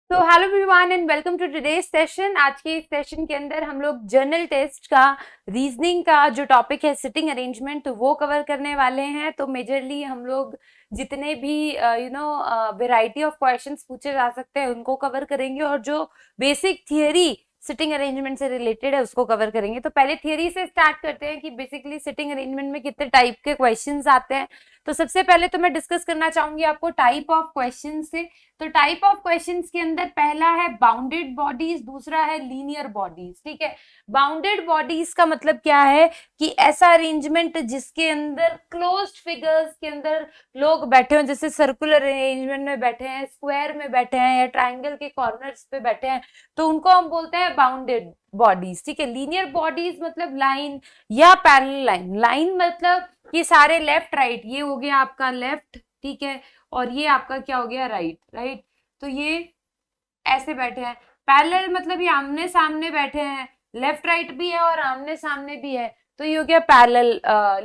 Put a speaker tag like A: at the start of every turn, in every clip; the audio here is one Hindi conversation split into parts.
A: तो hello everyone and welcome to today's session. आज के इस सेशन के अंदर हम लोग जर्नल टेस्ट का रीजनिंग का जो टॉपिक है सिटिंग अरेंजमेंट, तो वो कवर करने वाले हैं। तो मेजरली हम लोग जितने भी वैरायटी ऑफ क्वेश्चंस पूछे जा सकते हैं उनको कवर करेंगे, और जो बेसिक थियरी सिटिंग अरेंजमेंट से रिलेटेड है उसको कवर करेंगे। तो पहले थियरी से स्टार्ट करते हैं कि बेसिकली सिटिंग अरेंजमेंट में कितने टाइप के क्वेश्चंस आते हैं। तो सबसे पहले तो मैं डिस्कस करना चाहूंगी आपको टाइप ऑफ क्वेश्चन से। तो टाइप ऑफ क्वेश्चंस के अंदर पहला है बाउंडेड बॉडीज, दूसरा है लीनियर बॉडीज। ठीक है, बाउंडेड बॉडीज का मतलब क्या है कि ऐसा अरेंजमेंट जिसके अंदर क्लोज्ड फिगर्स के अंदर लोग बैठे हो, जैसे सर्कुलर अरेंजमेंट में बैठे हैं, स्क्वायर में बैठे हैं या ट्राइंगल के कॉर्नर्स पे बैठे हैं, तो उनको हम बोलते हैं बाउंडेड बॉडीज। ठीक है, लीनियर बॉडीज मतलब लाइन या पैरेलल लाइन। लाइन मतलब ये सारे लेफ्ट राइट, ये हो गया आपका लेफ्ट, ठीक है, और ये आपका क्या हो गया राइट। राइट, तो ये ऐसे बैठे हैं। पैरेलल मतलब ये आमने सामने बैठे हैं, लेफ्ट राइट भी है और आमने सामने भी है, तो ये हो गया पैरेलल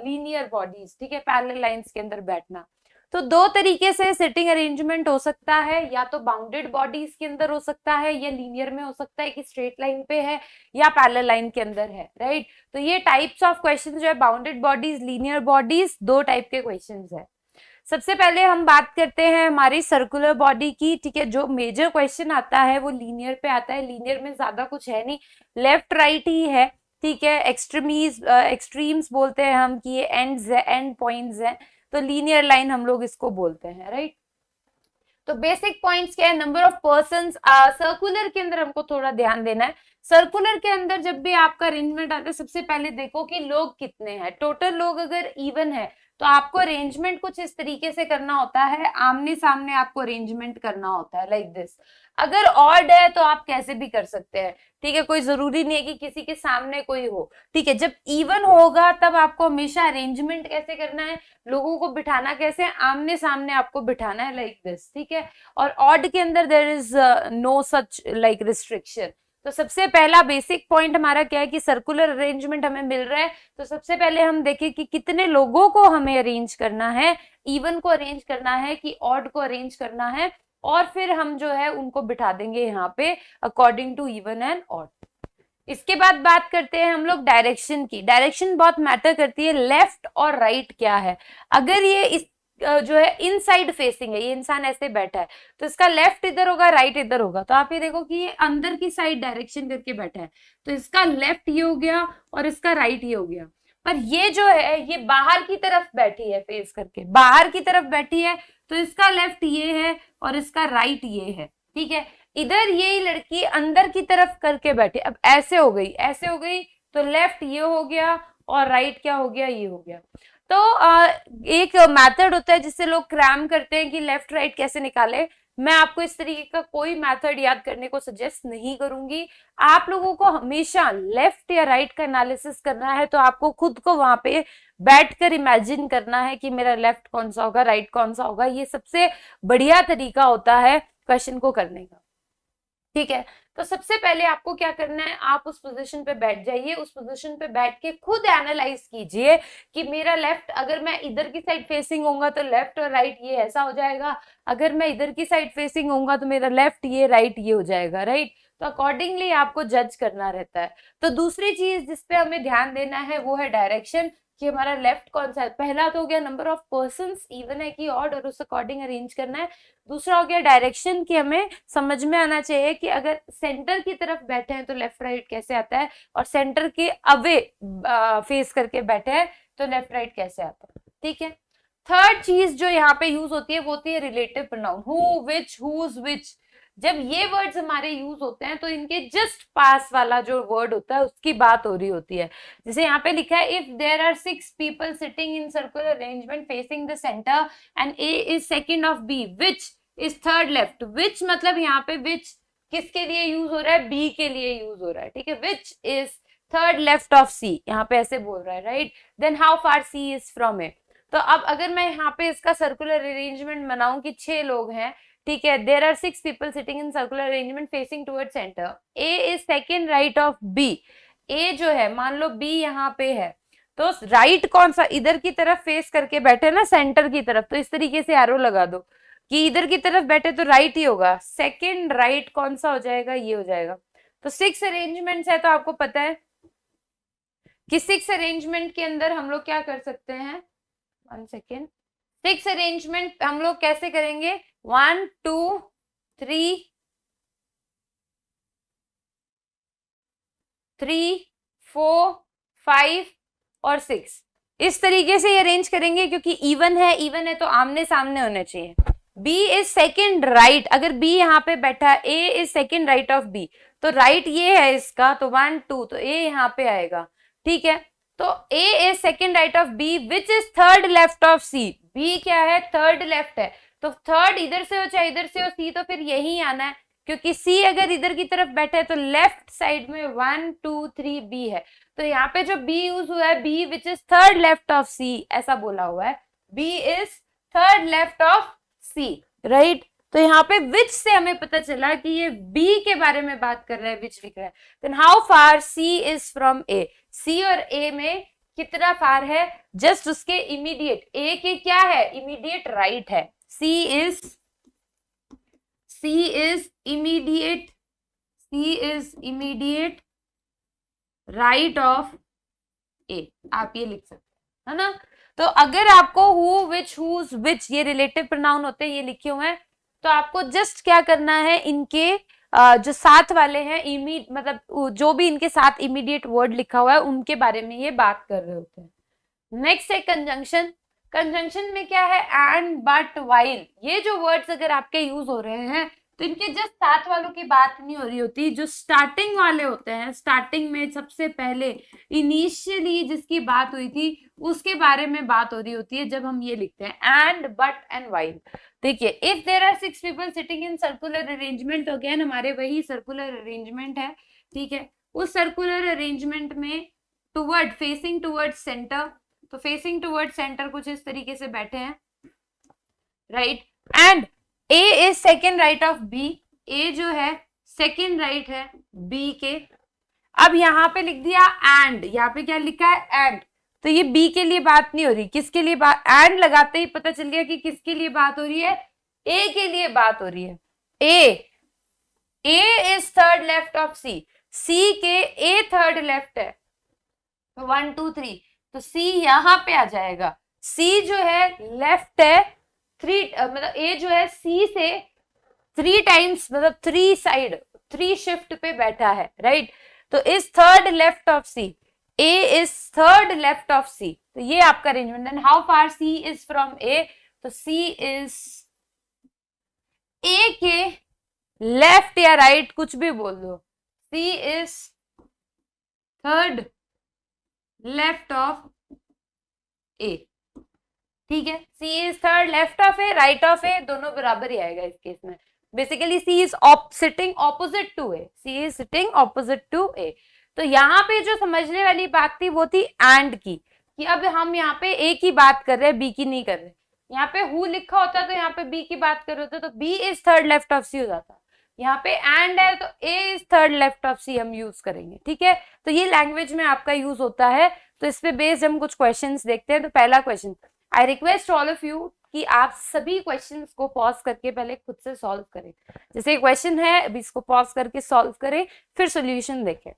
A: लीनियर बॉडीज। ठीक है, पैरेलल लाइंस के अंदर बैठना। तो दो तरीके से सिटिंग अरेंजमेंट हो सकता है, या तो बाउंडेड बॉडीज के अंदर हो सकता है या लीनियर में हो सकता है कि स्ट्रेट लाइन पे है या पैरेलल लाइन के अंदर है। राइट, तो ये टाइप्स ऑफ क्वेश्चन जो है बाउंडेड बॉडीज, लीनियर बॉडीज, दो टाइप के क्वेश्चन है। सबसे पहले हम बात करते हैं हमारी सर्कुलर बॉडी की। ठीक है, जो मेजर क्वेश्चन आता है वो लीनियर पे आता है। लीनियर में ज्यादा कुछ है नहीं, लेफ्ट राइट ही है। ठीक है, एक्सट्रीम्स बोलते हैं हम कि ये एंड्स है, एंड पॉइंट्स है, तो लीनियर लाइन हम लोग इसको बोलते हैं। राइट, तो बेसिक पॉइंट्स क्या है, नंबर ऑफ पर्संस। सर्कुलर के अंदर हमको थोड़ा ध्यान देना है। सर्कुलर के अंदर जब भी आपका अरेंजमेंट आता है, सबसे पहले देखो कि लोग कितने हैं। टोटल लोग अगर इवन है तो आपको अरेंजमेंट कुछ इस तरीके से करना होता है, आमने सामने आपको अरेंजमेंट करना होता है लाइक दिस। अगर ऑड है तो आप कैसे भी कर सकते हैं। ठीक है, कोई जरूरी नहीं है कि किसी के सामने कोई हो। ठीक है, जब इवन होगा तब आपको हमेशा अरेंजमेंट कैसे करना है, लोगों को बिठाना कैसे, आमने सामने आपको बिठाना है लाइक दिस। ठीक है, और ऑड के अंदर there is no such like restriction. तो सबसे पहला बेसिक पॉइंट हमारा क्या है कि सर्कुलर अरेंजमेंट हमें मिल रहा है, तो सबसे पहले हम देखें कि कितने लोगों को हमें अरेंज करना है, इवन को अरेंज करना है कि ऑड को अरेंज करना है, और फिर हम जो है उनको बिठा देंगे यहाँ पे according to even and odd. इसके बाद बात करते हैं हम लोग डायरेक्शन की। डायरेक्शन बहुत मैटर करती है, लेफ्ट और राइट क्या है। अगर ये इस जो है इनसाइड फेसिंग है, ये इंसान ऐसे बैठा है, तो इसका लेफ्ट इधर होगा, राइट इधर होगा। तो आप ये देखो कि ये अंदर की साइड डायरेक्शन करके बैठा है, तो इसका लेफ्ट ये हो गया और इसका राइट ये हो गया। पर ये जो है ये बाहर की तरफ बैठी है, फेस करके बाहर की तरफ बैठी है, तो इसका लेफ्ट ये है और इसका राइट ये है। ठीक है, इधर ये लड़की अंदर की तरफ करके बैठी, अब ऐसे हो गई, ऐसे हो गई, तो लेफ्ट ये हो गया और राइट क्या हो गया, ये हो गया। तो एक मेथड होता है जिससे लोग क्रैम करते हैं कि लेफ्ट राइट कैसे निकाले। मैं आपको इस तरीके का कोई मेथड याद करने को सजेस्ट नहीं करूंगी। आप लोगों को हमेशा लेफ्ट या राइट का एनालिसिस करना है, तो आपको खुद को वहां पे बैठकर इमेजिन करना है कि मेरा लेफ्ट कौन सा होगा, राइट कौन सा होगा। ये सबसे बढ़िया तरीका होता है क्वेश्चन को करने का। ठीक है, तो सबसे पहले आपको क्या करना है, आप उस पोजीशन पे बैठ जाइए। उस पोजीशन पे बैठ के खुद एनालाइज कीजिए कि मेरा लेफ्ट, अगर मैं इधर की साइड फेसिंग होऊंगा तो लेफ्ट और राइट ये ऐसा हो जाएगा, अगर मैं इधर की साइड फेसिंग होऊंगा तो मेरा लेफ्ट ये, राइट ये हो जाएगा। राइट, तो अकॉर्डिंगली आपको जज करना रहता है। तो दूसरी चीज जिसपे हमें ध्यान देना है वो है डायरेक्शन, कि हमारा लेफ्ट कौन सा है। पहला तो हो गया नंबर ऑफ पर्संस, इवन है कि ऑड, और उस अकॉर्डिंग अरेंज करना है। दूसरा हो गया डायरेक्शन, कि हमें समझ में आना चाहिए कि अगर सेंटर की तरफ बैठे हैं तो लेफ्ट राइट कैसे आता है, और सेंटर के अवे फेस करके बैठे हैं तो लेफ्ट राइट कैसे आता है। ठीक है, थर्ड चीज जो यहाँ पे यूज होती है वो होती है relative pronoun, who, which, whose, which. जब ये वर्ड्स हमारे यूज होते हैं तो इनके जस्ट पास वाला जो वर्ड होता है उसकी बात हो रही होती है। जैसे यहाँ पे लिखा है, if there are 6 people sitting in circular arrangement facing the centre and A is second of B, which is third left. Which मतलब यहाँ पे विच किसके लिए यूज हो रहा है, बी के लिए यूज हो रहा है। ठीक है, which is third left of C, यहाँ पे ऐसे बोल रहा है। Right, then how far C is from A. तो अब अगर मैं यहाँ पे इसका सर्कुलर अरेंजमेंट बनाऊं कि 6 लोग हैं, ठीक है, there are 6 people sitting in circular arrangement facing toward centre, A is second right of B. A जो है, मान लो बी यहाँ पे है, तो राइट कौन सा, इधर की तरफ फेस करके बैठे ना सेंटर की तरफ, तो इस तरीके से एरो लगा दो कि इधर की तरफ बैठे तो राइट ही होगा, सेकंड राइट कौन सा हो जाएगा, ये हो जाएगा। तो 6 अरेंजमेंट्स है, तो आपको पता है कि 6 अरेंजमेंट के अंदर हम लोग क्या कर सकते हैं, 1 सेकेंड, 6 अरेंजमेंट हम लोग कैसे करेंगे, 1 2 3 3 4 5 और 6 इस तरीके से अरेंज करेंगे, क्योंकि इवन है तो आमने सामने होने चाहिए। B इज सेकेंड राइट, अगर B यहाँ पे बैठा, A is second right of B, तो राइट ये है इसका, तो 1 2, तो A यहाँ पे आएगा, ठीक है। तो A is second right of B which is third left of C, B क्या है, थर्ड लेफ्ट है, तो थर्ड इधर से हो चाहे इधर से हो, C तो फिर यही आना है, क्योंकि C अगर इधर की तरफ बैठे है तो लेफ्ट साइड में 1 2 3 B है, तो यहाँ पे जो B यूज हुआ है, B which is third left of C, ऐसा बोला हुआ है, B is third left of C, right. तो यहाँ पे विच से हमें पता चला कि ये B के बारे में बात कर रहा है, विच लिख रहा है। Then how far C is from A, C और A में कितना फार है, जस्ट उसके इमीडिएट, A के क्या है, इमीडिएट राइट है, C is immediate right of A, आप ये लिख सकते हैं, है ना। तो अगर आपको हु, विच, हुज, विच ये रिलेटिव प्रोनाउन होते हैं, ये लिखे हुए हैं, तो आपको जस्ट क्या करना है, इनके जो साथ वाले हैं, मतलब जो भी इनके साथ इमीडिएट वर्ड लिखा हुआ है उनके बारे में ये बात कर रहे होते हैं। नेक्स्ट है कंजंक्शन। कंजंक्शन में क्या है, एंड, बट, वाइल, ये जो वर्ड्स अगर आपके यूज हो रहे हैं तो इनके जस्ट साथ वालों की बात नहीं हो रही होती, जो स्टार्टिंग वाले होते हैं, स्टार्टिंग में सबसे पहले इनिशियली जिसकी बात हुई थी उसके बारे में बात हो रही होती है जब हम ये लिखते हैं एंड, बट एंड वाइल। देखिए, if there are 6 people sitting in circular arrangement, तो अगेन हमारे वही सर्कुलर अरेंजमेंट है, ठीक है। उस सर्कुलर अरेंजमेंट में टुवर्ड, फेसिंग टुवर्ड सेंटर, तो फेसिंग टुवर्ड सेंटर कुछ इस तरीके से बैठे हैं, right. And A is second right of B, A जो है सेकेंड राइट है B के। अब यहाँ पे लिख दिया एंड, यहाँ पे क्या लिखा है, एंड, तो ये B के लिए बात नहीं हो रही, किसके लिए बात, एंड लगाते ही पता चल गया कि किसके लिए बात हो रही है, A के लिए बात हो रही है। A is third left of C, C के A थर्ड लेफ्ट है, 1 2 3, तो C यहाँ पे आ जाएगा, C जो है लेफ्ट है, 3 मतलब A जो है C से 3 टाइम्स, मतलब 3 साइड, 3 शिफ्ट पे बैठा है, राइट। तो is third left of C, A is third left of C, तो ये आपका arrangement. Then how far C is from A, तो C इज A के लेफ्ट या राइट कुछ भी बोल दो, C is third left of A, ठीक है। C is third left of A, right of A, दोनों बराबर ही आएगा इस केस में। Basically C is sitting opposite to A, C is sitting opposite to A। तो यहाँ पे जो समझने वाली बात थी वो थी एंड की, कि अब हम यहाँ पे A की बात कर रहे हैं, B की नहीं कर रहे। यहाँ पे हु लिखा होता तो यहाँ पे B की बात कर रहे होते, तो B is third left of C हो जाता। यहाँ पे एंड है तो A is third left of C हम यूज करेंगे, ठीक है। तो ये लैंग्वेज में आपका यूज होता है। तो इस पे बेस्ड हम कुछ क्वेश्चंस देखते हैं। तो पहला question, I request all of you कि आप सभी क्वेश्चंस को पॉज करके पहले खुद से सॉल्व करें। जैसे क्वेश्चन है, अभी इसको पॉज करके सॉल्व करें, फिर सोल्यूशन देखें।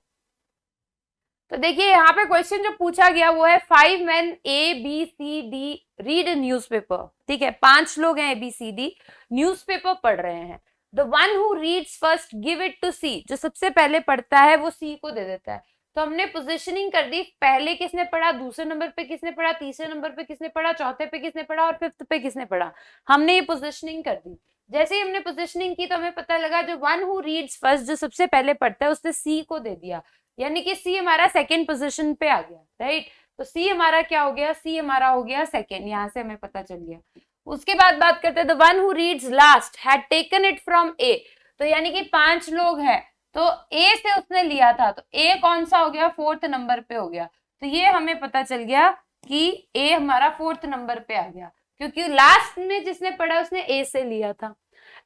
A: तो देखिए, यहाँ पे क्वेश्चन जो पूछा गया वो है 5 men A B C D read a newspaper, ठीक है। 5 लोग हैं A B C D, newspaper पढ़ रहे हैं। The one who reads first give it to C, जो सबसे पहले पढ़ता है वो C को दे देता है। तो हमने पोजीशनिंग कर दी, पहले किसने पढ़ा, दूसरे नंबर पे किसने पढ़ा, तीसरे नंबर पे किसने पढ़ा, चौथे पे किसने पढ़ा और फिफ्थ पे किसने पढ़ा, हमने ये पोजीशनिंग कर दी। जैसे ही हमने पोजीशनिंग की तो हमें पता लगा जो वन हु रीड्स फर्स्ट, जो सबसे पहले पढ़ता है, उसने सी को दे दिया, यानी कि सी हमारा सेकेंड पोजीशन पे आ गया, राइट। तो सी हमारा क्या हो गया, सी हमारा हो गया सेकेंड, यहाँ से हमें पता चल गया। उसके बाद बात करते हैं, the one who reads last had taken it from A, तो यानी कि 5 लोग हैं तो ए से उसने लिया था, तो ए कौन सा हो गया, 4th नंबर पे हो गया। तो ये हमें पता चल गया कि ए हमारा 4th नंबर पे आ गया, क्योंकि लास्ट में जिसने पढ़ा उसने ए से लिया था।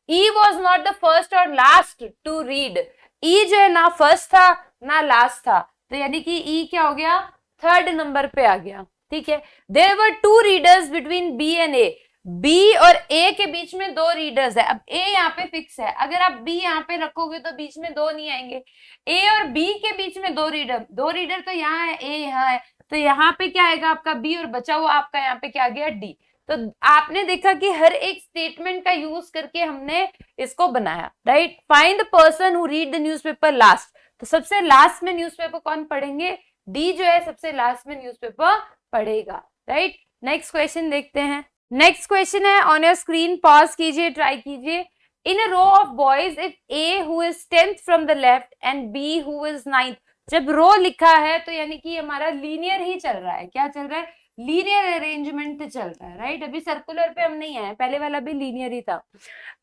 A: ई वॉज नॉट द फर्स्ट और लास्ट टू रीड, ई जो है ना फर्स्ट था ना लास्ट था, तो यानी कि ई क्या हो गया, 3rd नंबर पे आ गया, ठीक है। There were 2 readers between B and A, B और ए के बीच में दो रीडर्स है। अब ए यहाँ पे फिक्स है, अगर आप बी यहाँ पे रखोगे तो बीच में दो नहीं आएंगे। ए और बी के बीच में दो रीडर तो यहाँ है, ए यहाँ है, तो यहाँ पे क्या आएगा आपका बी और बचा हुआ आपका यहाँ पे क्या आ गया डी। तो आपने देखा कि हर एक स्टेटमेंट का यूज करके हमने इसको बनाया, right. Find the person who read the newspaper last, तो सबसे लास्ट में न्यूज़पेपर कौन पढ़ेंगे, डी जो है सबसे लास्ट में न्यूज़पेपर पढ़ेगा, राइट। नेक्स्ट क्वेश्चन देखते हैं। नेक्स्ट क्वेश्चन है ऑन योर स्क्रीन, पॉज कीजिए, ट्राई कीजिए। In a row of boys if A who is 10th from the left and B who is 9th, जब रो लिखा है तो यानी कि हमारा लीनियर ही चल रहा है। क्या चल रहा है, लीनियर अरेंजमेंट चल रहा है, राइट। अभी सर्कुलर पे हम नहीं आए, पहले वाला भी लीनियर ही था।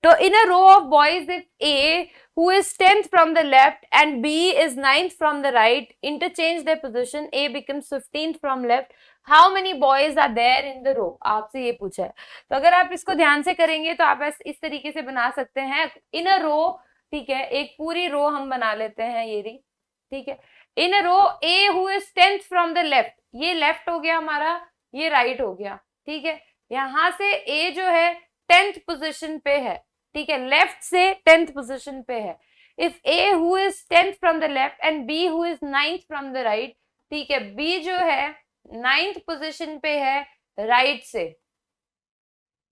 A: तो in a row of boys if A who is 10th from the left and B is 9th from the right interchange their position, A becomes 15th from left, how many boys are there in the row, आपसे ये पूछा है। तो अगर आप इसको ध्यान से करेंगे तो आप इस तरीके से बना सकते हैं। इन अ रो, ठीक है, एक पूरी रो हम बना लेते हैं ये रही, ठीक है। In a row A who is 10th from the left, ये लेफ्ट हो गया हमारा, ये राइट हो गया, ठीक है। यहां से A जो है 10th पोजिशन पे है, ठीक है, लेफ्ट से 10th पोजीशन पे है। If A who is 10th from the left and B who is 9th from the right, ठीक है, बी जो है 9th पोजीशन पे है राइट से,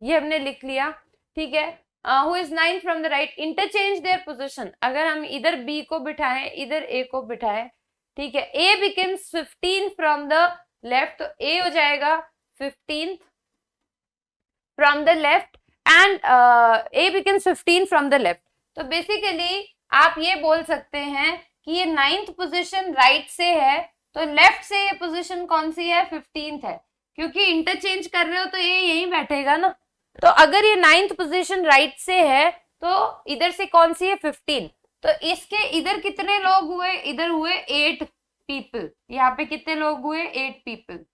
A: ये हमने लिख लिया, ठीक है। Who is 9th from the right interchange their position, अगर हम इधर बी को बिठाएं इधर ए को बिठाएं, ठीक है, ए बिकम्स 15 फ्रॉम द लेफ्ट, तो ए हो जाएगा 15th from the left and A becomes 15 from the left। तो बेसिकली आप ये बोल सकते हैं कि ये 9th पोजीशन राइट से है, तो लेफ्ट से ये पोजीशन कौन सी है, 15th है, क्योंकि इंटरचेंज कर रहे हो तो ये यहीं बैठेगा ना। तो अगर ये 9th पोजीशन राइट से है तो इधर से कौन सी है, 15। तो इसके इधर कितने लोग हुए, इधर हुए 8 पीपल, यहाँ पे कितने लोग हुए, 8 पीपल,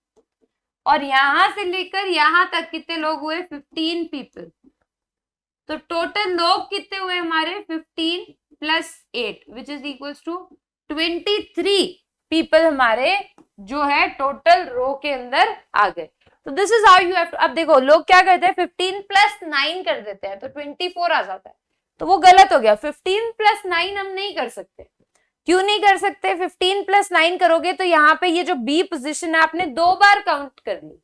A: और यहां से लेकर यहां तक कितने लोग हुए, 15 पीपल। तो टोटल लोग कितने हुए हमारे, 15 plus 8 which is equals to 23 people हमारे जो है टोटल रो के अंदर आ गए। तो this is how you have to, अब देखो लोग क्या करते हैं 15 प्लस 9 कर देते हैं तो 24 आ जाता है, तो वो गलत हो गया। 15 प्लस 9 हम नहीं कर सकते। क्यों नहीं कर सकते, 15 प्लस 9 करोगे तो यहाँ पे ये जो बी पोजीशन है आपने 2 बार काउंट कर ली,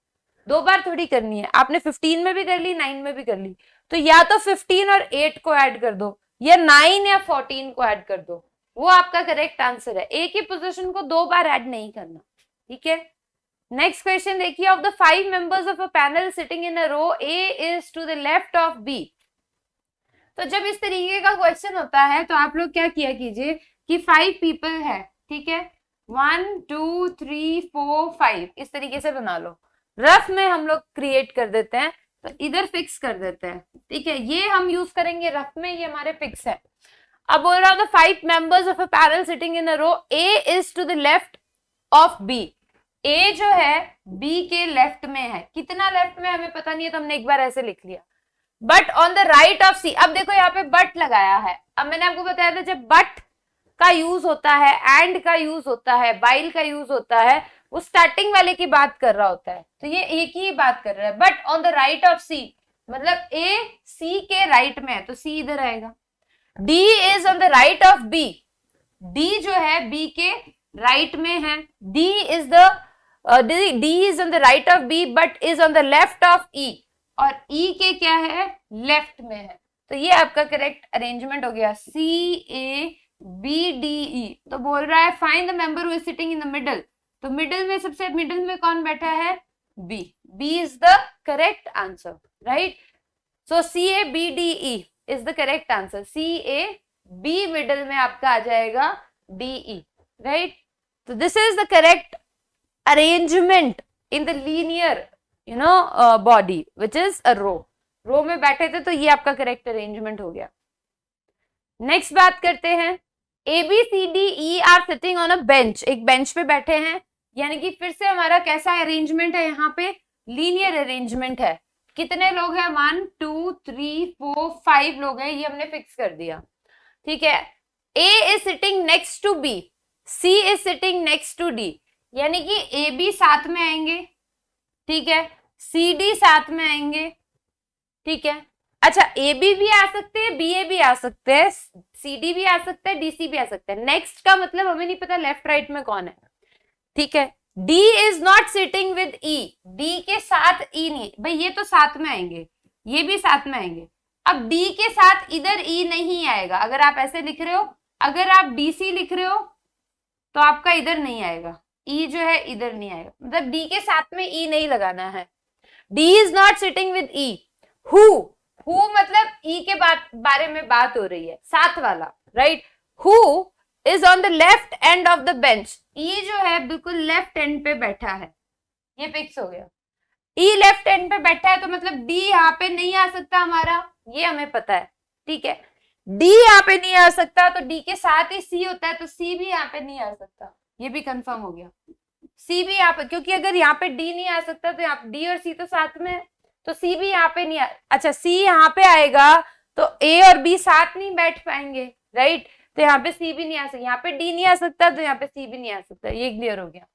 A: 2 बार थोड़ी करनी है, आपने 15 में भी कर ली 9 में भी कर ली। तो या तो 15 और 8 को ऐड कर दो या 9 या 14 को ऐड कर दो, वो आपका करेक्ट आंसर है। ए की पोजीशन को 2 बार ऐड नहीं करना, ठीक है। नेक्स्ट क्वेश्चन देखिए, of the 5 members of a panel sitting in a row A is to the left of B. तो जब इस तरीके का क्वेश्चन होता है तो आप लोग क्या किया कीजिए कि 5 पीपल है, ठीक है, 1 2 3 4 5 इस तरीके से बना लो। रफ में हम लोग क्रिएट कर देते हैं तो इधर फिक्स कर देते हैं, ठीक है, ये हम यूज करेंगे रफ में, ये हमारे फिक्स है। अब बोल रहा हूं 5 members of a panel sitting in a row A is to the left of B. A जो है बी के लेफ्ट में है, कितना लेफ्ट में हमें पता नहीं है तो हमने एक बार ऐसे लिख लिया। But on the right of C, अब देखो यहाँ पे बट लगाया है। अब मैंने आपको बताया था जब बट का यूज होता है, एंड का यूज होता है, वाइल का यूज होता है, वो स्टार्टिंग वाले की बात कर रहा होता है, तो ये एक ही बात कर रहा है। But on the right of C मतलब ए सी के राइट में है तो सी इधर आएगा। D is on the right of B, D जो है बी के राइट में है। D is on the right of B but is on the left of E, और ई के क्या है, लेफ्ट में है। तो ये आपका करेक्ट अरेंजमेंट हो गया, सी ए बी डी ई। तो बोल रहा है find the member who is sitting in the middle, तो मिडल में सबसे मिडल में कौन बैठा है, B. B is the correct answer, right. So C A B D E is the correct answer. C A B middle में आपका आ जाएगा डी ई, राइट। तो this is the correct arrangement in the linear body which is a row. Row में बैठे थे तो ये आपका करेक्ट अरेंजमेंट हो गया। नेक्स्ट बात करते हैं, A B C D E are sitting on a bench, एक बेंच पे बैठे हैं, यानी कि फिर से हमारा कैसा अरेंजमेंट है, यहाँ पे लीनियर अरेंजमेंट है। कितने लोग हैं, 1 2 3 4 5 लोग हैं, ये हमने फिक्स कर दिया, ठीक है। A is sitting next to B, C is sitting next to D, यानी कि ए बी साथ में आएंगे, ठीक है, सी डी साथ में आएंगे, ठीक है। अच्छा, ए बी भी आ सकते हैं, बी ए भी आ सकते हैं, सी डी भी आ सकता है, डी सी भी आ सकता है। नेक्स्ट का मतलब हमें नहीं पता लेफ्ट राइट में कौन है, ठीक है। D is not sitting with E, D के साथ ई नहीं, भाई ये तो साथ में आएंगे, ये भी साथ में आएंगे। अब डी के साथ इधर ई नहीं आएगा, अगर आप ऐसे लिख रहे हो, अगर आप डी सी लिख रहे हो तो आपका इधर नहीं आएगा, ई जो है इधर नहीं आएगा, मतलब डी के साथ में ई नहीं लगाना है। D is not sitting with E. Who मतलब ई के बारे में बात हो रही है, साथ वाला, right. Who is on the left end of the bench, E जो है बिल्कुल लेफ्ट एंड पे बैठा है, ये फिक्स हो गया। ई लेफ्ट एंड पे बैठा है तो मतलब डी यहाँ पे नहीं आ सकता हमारा, ये हमें पता है, ठीक है। डी यहाँ पे नहीं आ सकता तो डी के साथ ही सी होता है, तो सी भी यहाँ पे नहीं आ सकता, ये भी कंफर्म हो गया। सी भी यहाँ पे, क्योंकि अगर यहाँ पे डी नहीं आ सकता तो यहाँ डी और सी तो साथ में है, तो सी भी यहाँ पे नहीं अच्छा सी यहाँ पे आएगा तो ए और बी साथ नहीं बैठ पाएंगे, राइट। तो यहाँ पे सी भी नहीं आ सकता, यहाँ पे डी नहीं आ सकता तो यहाँ पे सी भी नहीं आ सकता, ये क्लियर हो गया।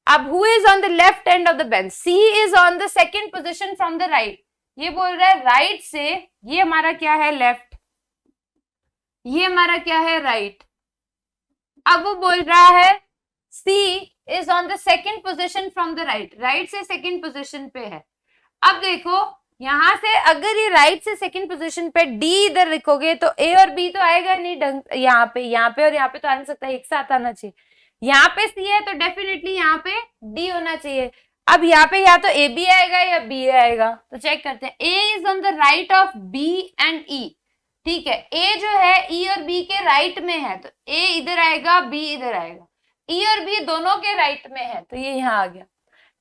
A: अब who is on the left end of the bench, C is on the second position from the right, ये बोल रहा है राइट से, ये हमारा क्या है लेफ्ट, ये हमारा क्या है राइट। अब वो बोल रहा है C is on the second position from the right, right से सेकेंड पोजिशन पे है। अब देखो यहां से अगर ये राइट से सेकंड पोजीशन पे डी इधर लिखोगे तो ए और बी तो आएगा नहीं ढंग, यहाँ पे और यहाँ पे तो आ नहीं सकता, एक साथ आना चाहिए। यहाँ पे सी है तो डेफिनेटली यहाँ पे डी होना चाहिए। अब यहाँ पे या तो ए बी आएगा या बी आएगा, तो चेक करते हैं। A is on the right of B and E, ठीक है। ए जो है ई और बी के राइट में है, तो ए इधर आएगा, बी इधर आएगा। ई और बी दोनों के राइट में है, तो ये यहाँ आ गया।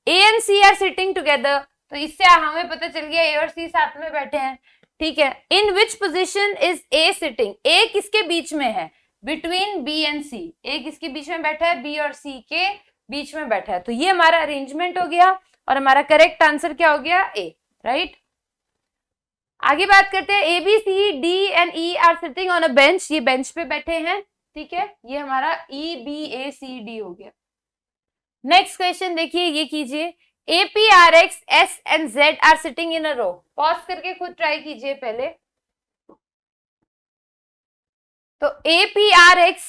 A: A and C are sitting together, तो इससे हमें पता चल गया ए और सी साथ में बैठे हैं, ठीक है। In which position is A sitting, A किसके बीच में है, between B and C, A किसके बीच में बैठा है, बी और सी के बीच में बैठा है। तो ये हमारा अरेंजमेंट हो गया और हमारा करेक्ट आंसर क्या हो गया, ए, राइट। आगे बात करते हैं, A B C D and E are sitting on a bench, ये बेंच पे बैठे हैं, ठीक है। ये हमारा ई बी ए सी डी हो गया। नेक्स्ट क्वेश्चन देखिए, ये कीजिए, A P R X S and Z are sitting in a row. Pause करके खुद ट्राई कीजिए पहले। तो A P R X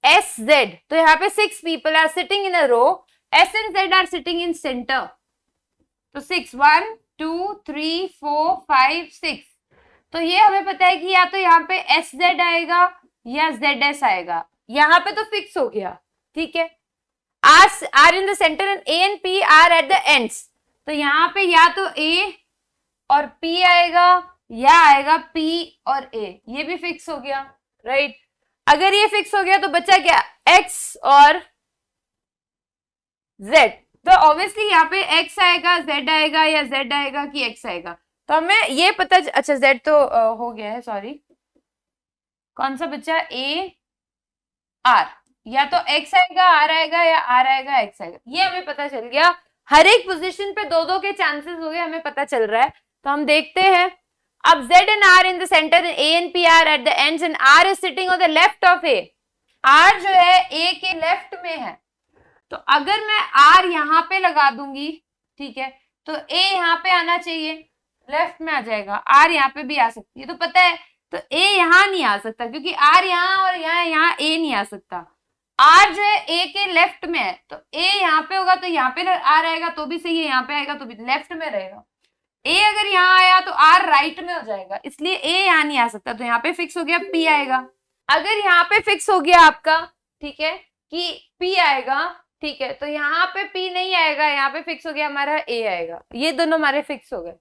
A: S Z, तो यहाँ पे 6 people are sitting in a row, S and Z are sitting in centre. तो 6 1 2 3 4 5 6, तो ये हमें पता है कि या तो यहाँ पे एस जेड आएगा या जेड एस आएगा, यहाँ पे तो फिक्स हो गया, ठीक है। Are in the centre and A and P are at the ends, तो यहाँ पे या तो ए और पी आएगा या आएगा पी और ए, ये भी फिक्स हो गया, राइट। अगर ये फिक्स हो गया तो बचा क्या, एक्स और जेड। तो ऑब्वियसली यहाँ पे एक्स आएगा, जेड आएगा या जेड आएगा कि एक्स आएगा, तो हमें ये पता, अच्छा जेड तो हो गया है, सॉरी। कौन सा बच्चा, ए आर, या तो एक्स आएगा आर आएगा या आर आएगा एक्स आएगा, ये हमें पता चल गया। हर एक पोजीशन पे दो दो के चांसेस हो गए, हमें पता चल रहा है। तो हम देखते हैं, अब Z and R in the center and A and P are at the ends and R is sitting on the left of A. R जो है A के लेफ्ट में है, तो अगर मैं R यहाँ पे लगा दूंगी, ठीक है, तो A यहाँ पे आना चाहिए, लेफ्ट में आ जाएगा, R यहाँ पे भी आ सकती है, तो पता है। तो A यहाँ नहीं आ सकता क्योंकि R यहाँ और यहाँ A नहीं आ सकता। R जो है A के लेफ्ट में है, तो A यहाँ पे होगा तो यहाँ पे R आएगा तो भी सही है, यहाँ पे आएगा तो भी लेफ्ट में रहेगा। ए अगर यहाँ आया तो आर राइट में हो जाएगा, इसलिए ए यहाँ नहीं आ सकता, तो यहाँ पे फिक्स हो गया पी आएगा। अगर यहाँ पे फिक्स हो गया आपका, ठीक है, कि पी आएगा, ठीक है, तो यहाँ पे पी नहीं आएगा, यहाँ पे फिक्स हो गया हमारा ए आएगा, ये दोनों हमारे फिक्स हो गए।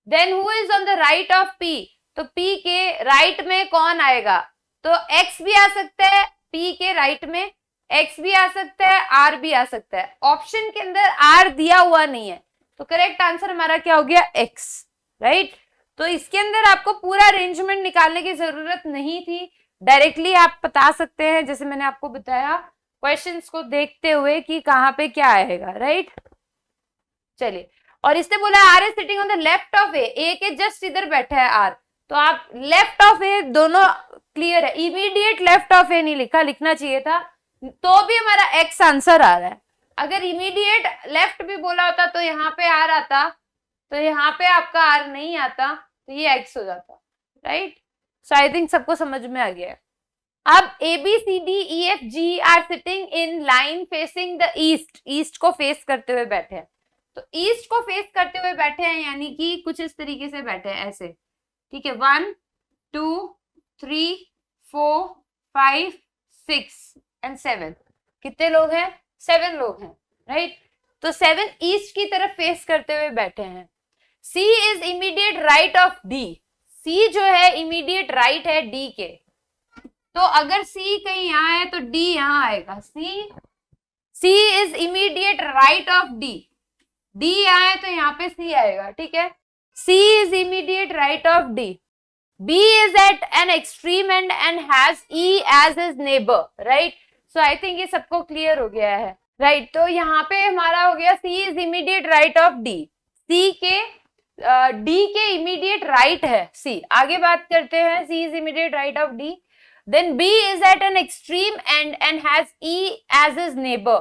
A: Then who is on the right of P, तो पी के राइट में कौन आएगा, तो एक्स भी आ सकता है, पी के राइट में एक्स भी आ सकता है, आर भी आ सकता है। ऑप्शन के अंदर आर दिया हुआ नहीं है, तो करेक्ट आंसर हमारा क्या हो गया, एक्स, राइट। तो इसके अंदर आपको पूरा अरेंजमेंट निकालने की जरूरत नहीं थी, डायरेक्टली आप बता सकते हैं, जैसे मैंने आपको बताया, क्वेश्चंस को देखते हुए कि कहाँ पे क्या आएगा, राइट। चलिए, और इसने बोला R is sitting on the left of A के जस्ट इधर बैठा है आर, तो आप लेफ्ट ऑफ ए दोनों क्लियर है, इमीडिएट लेफ्ट ऑफ ए नहीं लिखा, लिखना चाहिए था, तो भी हमारा एक्स आंसर आ रहा है। अगर इमीडिएट लेफ्ट भी बोला होता तो यहाँ पे आर आता, तो यहाँ पे आपका आर नहीं आता, तो ये x हो जाता, राइट। सो आई थिंक सबको समझ में आ गया है। अब A B C D E F G are sitting in line facing the east, east को फेस करते हुए बैठे हैं। तो ईस्ट को फेस करते हुए बैठे हैं यानी कि कुछ इस तरीके से बैठे हैं ऐसे, ठीक है। 1 2 3 4 5 6 एंड 7, कितने लोग हैं? 7 लोग हैं, राइट। तो 7 ईस्ट की तरफ फेस करते हुए बैठे हैं। C is immediate right of D, C जो है इमीडिएट राइट है D के। तो अगर C कहीं यहाँ है तो D यहाँ आएगा। C is immediate right of D, D यहाँ है तो यहाँ पे C आएगा, ठीक है। C is immediate right of D, B is at an extreme end and has E as his neighbor, right? So I think ये सबको क्लियर हो गया है, right? तो यहाँ पे हमारा हो गया C is immediate right of D, C के D के immediate right है C। आगे बात करते हैं, C is immediate right of D, then B is at an extreme end and has E as his neighbor।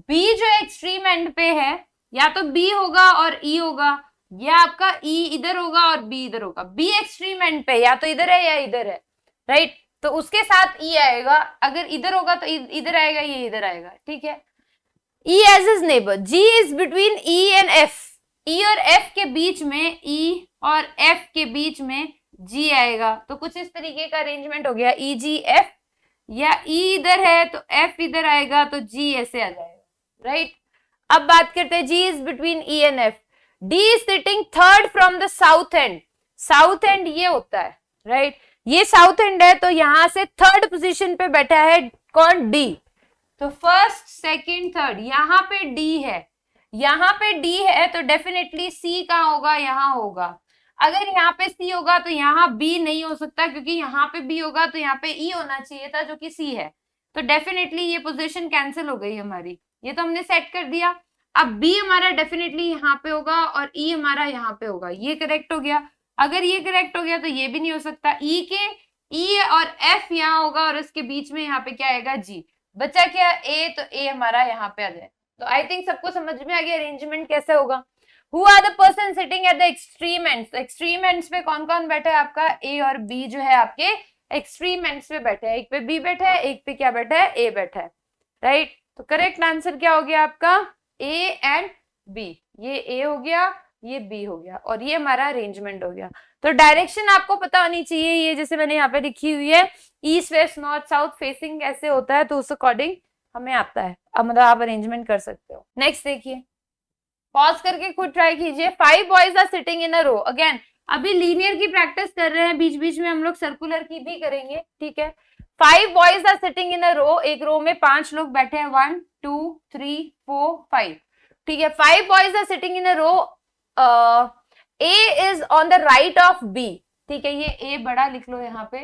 A: B जो extreme end पे है, या तो B होगा और E होगा, या आपका E इधर होगा और B इधर होगा। B एक्सट्रीम एंड पे या तो इधर है या इधर है, राइट। तो उसके साथ E आएगा, अगर इधर होगा तो इधर आएगा, ये इधर आएगा, ठीक है। E as his neighbor, G is between E and F, E और F के बीच में E और F के बीच में G आएगा। तो कुछ इस तरीके का अरेंजमेंट हो गया, E G F, या E इधर है तो F इधर आएगा तो G ऐसे आ जाएगा, राइट। अब बात करते हैं G is between E and F, D is sitting third from the south end, south and ये होता है, राइट। ये साउथ एंड है तो यहां से थर्ड पोजीशन पे बैठा है कौन? D। तो फर्स्ट सेकंड थर्ड, यहाँ पे D है, यहाँ पे D है तो डेफिनेटली C कहाँ होगा? यहाँ होगा। अगर यहाँ पे C होगा तो यहाँ B नहीं हो सकता, क्योंकि यहाँ पे B होगा तो यहाँ पे E होना चाहिए था जो कि C है। तो डेफिनेटली ये पोजीशन कैंसिल हो गई हमारी, ये तो हमने सेट कर दिया। अब B हमारा डेफिनेटली यहाँ पे होगा और E हमारा यहाँ पे होगा, ये करेक्ट हो गया। अगर ये करेक्ट हो गया तो ये भी नहीं हो सकता, E और F यहाँ होगा और इसके बीच में यहाँ पे क्या आएगा? G। बचा क्या? A, तो A हमारा यहाँ पे आ जाए। तो आई थिंक सबको समझ में आ गया अरेंजमेंट कैसे होगा। Who are the person sitting at the extreme ends? Extreme ends पे कौन कौन बैठा है? आपका A और B जो है आपके एक्सट्रीम एंड्स पे बैठे हैं। एक पे B बैठा है, एक पे क्या बैठा है? A बैठा है, राइट। तो करेक्ट आंसर क्या हो गया आपका? A and B। ये A हो गया, ये B हो गया, और ये हमारा अरेंजमेंट हो गया। तो डायरेक्शन आपको पता होनी चाहिए, ये जैसे मैंने यहाँ पे लिखी हुई है east west north south facing कैसे होता है, तो उस अकॉर्डिंग हमें आता है। अब मतलब आप अरेंजमेंट कर सकते हो। नेक्स्ट देखिए, पॉज करके खुद ट्राई कीजिए। 5 boys are sitting in a row. Again अभी लीनियर की प्रैक्टिस कर रहे हैं, बीच बीच में हम लोग सर्कुलर की भी करेंगे, ठीक है। 5 boys are sitting in a row, एक रो में 5 लोग बैठे हैं, 1 2 3 4 5, ठीक है। 5 boys are sitting in a row, A is on the right of B, ठीक है। ये A बड़ा लिख लो यहाँ पे,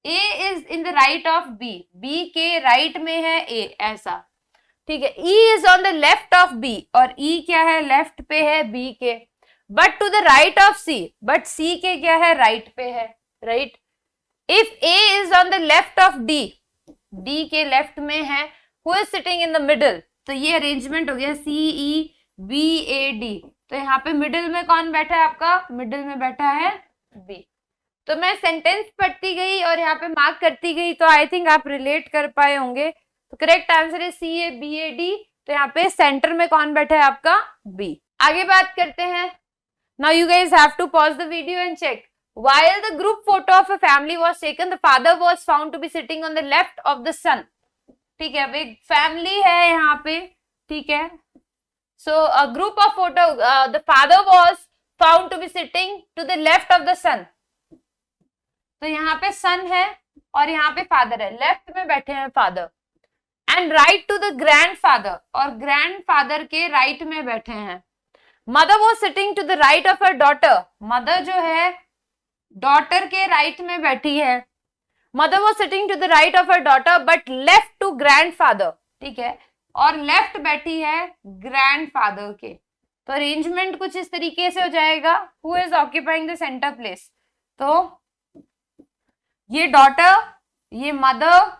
A: A is in the right of B, B के राइट में है A, ऐसा, ठीक है। E is on the left of B, और E क्या है? लेफ्ट पे है B के। But to the right of C, but C के क्या है? राइट पे है, right. If A is on the left of D, D के लेफ्ट में है, who is sitting in the middle? तो ये अरेंजमेंट हो गया C E B A D। तो यहाँ पे मिडिल में कौन बैठा है आपका? मिडिल में बैठा है B। तो मैं सेंटेंस पढ़ती गई और यहाँ पे मार्क करती गई, तो आई थिंक आप रिलेट कर पाए होंगे। तो करेक्ट आंसर है C A B A D। तो यहाँ पे सेंटर में कौन बैठा है आपका? B। आगे बात करते हैं। Now you guys have to pause the video and check. While the group photo of a family was taken, the father was found to be sitting on the left of the son. ठीक है, अब एक फैमिली है यहाँ पे, ठीक है। So a group of photo, the father was found to be sitting to the left of the son. तो यहाँ पे son है और यहाँ पे father है, लेफ्ट में बैठे हैं father, and right to the grandfather, और grandfather के राइट में बैठे हैं। Mother was sitting to the right of her daughter. Mother जो है daughter के राइट में बैठी है। Mother was sitting to the right of her daughter but left to grandfather, ठीक है, और लेफ्ट बैठी है ग्रैंडफादर के। तो अरेंजमेंट कुछ इस तरीके से हो जाएगा। Who is occupying the center place? तो ये डॉटर, ये मदर,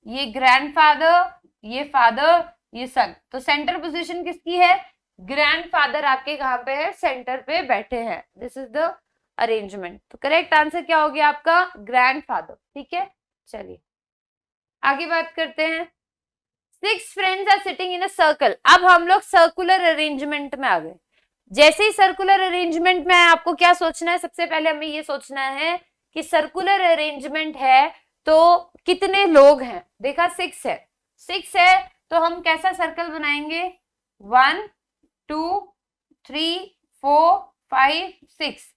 A: ये ग्रैंडफादर, ये फादर, ये सन। तो सेंटर पोजीशन किसकी है? ग्रैंडफादर आपके कहाँ पे है? सेंटर पे बैठे हैं। This is the arrangement. तो करेक्ट आंसर क्या हो गया आपका? ग्रैंडफादर। ठीक है, चलिए आगे बात करते हैं। 6 friends are sitting in a circle. अब हम लोग सर्कुलर अरेंजमेंट में आ गए। जैसे ही सर्कुलर अरेंजमेंट में आपको क्या सोचना है? सबसे पहले हमें ये सोचना है कि सर्कुलर अरेंजमेंट है तो कितने लोग हैं। देखा 6 है, 6 है तो हम कैसा सर्कल बनाएंगे? 1 2 3 4 5 6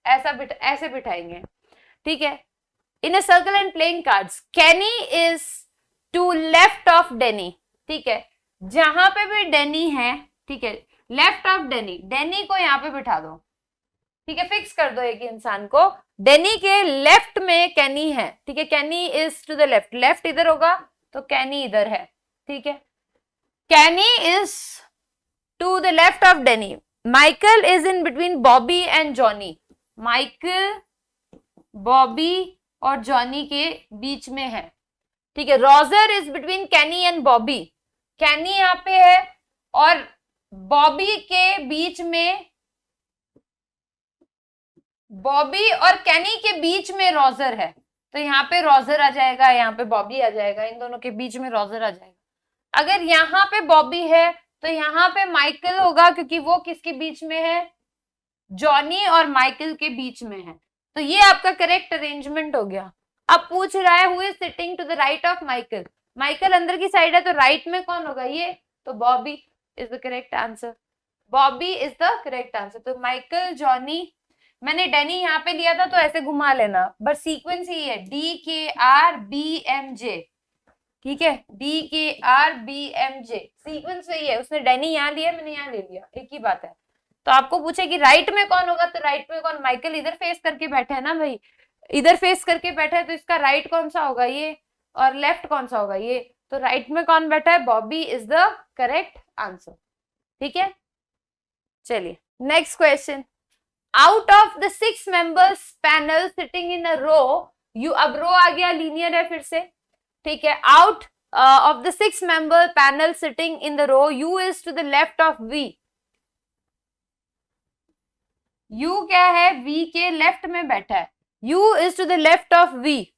A: ऐसे बिठाएंगे। ठीक है। In a circle and playing cards, Kenny is to left of Denny. ठीक है, जहां पे भी डेनी है, ठीक है, लेफ्ट ऑफ डेनी, डेनी को यहां पे बिठा दो। ठीक है, फिक्स कर दो एक इंसान को, डेनी के लेफ्ट में कैनी है। ठीक है, Kenny is to the left, left इधर होगा तो कैनी इधर है। ठीक है, Kenny is to the left of Denny. Michael is in between Bobby and Johnny. Michael Bobby और जॉनी के बीच में है। ठीक है, Roger is between Kenny and Bobby. Kenny यहां पे है और बॉबी के बीच में, बॉबी और कैनी के बीच में रॉजर है। तो यहाँ पे रॉजर आ जाएगा, यहाँ पे बॉबी आ जाएगा, इन दोनों के बीच में रॉजर आ जाएगा। अगर यहाँ पे बॉबी है तो यहाँ पे माइकल होगा, क्योंकि वो किसके बीच में है? जॉनी और माइकल के बीच में है। तो ये आपका करेक्ट अरेंजमेंट हो गया। अब पूछ रहा है who is sitting to the right of Michael. Michael अंदर की साइड है तो राइट में कौन होगा? ये, तो Bobby is the correct answer. Bobby is the correct answer. तो माइकल, जॉनी, मैंने डेनी यहाँ पे लिया था तो ऐसे घुमा लेना, बट सीक्वेंस ही है DKRBMJ। ठीक है, DKRBMJ सीक्वेंस सही है। उसने डेनी यहाँ लिया, मैंने यहाँ ले लिया, एक ही बात है। तो आपको पूछे कि राइट में कौन होगा, तो राइट में कौन? माइकल इधर फेस करके बैठा है ना भाई, इधर फेस करके बैठा है तो इसका राइट कौन सा होगा? ये। और लेफ्ट कौन सा होगा? ये। तो राइट में कौन बैठा है? Bobby is the correct answer. ठीक है, चलिए next question. Out of the 6 members panel sitting in a row, U, अब रो आ गया, लीनियर है फिर से। ठीक है, out of the 6 member panel sitting in the row, U is to the left of V. U क्या है? वी के लेफ्ट में बैठा है। U is to the left of V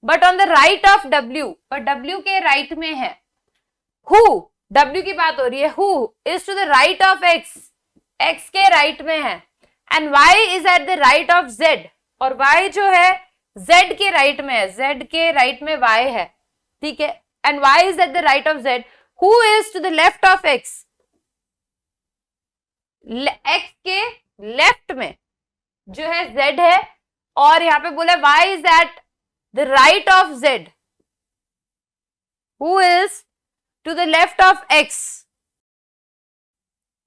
A: but on the right of W, but W के राइट में है। हु, डब्ल्यू की बात हो रही है, who is to the right of X, X के राइट में है। And Y is at the right of Z, और वाई जो है जेड के राइट में है, जेड के राइट में वाई है। ठीक है, and Y is at the right of Z. Who is to the left of X, X के लेफ्ट में जो है जेड है, और यहां पे बोला Y is at the right of Z. Who is to the left of X,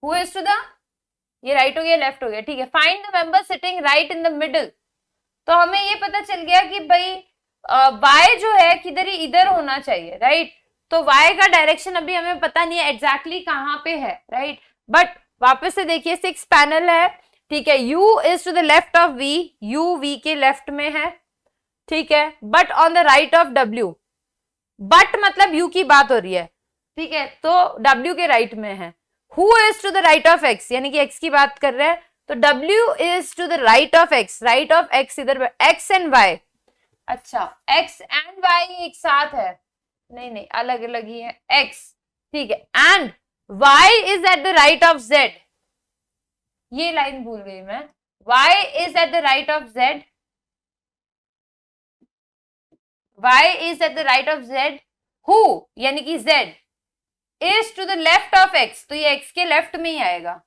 A: who is to the, ये राइट हो गया, लेफ्ट हो गया। ठीक है, find the member sitting right in the middle. तो हमें ये पता चल गया कि भाई y जो है किधर ही इधर होना चाहिए, राइट। तो y का डायरेक्शन अभी हमें पता नहीं है एग्जैक्टली कहां पे है, राइट। बट वापस से देखिए 6 पैनल है। ठीक है, u is to the left of v, u v के लेफ्ट में है। ठीक है, but on the right of w, but मतलब u की बात हो रही है। ठीक है, तो w के राइट में है। Who is to the right of x, यानी कि x की बात कर रहे हैं, तो w is to the right of x, right of x इधर, x एंड y। अच्छा, x एंड y एक साथ है? नहीं नहीं, अलग अलग ही है x। ठीक है, and y is at the right of z, ये लाइन भूल गई मैं। y is at the right of z, y is at the right of z। Who यानी कि z is to the left of x, तो ये x के लेफ्ट में ही आएगा।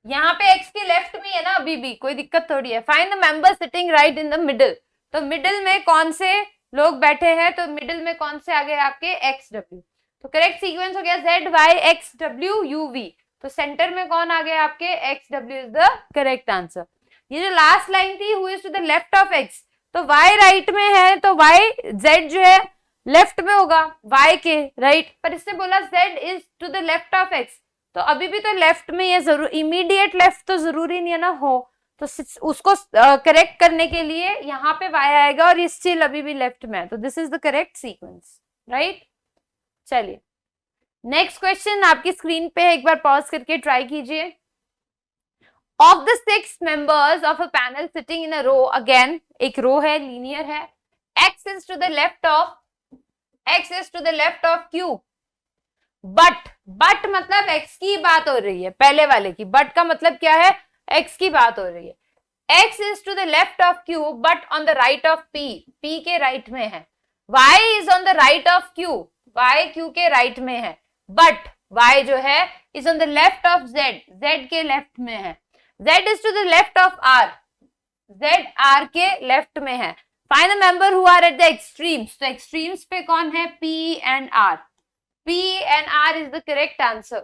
A: यहाँ पे x के लेफ्ट में है ना अभी भी, कोई दिक्कत थोड़ी है। Find the member sitting right in the middle, तो मिडिल में कौन से लोग बैठे हैं? तो मिडिल में कौन से आ गए आपके? x w। तो करेक्ट सीक्वेंस हो गया z y x w u v। तो सेंटर में कौन आ गया आपके? x w is the correct answer. ये जो लास्ट लाइन थी who is to the left of x, तो y राइट में है तो y z जो है लेफ्ट में होगा y के, राइट। पर इससे बोला z is to the left of x, तो अभी भी तो लेफ्ट में, ये जरूर इमीडिएट लेफ्ट तो जरूरी नहीं है ना हो, तो उसको करेक्ट करने के लिए यहाँ पे y आएगा, और ये स्टिल अभी भी लेफ्ट में है। तो this is the correct sequence, right. चलिए नेक्स्ट क्वेश्चन आपकी स्क्रीन पे है, एक बार पॉज करके ट्राई कीजिए। Of the 6 members of a panel sitting in a row, again एक रो है, लीनियर है, x is to the left of q, but मतलब x की बात हो रही है, पहले वाले की, बट का मतलब क्या है, x की बात हो रही है, x is to the left of q but on the right of p, p के राइट में है, y is on the right of q, y q के राइट में है, बट y जो है is on the left of z, z के लेफ्ट में है, z is to the left of r, z r के लेफ्ट में है, find the member who are at the extremes, तो extremes पे कौन है, p and r, p and r is the correct answer,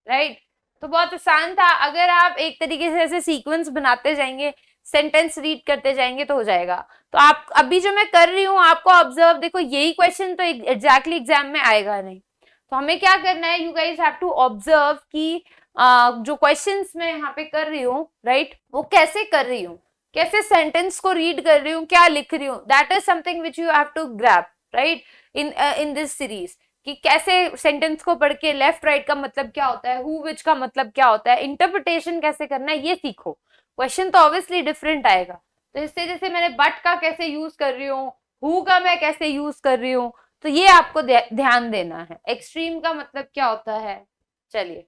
A: right? तो बहुत आसान था, अगर आप एक तरीके से ऐसे सीक्वेंस बनाते जाएंगे, सेंटेंस रीड करते जाएंगे तो हो जाएगा। तो आप अभी जो मैं कर रही हूँ आपको ऑब्जर्व, देखो यही क्वेश्चन तो एग्जैक्टली एग्जाम में आएगा नहीं, तो हमें क्या करना है, you guys have to observe कि जो क्वेश्चंस मैं यहाँ पे कर रही हूँ, राइट, वो कैसे कर रही हूँ, कैसे सेंटेंस को रीड कर रही हूँ, क्या लिख रही हूँ, that is something which you have to grab, right, in this series, कि कैसे सेंटेंस को पढ़ के लेफ्ट राइट का मतलब क्या होता है, हु विच का मतलब क्या होता है, इंटरप्रिटेशन कैसे करना है, ये सीखो। क्वेश्चन तो ऑब्वियसली डिफरेंट आएगा, तो इससे जैसे मैंने बट का कैसे यूज कर रही हूँ, हु का मैं कैसे यूज कर रही हूँ, तो ये आपको ध्यान देना है। एक्सट्रीम का मतलब क्या होता है, चलिए,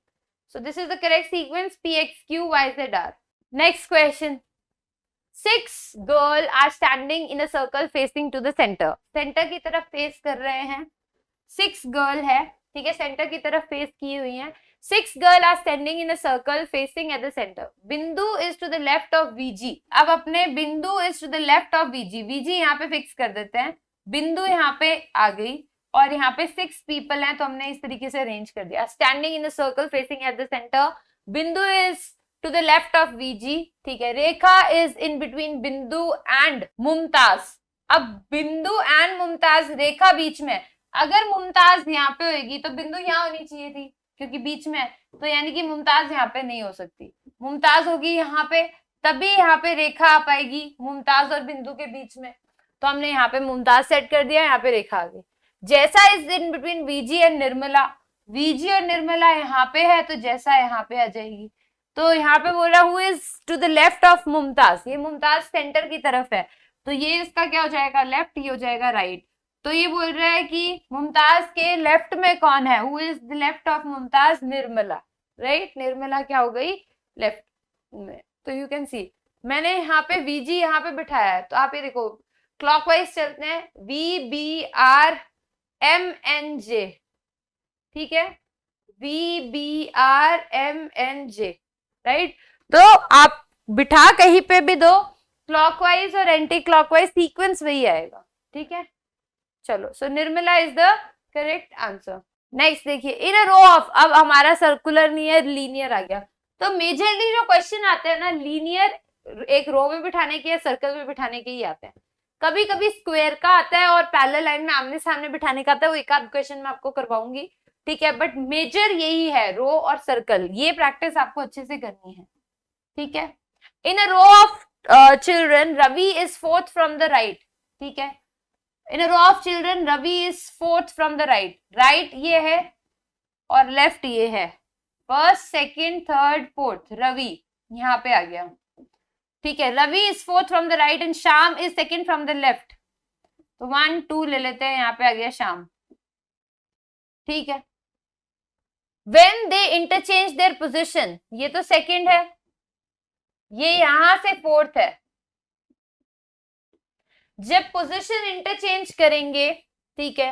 A: so this is the correct sequence, P X Q Y Z R. Next question, 6 girl are standing in a circle facing to the centre, centre की तरफ फेस कर रहे हैं, 6 गर्ल है, ठीक है, सेंटर की तरफ फेस की हुई है, 6 girl are standing in a circle facing at the centre, Bindu is to the left of Viji, अब अपने Bindu is to the left of Viji, Viji यहाँ पे फिक्स कर देते हैं, बिंदु यहाँ पे आ गई और यहाँ पे 6 पीपल हैं, तो हमने इस तरीके से अरेंज कर दिया, standing in the circle facing at the centre, Bindu is to the left of Viji, ठीक है, Rekha is in between Bindu and Mumtaz, अब बिंदु एंड मुमताज, रेखा बीच में, अगर मुमताज यहाँ पे होगी तो बिंदु यहाँ होनी चाहिए थी क्योंकि बीच में है, तो यानी कि मुमताज यहाँ पे नहीं हो सकती, मुमताज होगी यहाँ पे, तभी यहाँ पे रेखा आ पाएगी मुमताज और बिंदु के बीच में, तो हमने यहाँ पे मुमताज सेट कर दिया, यहाँ पे रेखा आ गई। जैसा is in between Viji and Nirmala, Viji और निर्मला यहाँ पे है, तो जैसा यहाँ पे आ जाएगी, तो यहाँ पे बोल रहा who is to the left of Mumtaz, ये मुमताज सेंटर की तरफ है, तो ये इसका क्या हो जाएगा, लेफ्ट, ये हो जाएगा राइट, तो ये बोल रहा है कि मुमताज के लेफ्ट में कौन है, who is the left of Mumtaz, Nirmala, right, Nirmala क्या हो गई, लेफ्ट में, तो यू कैन सी मैंने यहाँ पे वीजी यहाँ पे बिठाया है, तो आप ये देखो क्लॉकवाइज चलते हैं, V B R M N J, ठीक है, V B R M N J, right, तो आप बिठा कहीं पे भी दो, क्लॉकवाइज और एंटी क्लॉकवाइज सीक्वेंस वही आएगा, ठीक है, चलो, so Nirmala is the correct answer. Next देखिए, इन अ रो ऑफ, अब हमारा सर्कुलर नहीं है, लीनियर आ गया, तो मेजरली जो क्वेश्चन आते हैं ना, लीनियर एक रो में बिठाने के या सर्कल में बिठाने के ही आते हैं, कभी कभी स्क्वायर का आता है और पैरेलल लाइन में आमने सामने बिठाने का आता है, वो एक आध क्वेश्चन मैं आपको करवाऊंगी, ठीक है, बट मेजर यही है, रो और सर्कल, ये प्रैक्टिस आपको अच्छे से करनी है, ठीक है। In a row of children, Ravi is 4th from the right, ठीक है, in a row of children Ravi is 4th from the right, right ये है और लेफ्ट ये है, first second third fourth, Ravi यहाँ पे आ गया, ठीक है, Ravi is 4th from the right and Shyam is 2nd from the left, तो 1 2 ले लेते हैं, यहाँ पे आ गया श्याम, ठीक है। When they interchange their position, ये तो सेकंड है, ये यहां से 4th है, जब पोजीशन इंटरचेंज करेंगे, ठीक है,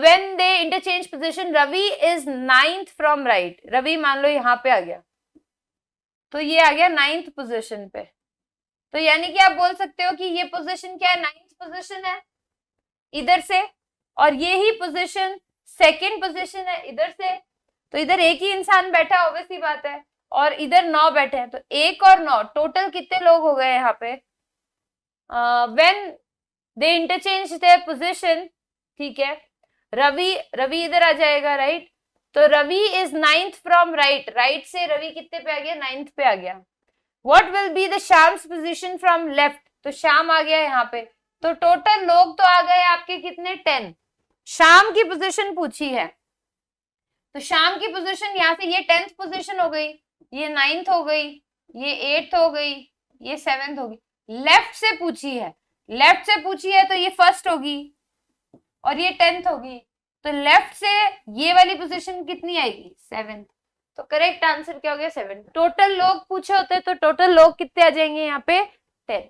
A: when they interchange position, Ravi is 9th from right, Ravi मान लो यहाँ पे आ गया, तो ये आ गया 9th पोजीशन पे, तो यानी कि आप बोल सकते हो कि ये पोजीशन क्या है, 9th पोजीशन है इधर से, और ये ही पोजीशन सेकेंड पोजीशन है इधर से, तो इधर एक ही इंसान बैठा, ऑब्वियसली बात है, और इधर 9 बैठे हैं, तो 1 और 9 टोटल कितने लोग हो गए यहाँ पे, when they interchange their position, ठीक है, रवि इधर आ जाएगा, राइट, तो Ravi is 9th from right, right से रवि कितने पे आ गया, 9th पे आ गया। What will be the Shyam's position from left, तो श्याम आ गया यहाँ पे, तो टोटल लोग तो आ गए आपके कितने, 10, श्याम की पोजीशन पूछी है, तो श्याम की पोजीशन यहाँ से ये 10th पोजीशन हो गई, ये 9th हो गई, ये 8th हो गई, ये 7th होगी। लेफ्ट से पूछी है, लेफ्ट से पूछी है तो ये फर्स्ट होगी और ये 10th होगी, तो लेफ्ट से ये वाली पोजीशन कितनी आएगी? 7th। तो करेक्ट आंसर क्या हो गया? 7। टोटल लोग पूछे होते तो टोटल लोग कितने आ जाएंगे यहाँ पे? 10।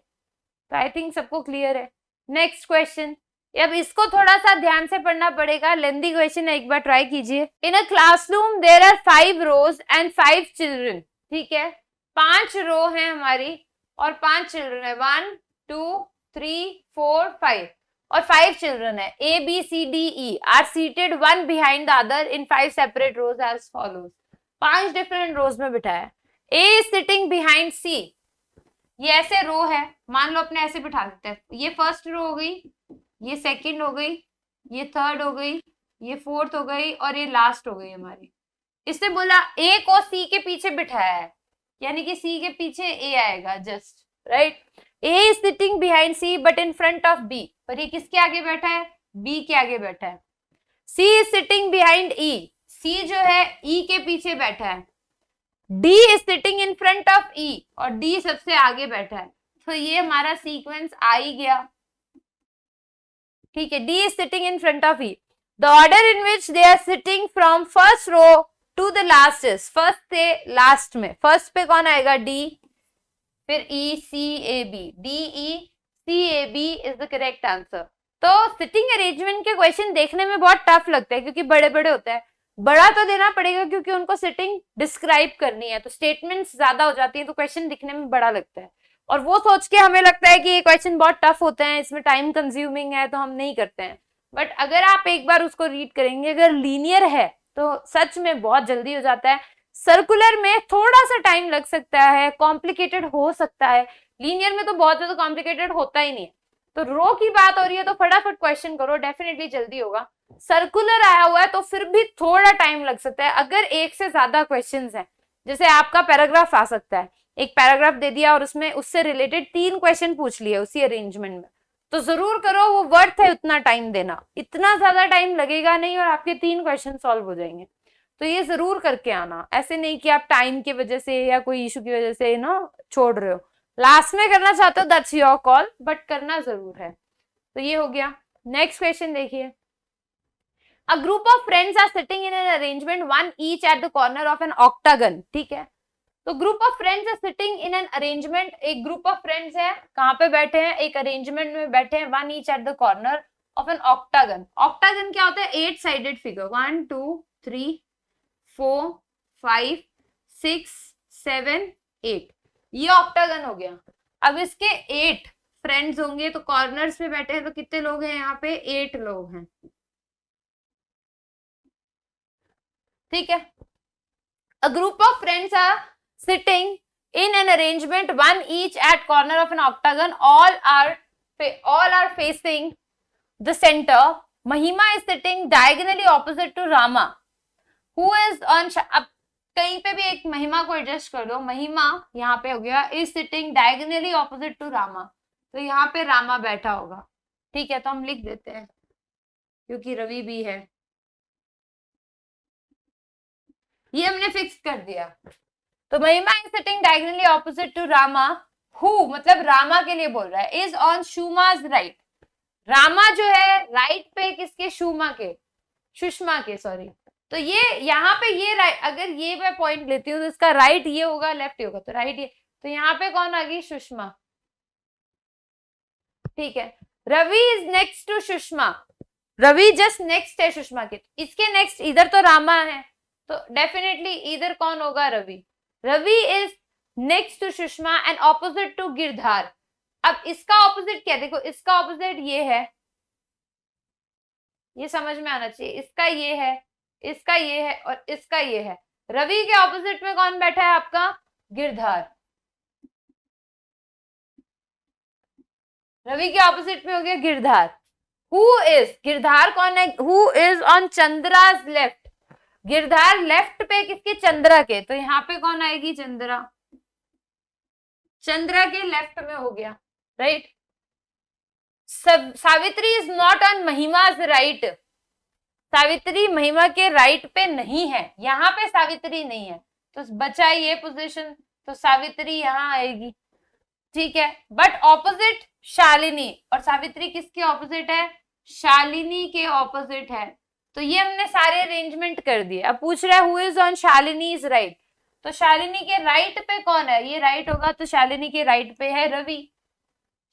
A: तो आई थिंक सबको क्लियर है। नेक्स्ट क्वेश्चन, अब इसको थोड़ा सा ध्यान से पढ़ना पड़ेगा, लेंथी क्वेश्चन है, एक बार ट्राई कीजिए। In a classroom there are 5 rows and 5 children. ठीक है, 5 रो है हमारी और 5 चिल्ड्रन है, 1 2 3 4 5 और 5 चिल्ड्रन है। A B C D E are seated one behind the other in 5 separate rows as follows. 5 different rows में बिठाया है। A is sitting behind C। ये ऐसे रो है, मान लो अपने ऐसे बिठा देते हैं। ये फर्स्ट रो हो गई, ये सेकंड हो गई, ये थर्ड हो गई, ये फोर्थ हो गई और ये लास्ट हो गई हमारी। इसने बोला A को C के पीछे बिठाया है, यानी कि C के पीछे A आएगा just, right. A is sitting behind C but in front of B। पर ये किसके आगे बैठा है? B के आगे बैठा है। C is sitting behind E। C जो है E के पीछे बैठा है। D is sitting in front of E और D सबसे आगे बैठा है। तो ये हमारा सीक्वेंस आ ही गया, ठीक है। D is sitting in front of E. The order in which they are sitting from first row to the last is, first से last में, first पे कौन आएगा? D, फिर E C A B, D E C A B is the correct answer. तो सिटिंग अरेंजमेंट के क्वेश्चन देखने में बहुत टफ लगता है क्योंकि बड़े बड़े होते हैं। बड़ा तो देना पड़ेगा क्योंकि उनको सिटिंग डिस्क्राइब करनी है, तो स्टेटमेंट्स ज्यादा हो जाती है तो क्वेश्चन दिखने में बड़ा लगता है और वो सोच के हमें लगता है कि ये क्वेश्चन बहुत टफ होते हैं, इसमें टाइम कंज्यूमिंग है तो हम नहीं करते हैं। बट अगर आप एक बार उसको रीड करेंगे, अगर लीनियर है तो सच में बहुत जल्दी हो जाता है। सर्कुलर में थोड़ा सा टाइम लग सकता है, कॉम्प्लिकेटेड हो सकता है, लीनियर में तो बहुत ज्यादा कॉम्प्लिकेटेड होता ही नहीं है। तो रो की बात हो रही है तो फटाफट क्वेश्चन करो, डेफिनेटली जल्दी होगा। सर्कुलर आया हुआ है तो फिर भी थोड़ा टाइम लग सकता है अगर एक से ज्यादा क्वेश्चंस हैं। जैसे आपका पैराग्राफ आ सकता है, एक पैराग्राफ दे दिया और उसमें उससे रिलेटेड 3 क्वेश्चन पूछ लिए उसी अरेंजमेंट में, तो जरूर करो, वो वर्थ है उतना टाइम देना। इतना ज्यादा टाइम लगेगा नहीं और आपके 3 क्वेश्चन सॉल्व हो जाएंगे। तो ये जरूर करके आना, ऐसे नहीं कि आप टाइम की वजह से या कोई इशू की वजह से ना छोड़ रहे हो। लास्ट में करना चाहते हो दैट्स योर कॉल, बट करना जरूर है। तो ये हो गया। नेक्स्ट क्वेश्चन देखिए। A group of friends are sitting in an arrangement, one each at the corner of an octagon. ठीक है, तो ग्रुप ऑफ फ्रेंड्स है सिटिंग इन एन अरेंजमेंट। एक ग्रुप ऑफ फ्रेंड्स है, कहाँ पे बैठे हैं? एक अरेंजमेंट में बैठे हैं, one each at the corner of an octagon. Octagon क्या होता है? 8 साइडेड फिगर, 1 2 3 4 5 6 7 8, ये ऑक्टागन हो गया। अब इसके 8 फ्रेंड्स होंगे तो कॉर्नर्स में बैठे हैं, तो कितने लोग हैं यहाँ पे? 8 लोग हैं, ठीक है। A group of friends are sitting in an arrangement, one each at corner of an octagon. All are facing the center. Mahima is sitting diagonally opposite to Rama, who is on. अब कहीं पे भी एक महिमा को एडजस्ट कर दो। महिमा यहाँ पे हो गया is sitting diagonally opposite to Rama, तो यहाँ पे रामा बैठा होगा, ठीक है। तो हम लिख देते हैं क्योंकि रवि भी है, ये हमने फिक्स कर दिया। तो Mahima is sitting diagonally opposite to Rama, who मतलब रामा के लिए बोल रहा है, इज ऑन शुमाज राइट। रामा जो है राइट पे किसके? शुमा के, सुषमा के, सॉरी। तो ये यहाँ पे ये राइट, अगर ये मैं पॉइंट लेती हूँ तो इसका राइट ये होगा, लेफ्ट ये होगा, तो राइट ये, तो यहाँ पे कौन आ गई? सुषमा, ठीक है। Ravi is next to Sushma, Ravi just next है सुषमा के, इसके नेक्स्ट इधर तो रामा है, तो डेफिनेटली इधर कौन होगा? Ravi. Ravi is next to Sushma and opposite to Girdhar. अब इसका ऑपोजिट क्या? देखो इसका ऑपोजिट ये है, ये समझ में आना चाहिए। इसका ये है, इसका ये है और इसका ये है। रवि के ऑपोजिट में कौन बैठा है आपका? गिरधार। रवि के ऑपोजिट में हो गया गिरधार। हु इज, गिरधार कौन है? Who is on Chandra's left. Girdhar left पे किसके? चंद्रा के, तो यहाँ पे कौन आएगी? चंद्रा। चंद्रा के लेफ्ट में हो गया, right. Savitri is not on Mahima's right. Savitri Mahima के राइट पे नहीं है, यहाँ पे सावित्री नहीं है, तो बचा ये पोजीशन, तो सावित्री यहाँ आएगी, ठीक है। बट ऑपोजिट शालिनी, और सावित्री किसके ऑपोजिट है? शालिनी के ऑपोजिट है। तो ये हमने सारे अरेंजमेंट कर दिए। अब पूछ रहा है who is on Shalini is right, तो शालिनी के राइट पे कौन है? ये राइट होगा, तो शालिनी के राइट पे है रवि,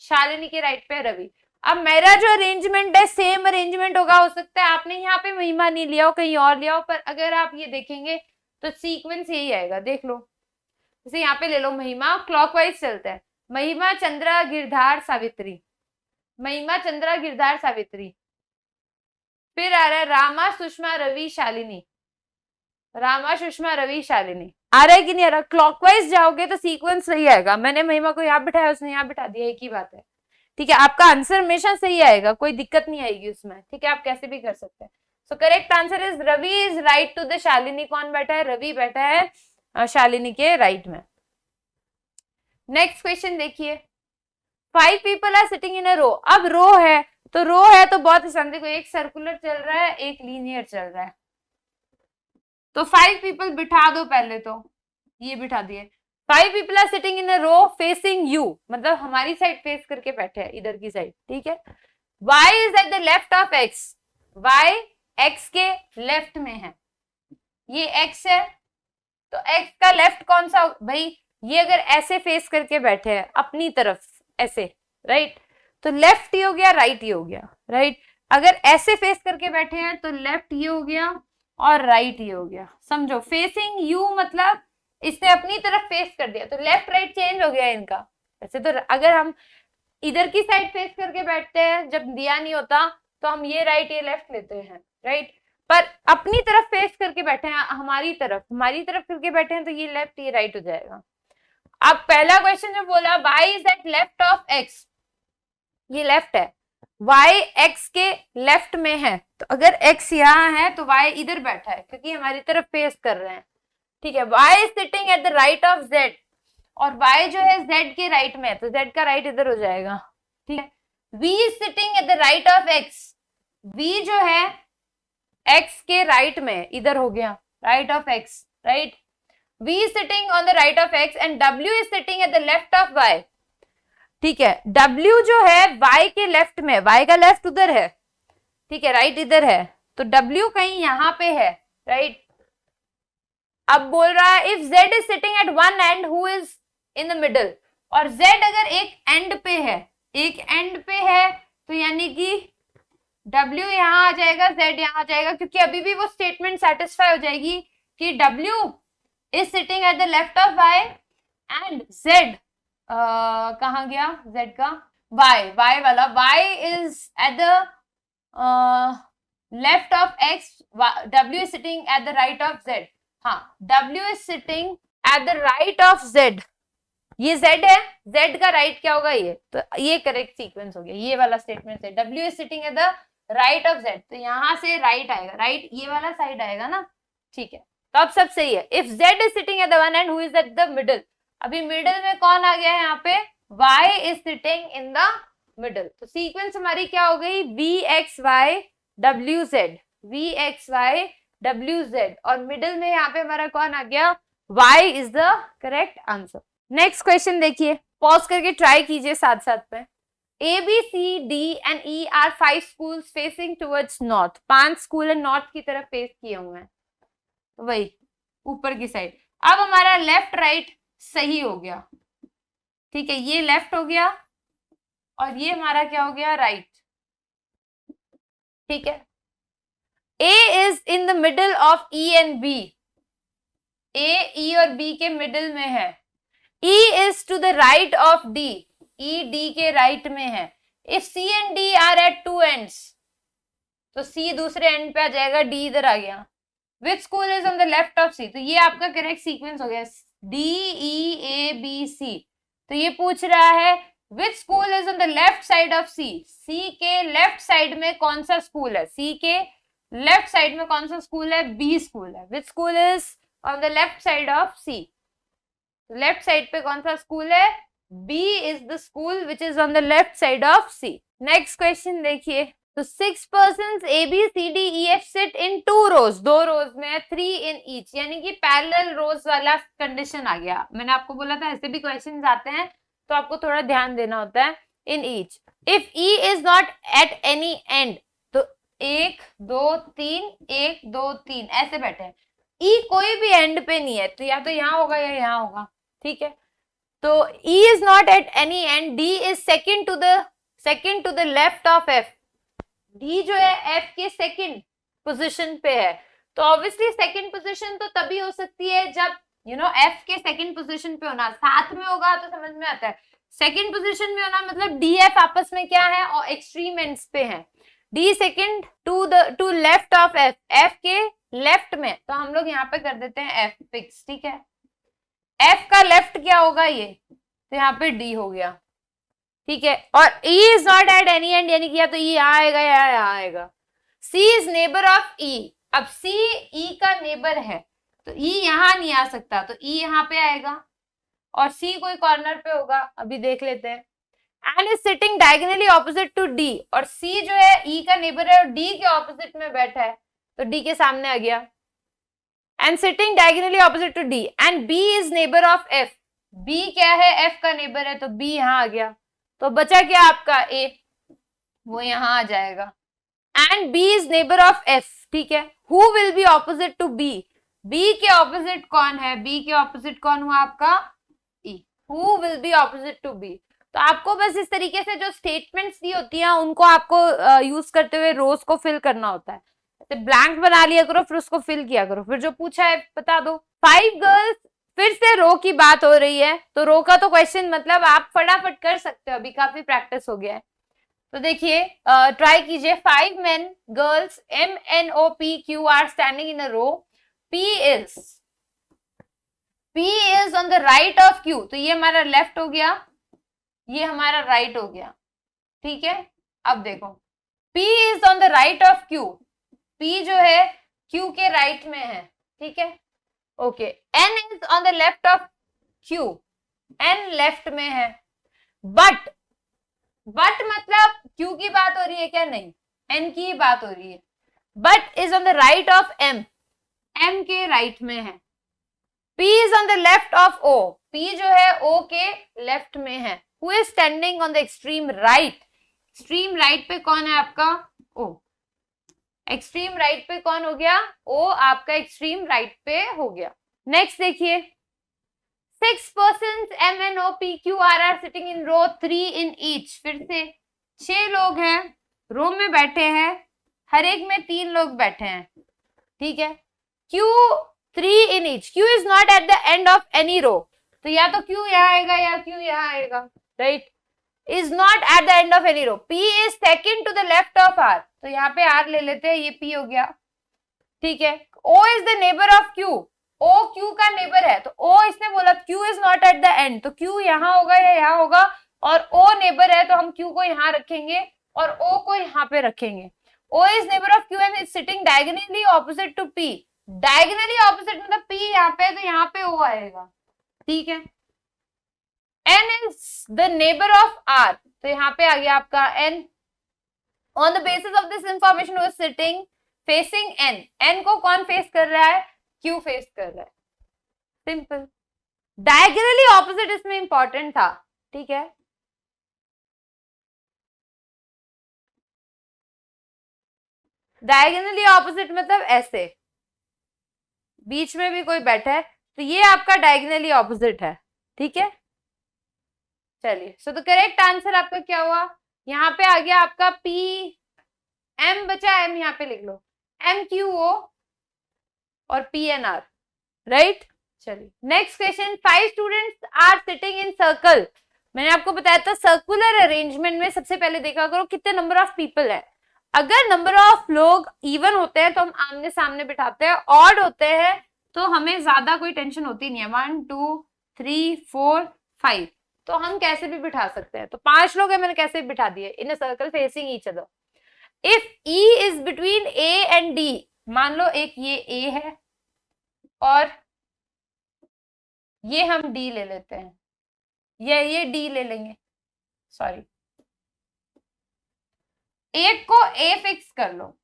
A: शालिनी के राइट पे है रवि। अब मेरा जो अरेंजमेंट है सेम अरेंजमेंट होगा, हो सकता है आपने यहाँ पे महिमा नहीं लिया हो, कहीं और लिया हो, पर अगर आप ये देखेंगे तो सीक्वेंस यही आएगा, देख लो। जैसे यहाँ पे ले लो महिमा, क्लॉकवाइज चलता है, महिमा, चंद्रा, गिरधार, सावित्री, महिमा, चंद्रा, गिरधार, सावित्री। फिर आ रहा है रामा, सुषमा, रवि, शालिनी, रामा, सुषमा, रवि, शालिनी। आ रहा है कि नहीं आ रहा? क्लॉकवाइज जाओगे तो सीक्वेंस सही आएगा। मैंने महिमा को यहाँ बिठाया, उसने यहाँ बिठा दिया, एक ही बात है, ठीक है। आपका आंसर हमेशा सही आएगा, कोई दिक्कत नहीं आएगी उसमें, ठीक है। आप कैसे भी कर सकते हैं। So correct answer is Ravi is right to the Shalini. कौन बैठा है? रवि बैठा है शालिनी के राइट में। नेक्स्ट क्वेश्चन देखिए, 5 people are sitting in a रो। अब रो है तो बहुत आसान, देखो एक सर्कुलर चल रहा है, एक लीनियर चल रहा है, तो 5 पीपल बिठा दो पहले, तो ये बिठा दिए। 5 people are sitting in a row facing you, मतलब हमारी साइड फेस करके बैठे हैं, इधर की साइड, ठीक है। y is at the left of x, y x के लेफ्ट में है, ये x है, तो x का लेफ्ट कौन सा भाई? ये अगर ऐसे फेस करके बैठे हैं अपनी तरफ ऐसे, राइट, तो लेफ्ट ही हो गया, राइट ही हो गया, राइट। अगर ऐसे फेस करके बैठे हैं तो लेफ्ट ये हो गया और राइट ही हो गया, समझो। फेसिंग यू मतलब इसने अपनी तरफ फेस कर दिया, तो लेफ्ट राइट चेंज हो गया इनका। वैसे तो अगर हम इधर की साइड फेस करके बैठते हैं, जब दिया नहीं होता, तो हम ये राइट ये लेफ्ट लेते हैं, राइट। पर अपनी तरफ फेस करके बैठे हैं, हमारी तरफ करके बैठे हैं, तो ये लेफ्ट ये राइट हो जाएगा। अब पहला क्वेश्चन जो बोला y is at left of x, ये लेफ्ट है, y x के लेफ्ट में है, तो अगर x यहाँ है तो y इधर बैठा है, क्योंकि हमारी तरफ फेस कर रहे हैं, ठीक है। y is sitting at the right of z, और y जो है z के राइट में है, तो z का राइट इधर हो जाएगा, ठीक है। v is sitting at the right of x, v जो है x के राइट में, इधर हो गया, right of x, right. v is sitting on the right of x and w is sitting at the left of y, ठीक है। w जो है y के लेफ्ट में, y का लेफ्ट उधर है, ठीक है, राइट इधर है, तो w कहीं यहां पे है, राइट। अब बोल रहा है if z is sitting at one end who is in the middle, और z अगर एक एंड पे है, तो यानी कि w यहां आ जाएगा, z यहां आ जाएगा, क्योंकि अभी भी वो स्टेटमेंट सेटिस्फाई हो जाएगी कि w is sitting at the left of y and z कहाँ गया z का? y वाला y is at the left of x, w is sitting at the right of z। हाँ, w is sitting at the right of z, ये z है, z का राइट क्या होगा? ये, तो ये करेक्ट सीक्वेंस हो गया, ये वाला स्टेटमेंट है, w is sitting at the right of z, तो यहां से राइट आएगा, राइट ये वाला साइड आएगा ना, ठीक है। तो अब सब सही है। If z is sitting at the one end who is at the middle, अभी मिडिल में कौन आ गया है यहाँ पे? y is sitting in the middle, तो सीक्वेंस हमारी क्या हो गई? vxy wz, vxy wz, और मिडिल में यहाँ पे हमारा कौन आ गया? y is the correct answer। Next question देखिए, पॉज करके ट्राई कीजिए साथ साथ में। A, B, C, D and E are 5 schools facing towards north, 5 school north की तरफ फेस किए हुए हैं, वही ऊपर की साइड। अब हमारा लेफ्ट राइट सही हो गया, ठीक है, ये लेफ्ट हो गया और ये हमारा क्या हो गया? राइट, ठीक है। A is in the middle of E and B, A, E और B के मिडिल में है। E is to the right of D, E D के राइट में है। If C and D are at two ends, तो C दूसरे एंड पे आ जाएगा, D इधर आ गया। Which school is on the left of C, तो ये आपका करेक्ट सीक्वेंस हो गया, D E A B C। तो ये पूछ रहा है which school is on the left side of C, C के लेफ्ट साइड में कौन सा स्कूल है? C के लेफ्ट साइड में कौन सा स्कूल है? B स्कूल है। Which school is on the left side of C, left side पे कौन सा स्कूल है? B is the school which is on the left side of C। Next question देखिए, तो 6 persons A B C D E F sit in 2 rows, 2 rows में, 3 इन ईच, यानी कि पैरेलल रोज वाला कंडीशन आ गया। मैंने आपको बोला था ऐसे भी क्वेश्चंस आते हैं तो आपको थोड़ा ध्यान देना होता है। In each if E is not at any and, तो 1 2 3 1 2 3 ऐसे बैठे हैं, ई कोई भी एंड पे नहीं है, तो या तो यहाँ होगा या यहाँ होगा, ठीक है। तो E is not at any end, D is second to the left of F, D जो है F के सेकंड पोजीशन पे है, तो ऑब्वियसली सेकंड पोजीशन तो तभी हो सकती है जब F के सेकंड पोजीशन पे होना, साथ में होगा तो समझ में आता है। सेकंड पोजीशन में होना मतलब D F आपस में क्या है और एक्सट्रीम एंड्स पे है, D second to left of F, F के लेफ्ट में, तो हम लोग यहाँ पे कर देते हैं F फिक्स, ठीक है। F का लेफ्ट क्या होगा ये, तो यहाँ पे D हो गया, ठीक है। और E is not at any and, यानी कि या तो E यहाँ आएगा या यहाँ आएगा। C is neighbour of E, अब C E का नेबर है तो E यहाँ नहीं आ सकता, तो E यहाँ पे आएगा और C कोई कॉर्नर पे होगा, अभी देख लेते हैं। And is sitting diagonally opposite to D, और C जो है E का नेबर है और D के ऑपोजिट में बैठा है, तो D के सामने आ गया। And sitting diagonally opposite to D and B is neighbour of F, B क्या है, F का नेबर है, तो B यहाँ आ गया, तो बचा क्या आपका A, वो यहाँ आ जाएगा। And B is neighbour of F, ठीक है। Who will be opposite to B, B के ऑपोजिट कौन है, B के ऑपोजिट कौन हुआ आपका E, who will be opposite to B। तो आपको बस इस तरीके से जो स्टेटमेंट्स दी होती हैं उनको आपको यूज करते हुए रोज को फिल करना होता है, ब्लैंक बना लिया करो फिर उसको फिल किया करो, फिर जो पूछा है बता दो। 5 गर्ल्स, फिर से रो की बात हो रही है, तो रो का तो क्वेश्चन मतलब आप फटाफट कर सकते हो, अभी काफी प्रैक्टिस हो गया है। तो देखिए ट्राई कीजिए। 5 men girls MNOPQ are standing in a row, P is on the right of Q, तो ये हमारा लेफ्ट हो गया, ये हमारा राइट हो गया, ठीक है। अब देखो P is on the right of Q, P जो है Q के राइट में है, ठीक है, okay. N is on the left of Q, N left में है, बट मतलब Q की बात हो रही है क्या, नहीं, N की ही बात हो रही है। But is on the right of M, M के राइट में है। P is on the left of O, P जो है O के लेफ्ट में है। Who is standing on the extreme right, extreme right पे कौन है आपका O, एक्सट्रीम राइट पे कौन हो गया O, आपका एक्सट्रीम राइट पे हो गया। नेक्स्ट देखिए 6 persons MNOPQR are sitting in row 3 in each, फिर से 6 लोग हैं, रो में बैठे हैं, हर एक में 3 लोग बैठे हैं, ठीक है। Q 3 in each, Q is not at the end of any row, तो या तो Q यहाँ आएगा या Q यहाँ आएगा, right. is not at the end of any row, P is second to the left of R, तो यहाँ पे R ले लेते हैं, ये P हो गया, ठीक है। O is the neighbor of Q, O Q का नेबर है, तो O इसने बोला Q is not at the end, तो Q यहाँ होगा या यहाँ होगा, और O नेबर है तो हम Q को यहाँ रखेंगे और O को यहाँ पे रखेंगे। O is neighbor of Q and is sitting diagonally opposite to P, diagonally opposite मतलब P यहाँ पे, तो यहाँ पे O आएगा, ठीक है। N is the neighbor of R, तो यहाँ पे आ गया आपका N। On the basis of this information was sitting facing N, N को कौन फेस कर रहा है, Q फेस कर रहा है, सिंपल। डायगोनली ऑपोजिट इसमें इंपॉर्टेंट था, ठीक है। डायगोनली ऑपोजिट मतलब ऐसे बीच में भी कोई बैठा है, तो ये आपका डायगोनली ऑपोजिट है, ठीक है। चलिए सो द करेक्ट आंसर आपका क्या हुआ, यहाँ पे आ गया आपका P M, बचा M यहाँ पे लिख लो, MQO और PNR, राइट। चलिए next question. 5 students are sitting in circle, मैंने आपको बताया था सर्कुलर अरेंजमेंट में सबसे पहले देखा करो कितने नंबर ऑफ पीपल है। अगर नंबर ऑफ लोग इवन होते हैं तो हम आमने सामने बिठाते हैं, ऑड होते हैं तो हमें ज्यादा कोई टेंशन होती नहीं है, 1 2 3 4 5, तो हम कैसे भी बिठा सकते हैं। तो 5 लोग हैं, मैंने कैसे भी बिठा दिए in a circle facing each other. If E is between A and D, मान लो एक ये A है और ये हम D ले लेते हैं, या ये D ले लेंगे, सॉरी एक को ए फिक्स कर लो,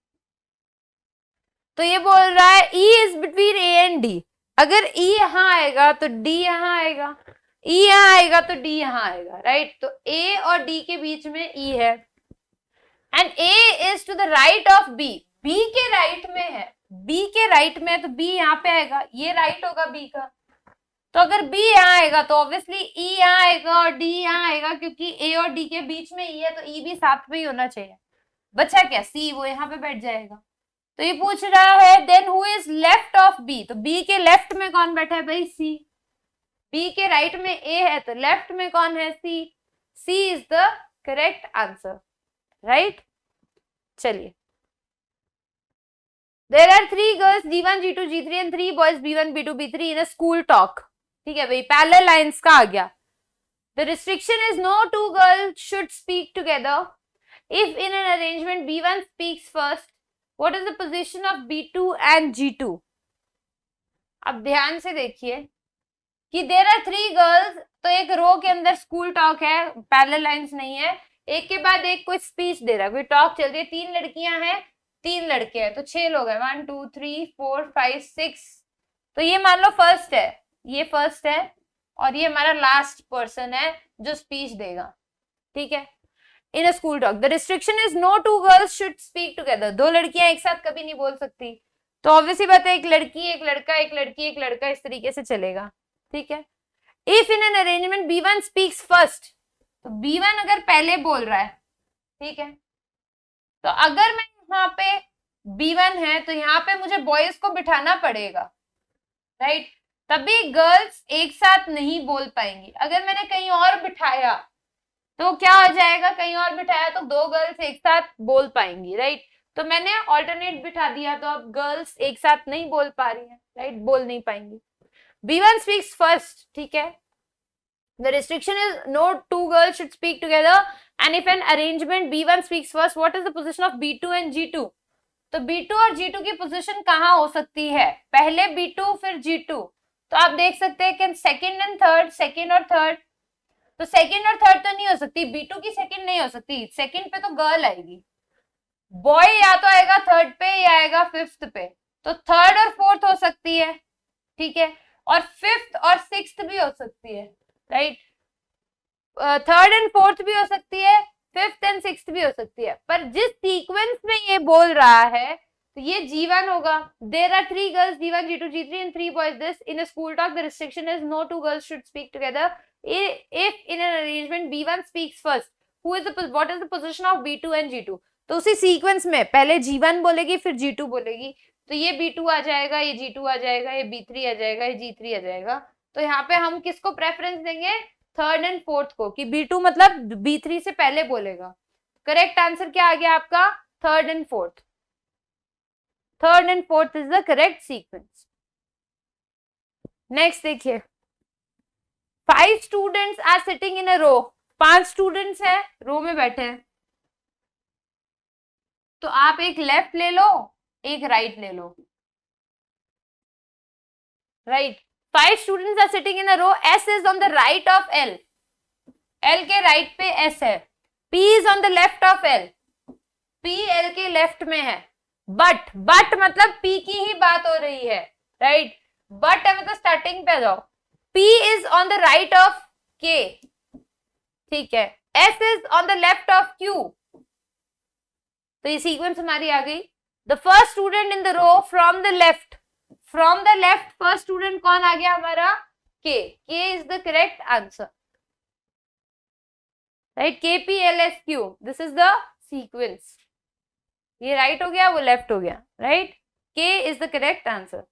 A: तो ये बोल रहा है E is between A and D. अगर E यहां आएगा तो D यहां आएगा, E यहां आएगा तो D यहां आएगा, राइट। तो A और D के बीच में E है, and A is to the right of B, B के राइट में है, B के राइट में है, तो B यहाँ पे आएगा, ये राइट होगा B का। तो अगर B यहाँ आएगा तो ऑब्वियसली E यहाँ आएगा और D यहाँ आएगा, क्योंकि A और D के बीच में E है, तो E भी साथ में ही होना चाहिए। बचा क्या, C, वो यहाँ पे बैठ जाएगा। तो ये पूछ रहा है then who is left of B, तो B के लेफ्ट में कौन बैठा है भाई, C। B के राइट में A है, तो लेफ्ट में कौन है, C। C is the correct answer, right. चलिए, there are 3 girls G1, G2, G3 and 3 boys B1, B2, B3 in a school talk. ठीक है भाई, पैरेलल लाइंस का आ गया। The restriction is no 2 girls should speak together if in an arrangement B1 speaks first, what is the position of B2 and G2। अब ध्यान से देखिए कि देयर आर 3 गर्ल्स, तो एक रो के अंदर स्कूल टॉक है, पैरेलल लाइंस नहीं है, एक के बाद एक कोई स्पीच दे रहा है, कोई टॉक चल रही है, 3 लड़कियां हैं 3 लड़के हैं, तो 6 लोग हैं, 1 2 3 4 5 6। तो ये मान लो फर्स्ट है, ये फर्स्ट है, और ये हमारा लास्ट पर्सन है जो स्पीच देगा। ठीक है, in a school talk the restriction is no 2 girls should speak together, 2 लड़कियां एक साथ कभी नहीं बोल सकती। तो ऑब्वियसली बात है, एक लड़की एक लड़का, एक लड़की एक लड़का, इस तरीके से चलेगा। ठीक है, if in an arrangement B1 speaks first, तो B1 अगर पहले बोल रहा है, ठीक है, तो अगर मैं यहाँ पे B1 है तो यहाँ पे मुझे बॉयज को बिठाना पड़ेगा, राइट। तभी गर्ल्स एक साथ नहीं बोल पाएंगी। अगर मैंने कहीं और बिठाया तो क्या हो जाएगा, कहीं और बिठाया तो 2 गर्ल्स एक साथ बोल पाएंगी, राइट। तो मैंने ऑल्टरनेट बिठा दिया, तो अब गर्ल्स एक साथ नहीं बोल पा रही हैं, राइट, बोल नहीं पाएंगी। B1 speaks first, ठीक है। The restriction is no 2 girls should speak together, and if an arrangement B1 speaks first, what is the position of B2 and G2? तो B2 और G2 की पोजीशन कहाँ हो सकती है, पहले B2 फिर G2। तो आप देख सकते हैं कि सेकंड एंड थर्ड, सेकंड और थर्ड, तो सेकंड और थर्ड तो नहीं हो सकती, B2 की सेकंड नहीं हो सकती, सेकंड पे तो गर्ल आएगी, बॉय या तो आएगा थर्ड पे या आएगा फिफ्थ पे, तो थर्ड और फोर्थ हो सकती है, ठीक है, और फिफ्थ और सिक्स्थ भी हो सकती है, राइट। थर्ड एंड फोर्थ भी हो सकती है, फिफ्थ एंड सिक्स्थ भी हो सकती है, पर जिस सीक्वेंस में ये बोल रहा है तो ये G1 होगा। There are 3 girls G1, G2, G3 and 3 boys this in a school talk the restriction is no 2 girls should speak together if in an arrangement B1 speaks first, who is the what is the position of B2 and G2। तो उसी सीक्वेंस में पहले G1 बोलेगी फिर G2 बोलेगी, तो ये B2 आ जाएगा, ये G2 आ जाएगा, ये B3 आ जाएगा, ये G3 आ जाएगा। तो यहाँ पे हम किसको प्रेफरेंस देंगे, थर्ड एंड फोर्थ को, कि B2 मतलब B3 से पहले बोलेगा। करेक्ट आंसर क्या आ गया आपका, third and fourth. Third and fourth is the correct sequence. Next देखिए, 5 students are sitting in a row, 5 स्टूडेंट्स हैं, रो में बैठे हैं, तो आप एक लेफ्ट ले लो एक राइट ले लो, right. 5 students are sitting in a row, S is on the right of L, L के राइट पे S है, P is on the left of L, P L के लेफ्ट में है, बट मतलब P की ही बात हो रही है, राइट। बट है मतलब स्टार्टिंग पे जाओ, P is on the right of K, ठीक है, S is on the left of Q, तो ये सीक्वेंस हमारी आ गई। The first student in the row from the left, first student कौन आ गया हमारा, K is the correct answer, right. KPLSQ, this is the sequence, ये राइट हो गया वो लेफ्ट हो गया, right. K is the correct answer.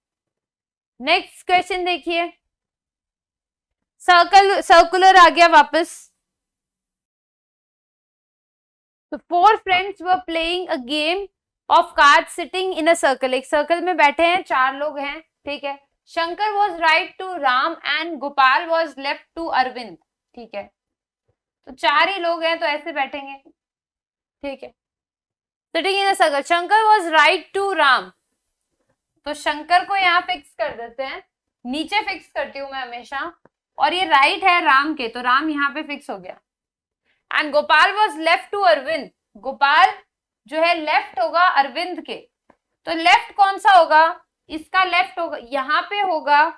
A: Next question देखिए, सर्कुलर आ गया वापस। तो 4 friends were playing a game of card sitting in a circle, एक सर्कल में बैठे हैं, 4 लोग हैं, ठीक है। Shankar was right to Ram and Gopal was left to Arvind, ठीक है। तो 4 ही लोग हैं तो ऐसे बैठेंगे, ठीक है। Sitting in a circle, Shankar was right to Ram, तो शंकर को यहाँ फिक्स कर देते हैं, नीचे फिक्स करती हूं मैं हमेशा, और ये राइट है राम के, तो राम यहाँ पे फिक्स हो गया। And Gopal was left to Arvind, Gopal जो है लेफ्ट होगा अरविंद के। तो लेफ्ट कौन सा होगा, इसका लेफ्ट होगा, यहाँ पे होगा,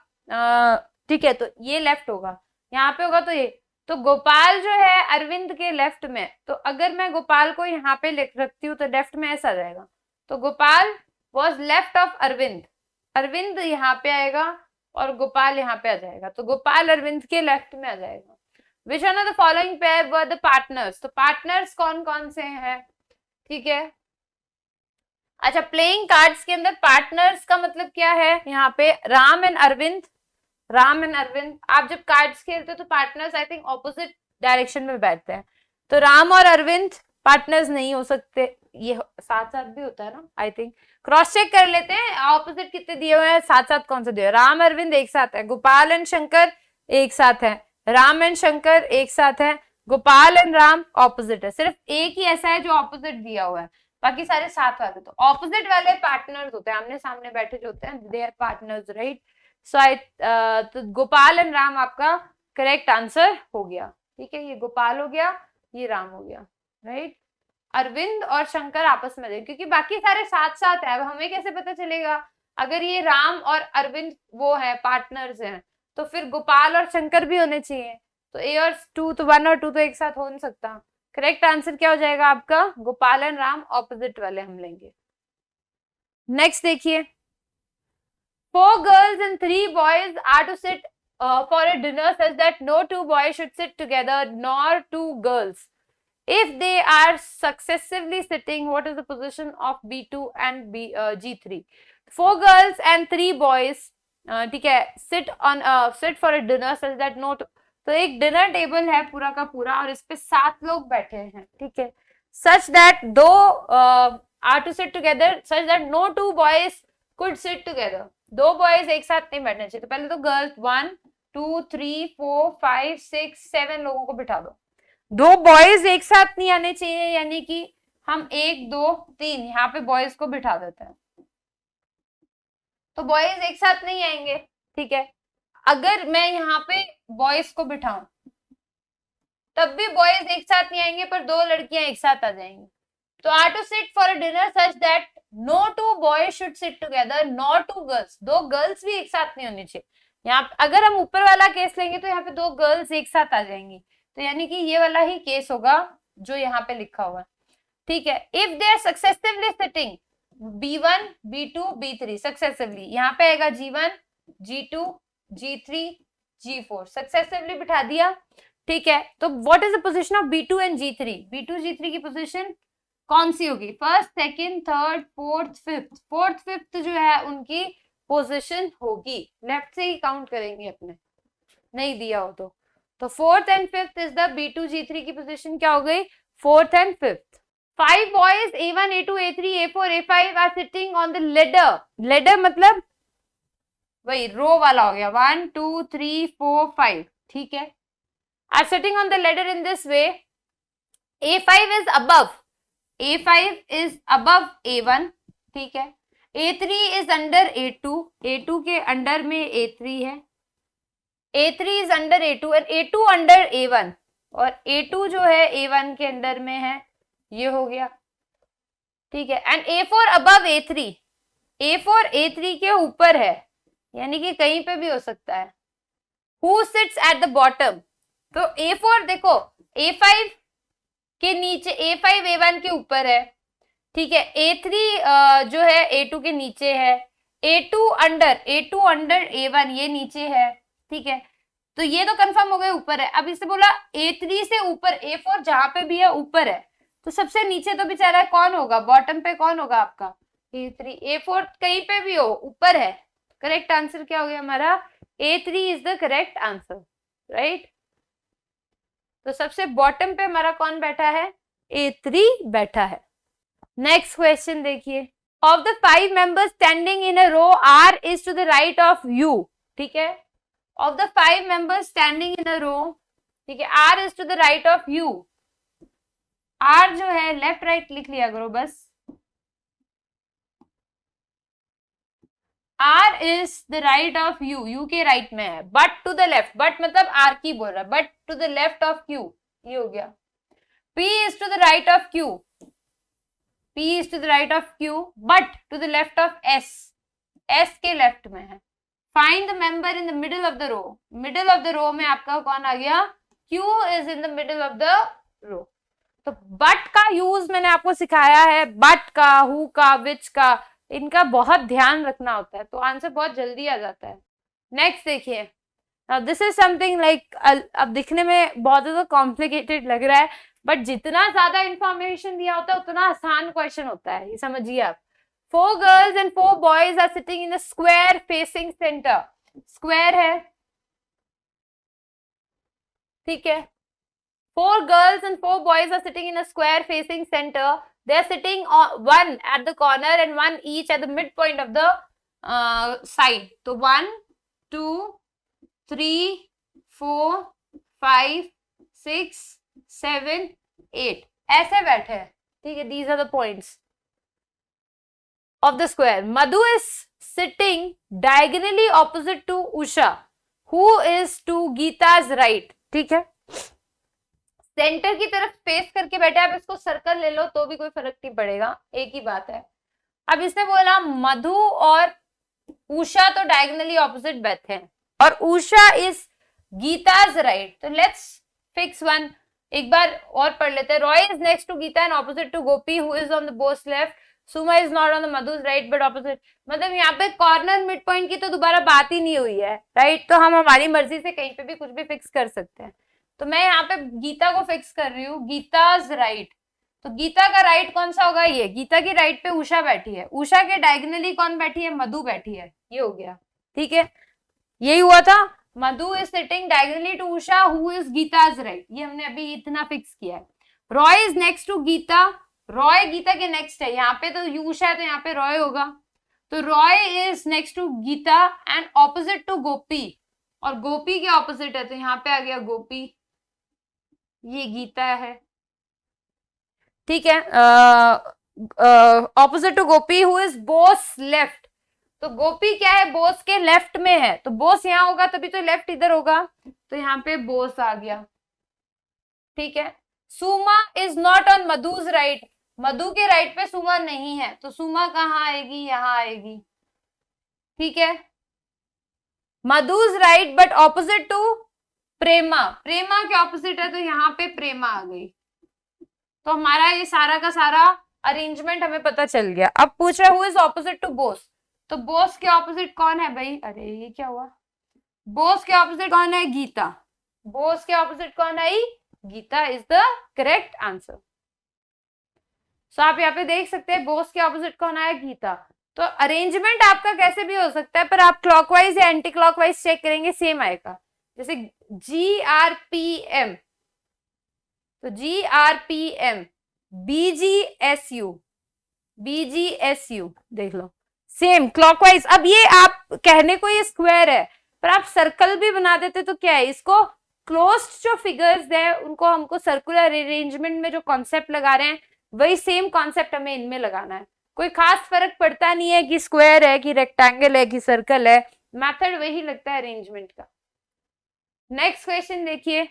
A: ठीक है, तो ये लेफ्ट होगा, यहाँ पे होगा, तो ये, तो गोपाल जो है अरविंद के लेफ्ट में, तो अगर मैं गोपाल को यहाँ पे रखती हूँ तो लेफ्ट में ऐसा आ जाएगा, तो Gopal was left of Arvind, Arvind यहाँ पे आएगा और गोपाल यहाँ पे आ जाएगा, तो गोपाल अरविंद के लेफ्ट में आ जाएगा। Which one of the following pair were the partners, तो पार्टनर्स कौन कौन से हैं, ठीक है। अच्छा, प्लेइंग कार्ड्स के अंदर पार्टनर्स का मतलब क्या है, यहाँ पे राम एंड अरविंद, राम एंड अरविंद। आप जब कार्ड्स खेलते हो तो partners I think opposite direction में बैठते हैं, तो राम और अरविंद पार्टनर्स नहीं हो सकते, ये साथ साथ भी होता है ना, आई थिंक क्रॉस चेक कर लेते हैं ऑपोजिट कितने दिए हुए हैं, साथ साथ कौन सा दिया है, राम अरविंद एक साथ है, गोपाल एंड शंकर एक साथ है, राम एंड शंकर एक साथ है, गोपाल एंड राम ऑपोजिट है, सिर्फ एक ही ऐसा है जो ऑपोजिट दिया हुआ है, बाकी सारे साथ वाले, तो ऑपोजिट वाले पार्टनर्स होते हैं, आमने सामने बैठे जो होते हैं, they are partners, right. So आई, तो गोपाल एंड राम आपका करेक्ट आंसर हो गया, ठीक है, ये गोपाल हो गया, ये राम हो गया, राइट। अरविंद और शंकर आपस में, क्योंकि बाकी सारे साथ साथ है, अब हमें कैसे पता चलेगा, अगर ये राम और अरविंद वो है पार्टनर्स हैं, तो फिर गोपाल और शंकर भी होने चाहिए, तो ए और टू, तो 1 और 2 तो एक साथ हो नहीं सकता। करेक्ट आंसर क्या हो जाएगा आपका, गोपाल एंड राम ऑपोजिट वाले हम लेंगे। नेक्स्ट देखिए, 4 girls and 3 boys are to sit for a dinner such that no 2 boys should sit together nor 2 girls. If they are successively sitting, what is the position of B2 and G3? 4 girls and 3 boys, ठीक है, sit for a dinner such that no, तो एक डिनर टेबल है पूरा का पूरा और इस पे 7 लोग बैठे हैं, ठीक है, such that दो are to sit together such that no 2 boys could sit together, 2 boys एक साथ नहीं बैठने चाहिए, तो पहले तो गर्ल्स 1 2 3 4 5 6 7 लोगों को बिठा दो, 2 बॉयज एक साथ नहीं आने चाहिए, यानी कि हम 1 2 3 यहाँ पे बॉयज को बिठा देते हैं, तो बॉयज एक साथ नहीं आएंगे, ठीक है। अगर मैं यहाँ पे बॉयज को बिठाऊं तब भी बॉयज एक साथ नहीं आएंगे, पर 2 लड़कियां एक साथ आ जाएंगी, तो are to sit for a dinner such that no 2 boys should sit together nor 2 girls, 2 girls भी एक साथ नहीं होनी चाहिए। यहाँ अगर हम ऊपर वाला केस लेंगे तो यहाँ पे 2 गर्ल्स एक साथ आ जाएंगी, तो यानी कि ये वाला ही केस होगा जो यहाँ पे लिखा हुआ है, ठीक है। If they are successively sitting B1 B2 B3 successively, यहाँ पे आएगा G1 G2 G3 G4, successively बिठा दिया, ठीक है। तो what is the position of B2 and G3, B2 G3 की पोजीशन कौन सी होगी, first second third fourth fifth, fourth fifth जो है उनकी पोजीशन होगी, लेफ्ट से ही काउंट करेंगे अपने, नहीं दिया हो तो fourth and fifth is the B2 G3 की पोजीशन क्या हो गई, fourth and fifth. 5 boys A1 A2 A3 A4 A5 are sitting on the ladder, ladder मतलब वही रो वाला हो गया, 1 2 3 4 5, ठीक है, are sitting on the ladder in this way, A5 is above, A5 is above A1, ठीक है, A3 is under A2, A2 के अंडर में A3 है, A3 is under A2 और A2 under A1, और A2 जो है A1 के अंडर में है, ये हो गया, ठीक है, and A4 above A3, A4 A3 के ऊपर है, यानी कि कहीं पे भी हो सकता है। Who sits at the bottom, तो A4 देखो A5 के नीचे, A5 A1 के ऊपर है, ठीक है, A3 जो है A2 के नीचे है, A2 अंडर A1 ये नीचे है, ठीक है, तो ये तो कंफर्म हो गए ऊपर है। अब इससे बोला A3 से ऊपर, A4 जहां पे भी है ऊपर है, तो सबसे नीचे तो बेचारा कौन होगा, बॉटम पे कौन होगा आपका A3, A4 कहीं पे भी हो ऊपर है, करेक्ट आंसर क्या हो गया हमारा, A3 is the correct answer, right. तो सबसे बॉटम पे हमारा कौन बैठा है, A3 बैठा है। नेक्स्ट क्वेश्चन देखिए, of the 5 members standing in a row R is to the right of U, ठीक है, of the 5 members standing in a row, ठीक है, R is to the right of U, R जो है लेफ्ट राइट लिख लिया करो बस, R is the right of U, U के राइट में है, but to the left, but मतलब R की बोल रहा है, but to the left of Q, ये हो गया। P is to the right of Q, P is to the right of Q, but to the left of S. S के लेफ्ट में है. Find the member in the middle of the row. Middle of the row में आपका कौन आ गया? Q is in the middle of the row. तो but का यूज मैंने आपको सिखाया है. but का, who का, which का, इनका बहुत ध्यान रखना होता है, तो आंसर बहुत जल्दी आ जाता है. नेक्स्ट देखिए. Now this is something like अब दिखने में बहुत ज्यादा कॉम्प्लिकेटेड लग रहा है, बट जितना ज्यादा इंफॉर्मेशन दिया होता है उतना आसान क्वेश्चन होता है, ये समझिए आप. 4 girls and 4 boys are sitting in a square facing center. Square है, ठीक है. 4 girls and 4 boys are sitting in a square facing center. They are sitting on one at the corner and one each at the midpoint of the side. तो 1, 2, 3, 4, 5, 6, 7, 8 ऐसे बैठे हैं, ठीक है. These are the points of the square. Madhu is sitting diagonally opposite to Usha, who is to Geeta's right. ठीक है. सेंटर की तरफ फेस करके बैठे. आप इसको सर्कल ले लो तो भी कोई फर्क नहीं पड़ेगा, एक ही बात है. अब इसने बोला मधु और उषा तो डायगोनली ऑपोजिट बैठे हैं और उषा इज गीताज राइट. तो लेट्स फिक्स वन. एक बार और पढ़ लेते हैं. Roy is next to Geeta and opposite to Gopi who is on the both left. Suma is not on the Madhu's right but opposite. मतलब यहाँ पे कॉर्नर मिड पॉइंट की तो दोबारा बात ही नहीं हुई है, राइट. तो हम हमारी मर्जी से कहीं पे भी कुछ भी फिक्स कर सकते हैं. तो मैं यहाँ पे गीता को फिक्स कर रही हूँ, गीताज राइट. तो गीता का राइट कौन सा होगा? ये. गीता की राइट पे उषा बैठी है. उषा के डायगोनली कौन बैठी है? मधु बैठी है. ये हो गया, ठीक है. यही हुआ था. Madhu is sitting diagonally to Usha who is Geeta's right. ये हमने अभी इतना फिक्स किया है. Roy is next to Geeta. Roy Geeta के नेक्स्ट है. यहाँ पे तो उषा है तो यहाँ पे रॉय होगा. तो Roy is next to Geeta and opposite to Gopi. और गोपी के ऑपोजिट है तो यहाँ पे आ गया गोपी. ये गीता है, ठीक है. Opposite to Gopi who is Bose left. तो गोपी क्या है? बोस के लेफ्ट में है. तो बोस यहाँ होगा तभी तो लेफ्ट इधर होगा. तो यहाँ पे बोस आ गया, ठीक है. Suma is not on Madhu's right. Madhu के राइट पे सुमा नहीं है. तो सुमा कहाँ आएगी? यहाँ आएगी, ठीक है. Madhu's right but opposite to Prema. Prema के ऑपोजिट है तो यहाँ पे प्रेमा आ गई. तो हमारा ये सारा का सारा अरेंजमेंट हमें पता चल गया. अब पूछ रहा है who is opposite to Bose. तो बोस के ऑपोजिट कौन है भाई? अरे ये क्या हुआ? बोस के ऑपोजिट कौन है? गीता. बोस के ऑपोजिट कौन आई? Geeta is the correct answer. So आप यहाँ पे देख सकते हैं बोस के ऑपोजिट कौन आया? गीता. तो अरेंजमेंट आपका कैसे भी हो सकता है, पर आप क्लॉकवाइज या एंटी क्लॉकवाइज चेक करेंगे सेम आएगा. जैसे GRPM, तो GRPM, BGSU, BGSU देख लो सेम क्लॉकवाइज. अब ये आप कहने को ये स्क्वायर है पर आप सर्कल भी बना देते तो क्या है? इसको क्लोज्ड जो फिगर्स है उनको हमको सर्कुलर अरेंजमेंट में जो कॉन्सेप्ट लगा रहे हैं वही सेम कॉन्सेप्ट हमें इनमें लगाना है. कोई खास फर्क पड़ता नहीं है कि स्क्वायर है कि रेक्टेंगल है कि सर्कल है. मेथड वही लगता है अरेंजमेंट का. नेक्स्ट क्वेश्चन देखिए.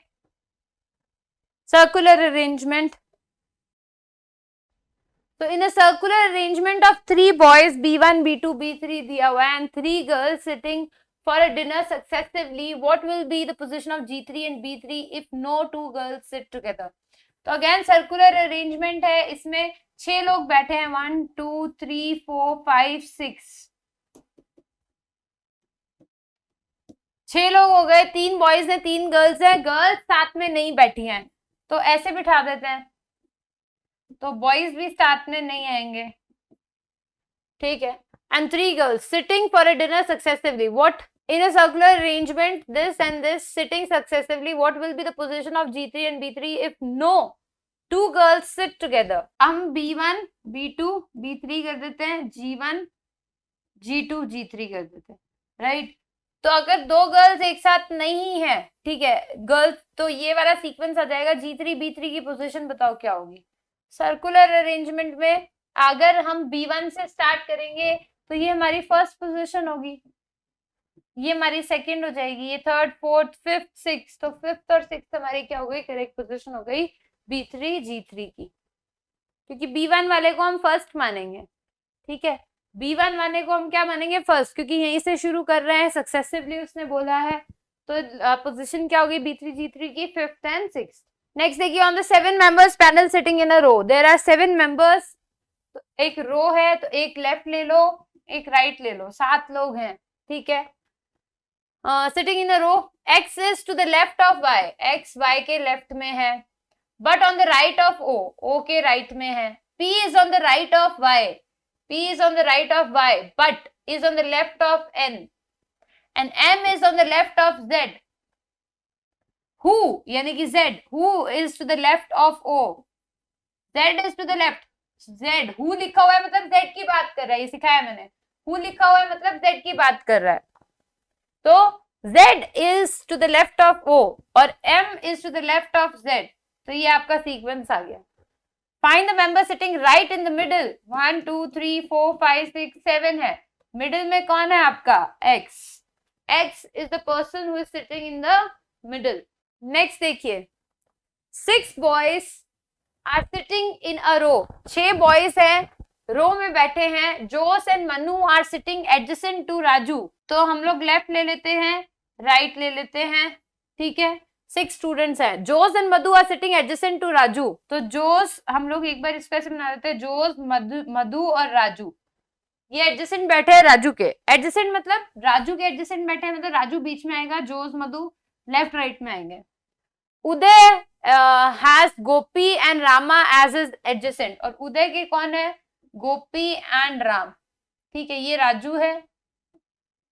A: Circular arrangement. तो in a circular arrangement of 3 boys B1, B2, B3 दिया हुआ है and 3 girls sitting for a dinner successively, what will be the position of G3 and B3 if no 2 girls sit together. तो अगेन सर्कुलर अरेंजमेंट है. इसमें 6 लोग बैठे हैं. 1, 2, 3, 4, 5, 6. 6 लोग हो गए. 3 बॉयज है 3 गर्ल्स है. गर्ल्स साथ में नहीं बैठी हैं तो ऐसे बिठा देते हैं. तो बॉयज भी साथ में नहीं आएंगे, ठीक है. And 3 girls sitting for a dinner successively, what in a circular arrangement this and this sitting successively, what will be the position of G3 and B3 if no 2 girls sit together. हम B1, B2, B3 कर देते हैं. G1, G2, G3 कर देते हैं, राइट. तो अगर 2 गर्ल्स एक साथ नहीं है, ठीक है, गर्ल्स, तो ये वाला सीक्वेंस आ जाएगा. G3, B3 की पोजीशन बताओ क्या होगी. सर्कुलर अरेंजमेंट में अगर हम B1 से स्टार्ट करेंगे तो ये हमारी फर्स्ट पोजीशन होगी, ये हमारी सेकंड हो जाएगी, ये थर्ड, फोर्थ, फिफ्थ, सिक्स. तो फिफ्थ और सिक्स हमारी क्या हो गई? करेक्ट पोजीशन हो गई B3, G3 की. क्योंकि B1 वाले को हम फर्स्ट मानेंगे, ठीक है, B1 वाले को हम क्या मानेंगे, फर्स्ट, क्योंकि यहीं से शुरू कर रहे हैं, सक्सेसिवली उसने बोला है, तो पोजीशन क्या होगी B3 G3 की, 5th एंड 6th। नेक्स्ट देखिए, on the 7 members panel sitting in a row, there are 7 members, तो एक रो है तो एक लेफ्ट ले लो, एक राइट ले लो, 7 लोग हैं, ठीक है, sitting in a row, x is to the left of y, x y के लेफ्ट में है, but on the right of o, o के राइट में है, p is on the right of y, p is on the right of y but is on the left of n, and m is on the left of z, who यानी कि z, who is to the left of o, z is to the left, z, who लिखा हुआ है मतलब z की बात कर रहा है, ये सिखाया मैंने, who लिखा हुआ है मतलब z की बात कर रहा है, तो z is to the left of o और m is to the left of z, तो ये आपका सीक्वेंस आ गया। Find the member sitting right in the middle, 1 2 3 4 5 6 7 है, मिडिल में कौन है आपका, x, x is the person who is sitting in the middle। Next देखिए, 6 boys are sitting in a row, 6 boys हैं, रो में बैठे हैं, Jose and Manu are sitting adjacent to Raju, तो हम लोग लेफ्ट ले लेते हैं, राइट ले लेते हैं, ठीक है, 6 स्टूडेंट्स हैं, Jose and Madhu are sitting adjacent to Raju, तो जोस हम लोग एक बार इसको ऐसे बना देते हैं, जोस मधु और राजू, ये एडजेसेंट बैठे हैं राजू के, एडजेसेंट मतलब राजू के एडजेसेंट बैठे हैं, मतलब राजू बीच में आएगा, जोस मधु लेफ्ट राइट में आएंगे। Uday has Gopi and Rama as is adjacent, और उदय के कौन है, गोपी एंड राम, ठीक है, ये राजू है,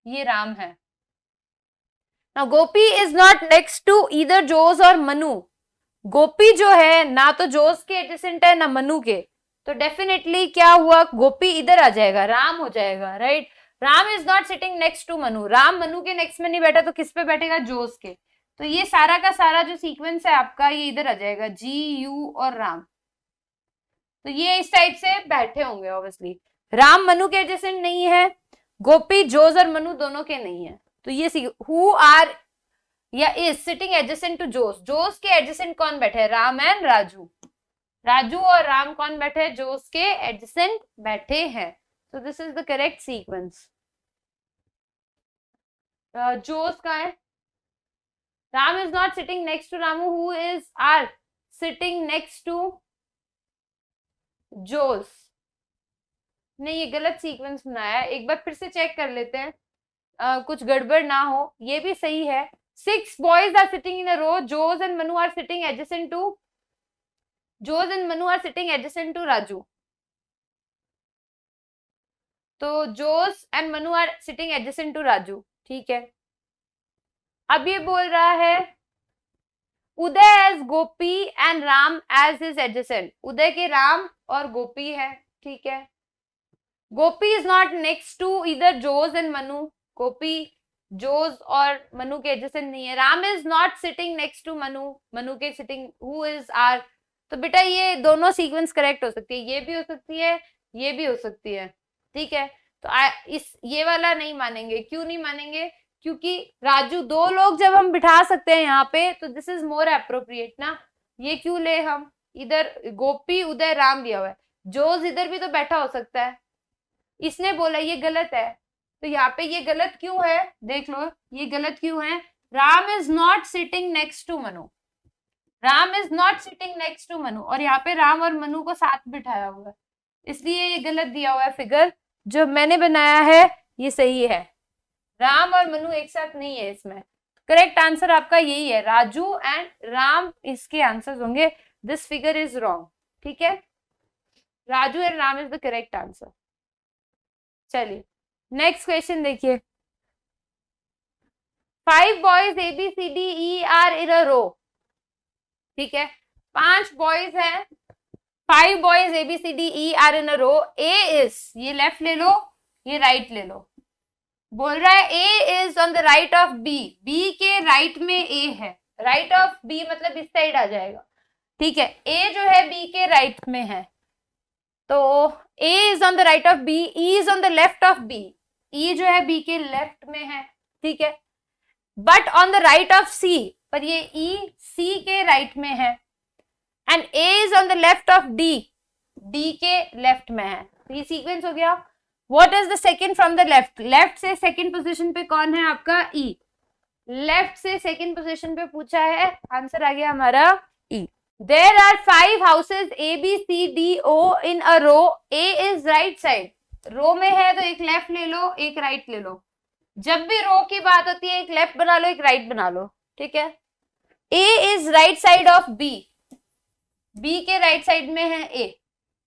A: ये राम है। Now Gopi is not next to either Jose और मनु, गोपी जो है ना तो जोस के एडजेसेंट है ना मनु के, तो डेफिनेटली क्या हुआ, गोपी इधर आ जाएगा, राम हो जाएगा, right. Ram is not sitting next to Manu, Ram Manu के नेक्स्ट में नहीं बैठा, तो किस पे बैठेगा, जोस के, तो ये सारा का सारा जो सीक्वेंस है आपका ये इधर आ जाएगा, जी यू और राम, तो ये इस टाइप से बैठे होंगे। ऑब्वियसली राम मनु के एडजेसेंट नहीं है, गोपी जोस और मनु दोनों के नहीं है, तो ये हु आर या इज सिटिंग एडजेसेंट टू जोस, जोस के एडजेसेंट कौन बैठे, राम एंड राजू, राजू और राम कौन बैठे, जोस के एडजेसेंट बैठे हैं, so this is the correct sequence। जोस का है, Ram is not sitting next to Ramu, who is are sitting next to जोस, ने ये गलत सीक्वेंस बनाया है, एक बार फिर से चेक कर लेते हैं, कुछ गड़बड़ ना हो, ये भी सही है। 6 boys are sitting in a row, Jose and Manu are sitting adjacent to, Jose and Manu are sitting adjacent to Raju, तो Jose and Manu are sitting adjacent to Raju, ठीक है। अब ये बोल रहा है Uday as Gopi and Ram as his adjacent, Uday के राम और गोपी है, ठीक है। Gopi is not next to either Jose and Manu, गोपी जोस और मनु के एडजेसेंट नहीं है। Ram is not sitting next to Manu, Manu के सिटिंग हु इज आर, तो बेटा ये दोनों सीक्वेंस करेक्ट हो सकती है, ये भी हो सकती है, ये भी हो सकती है, ठीक है। तो इस ये वाला नहीं मानेंगे, क्यों नहीं मानेंगे, क्योंकि राजू दो लोग जब हम बिठा सकते हैं यहाँ पे, तो दिस इज मोर एप्रोप्रिएट ना, ये क्यों ले हम, इधर गोपी उदय राम दिया हुआ है, जोस इधर भी तो बैठा हो सकता है, इसने बोला ये गलत है, तो यहाँ पे ये गलत क्यों है, देख लो ये गलत क्यों है, Ram is not sitting next to Manu, Ram is not sitting next to Manu, और यहाँ पे राम और मनु को साथ बिठाया हुआ है, इसलिए ये गलत दिया हुआ है। फिगर जो मैंने बनाया है ये सही है, राम और मनु एक साथ नहीं है इसमें, करेक्ट आंसर आपका यही है, राजू एंड राम इसके आंसर्स होंगे, दिस फिगर इज रॉन्ग, ठीक है, Raju and Ram is the correct answer. चलिए नेक्स्ट क्वेश्चन देखिए, 5 boys A B C D E are in a row, ठीक है, 5 बॉयज हैं, 5 boys A B C D E are in a row, A is, ये लेफ्ट ले लो, ये राइट ले लो, बोल रहा है A is on the right of B, B के राइट में A है, राइट ऑफ B मतलब इस साइड आ जाएगा, ठीक है, A जो है B के राइट में है, तो A is on the right of B, E is on the left of B, E जो है B के लेफ्ट में है, ठीक है, but on the right of C, पर ये E C के राइट में है, and A is on the left of D, D के लेफ्ट में है। तो ये सीक्वेंस हो गया। What is the second from the left? Left से सेकंड पोजीशन पे कौन है आपका? ई। लेफ्ट से सेकंड पोजीशन पे पूछा है, आंसर आ गया हमारा E. There are 5 houses A B C D O in a row, A is right side. Row में है तो एक लेफ्ट ले लो, एक राइट ले लो। जब भी रो की बात होती है एक लेफ्ट बना लो, एक राइट बना लो, ठीक है। A is right side of B, B के राइट साइड में है A,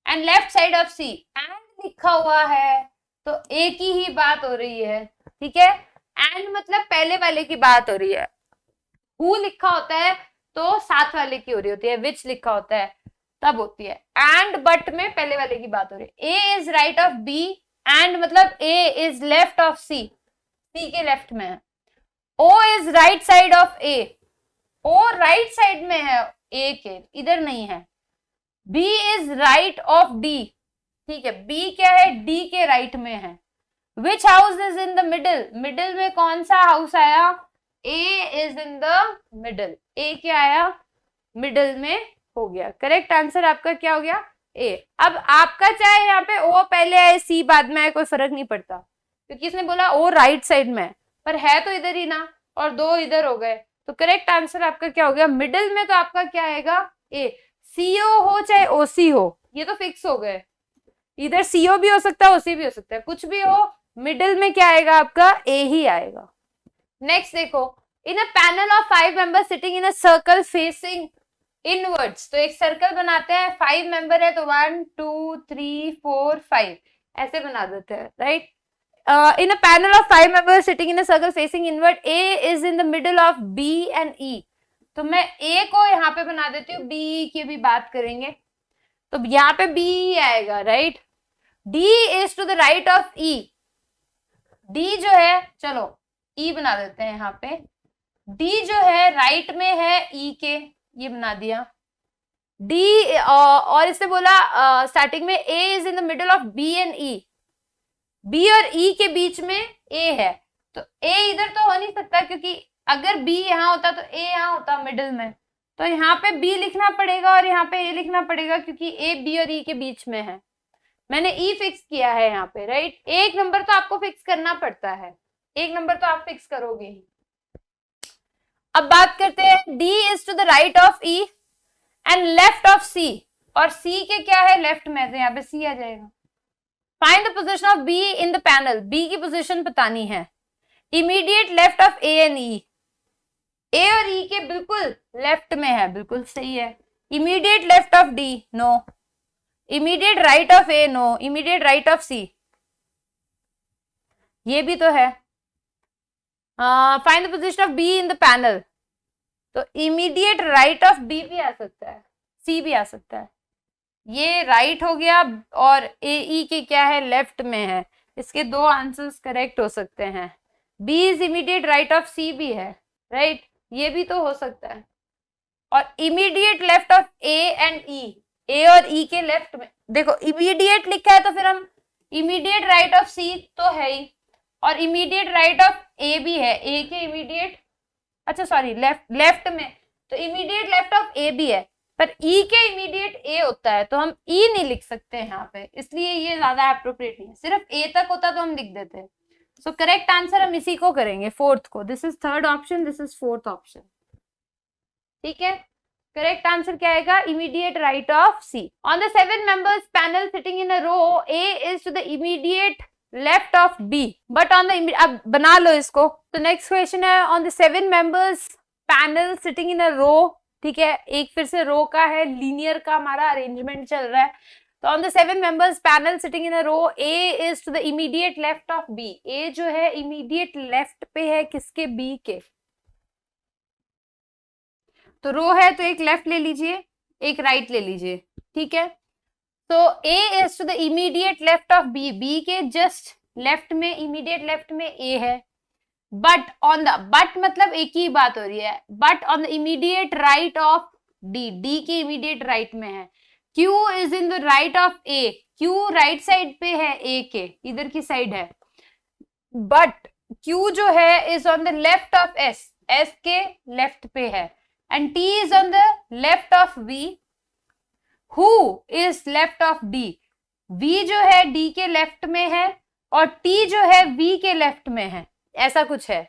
A: and left side of C. And लिखा हुआ है तो ए की ही बात हो रही है, ठीक है। एंड मतलब पहले वाले की बात हो रही है। हु लिखा होता है तो साथ वाले की हो रही होती है, विच लिखा होता है तब होती है। एंड बट में पहले वाले की बात हो रही है। A is right of B, and मतलब A is left of C, C के लेफ्ट में है। O is right side of A, O right side में है ए के, इधर नहीं है। B is right of D, ठीक है, बी क्या है? डी के राइट में है। विच house is in the middle? Middle में कौन सा हाउस आया? ए इज इन द मिडिल, ए क्या आया? मिडिल में हो गया। करेक्ट आंसर आपका क्या हो गया? ए। अब आपका चाहे यहाँ पे ओ पहले आए सी बाद में आए, कोई फर्क नहीं पड़ता, क्योंकि इसने बोला ओ राइट साइड में, पर है तो इधर ही ना, और दो इधर हो गए। तो करेक्ट आंसर आपका क्या हो गया? मिडिल में तो आपका क्या आएगा? ए। सीओ हो चाहे ओसी हो, ये तो फिक्स हो गए। इधर सीओ भी हो सकता है, ओसी भी हो सकता है, कुछ भी हो, मिडिल में क्या आएगा आपका? ए ही आएगा। नेक्स्ट देखो, in a panel of 5 members sitting in a circle facing inwards. तो एक सर्कल बनाते हैं, 5 मेंबर है तो 1 2 3 4 5 ऐसे बना देते हैं, right. In a panel of 5 members sitting in a circle facing inward, A is in the middle of B and E. तो मैं A को यहाँ पे बना देती हूँ, B की भी बात करेंगे, तो यहाँ पे B आएगा, right. D is to the right of E. D जो है, चलो E बना देते हैं यहाँ पे। D जो है राइट में है E के, ये बना दिया। D और इससे बोला स्टार्टिंग में A is in the middle of B and E. B और ई के बीच में ए है, तो ए इधर तो हो नहीं सकता, क्योंकि अगर बी यहाँ होता तो ए यहाँ होता मिडिल में, तो यहाँ पे बी लिखना पड़ेगा और यहाँ पे ए लिखना पड़ेगा, क्योंकि ए बी और ई के बीच में है। मैंने ई फिक्स किया है यहाँ पे, राइट। एक नंबर तो आपको फिक्स करना पड़ता है, एक नंबर तो आप फिक्स करोगे ही। अब बात करते हैं, D is to the right of E and left of C, और सी के क्या है? लेफ्ट में, तो यहाँ पे सी आ जाएगा। Find the position of B in the panel, B की पोजीशन बतानी है। Immediate left of A and E, A और ई के बिल्कुल लेफ्ट में है, बिल्कुल सही है। Immediate left of D, no. Immediate right of A, no. Immediate right of C, ये भी तो है। Find the position of B in the panel, तो इमीडिएट राइट ऑफ बी भी आ सकता है, सी भी आ सकता है। ये राइट हो गया, और ए ई के क्या है? लेफ्ट में है। इसके दो आंसर्स करेक्ट हो सकते हैं। B is immediate right of C भी है, राइट, ये भी तो हो सकता है। और immediate left of A and E, A और ई के लेफ्ट में, देखो इमीडिएट लिखा है तो फिर हम इमीडिएट राइट ऑफ सी तो है ही, और इमीडिएट राइट ऑफ ए भी है, ए के इमीडिएट, अच्छा सॉरी लेफ्ट में, तो इमीडिएट लेफ्ट ऑफ ए भी है, पर ई के इमीडिएट ए होता है, तो हम ई नहीं लिख सकते हैं यहाँ पे, इसलिए ये ज्यादा एप्रोप्रिएट नहीं है। सिर्फ ए तक होता तो हम लिख देते हैं। सो करेक्ट आंसर हम इसी को करेंगे, फोर्थ को। This is third option, this is fourth option, ठीक है। करेक्ट आंसर क्या आएगा? Immediate right of C. On the 7 members panel sitting in a row, A is to the immediate left of B, but on the, अब बना लो इसको। तो नेक्स्ट क्वेश्चन है, on the 7 members panel sitting in a row, ठीक है, एक फिर से रो का है, लीनियर का हमारा अरेंजमेंट चल रहा है। तो on the 7 members panel sitting in a row, A is to the immediate left of B, A जो है इमीडिएट लेफ्ट पे है किसके? बी के। तो रो है तो एक लेफ्ट ले लीजिए, एक राइट ले लीजिए, ठीक है। तो A is to the immediate left of B, B के जस्ट लेफ्ट में, इमीडिएट लेफ्ट में ए है। बट ऑन द, बट मतलब एक ही बात हो रही है, but on the immediate right of D, D के इमीडिएट राइट में है। Q is in the right of A, Q right side पे है ए के, इधर की साइड है, बट क्यू जो है is on the left of S, S के लेफ्ट पे है। And T is on the left of V, who is left of D, V जो है डी के लेफ्ट में है और टी जो है वी के लेफ्ट में है, ऐसा कुछ है।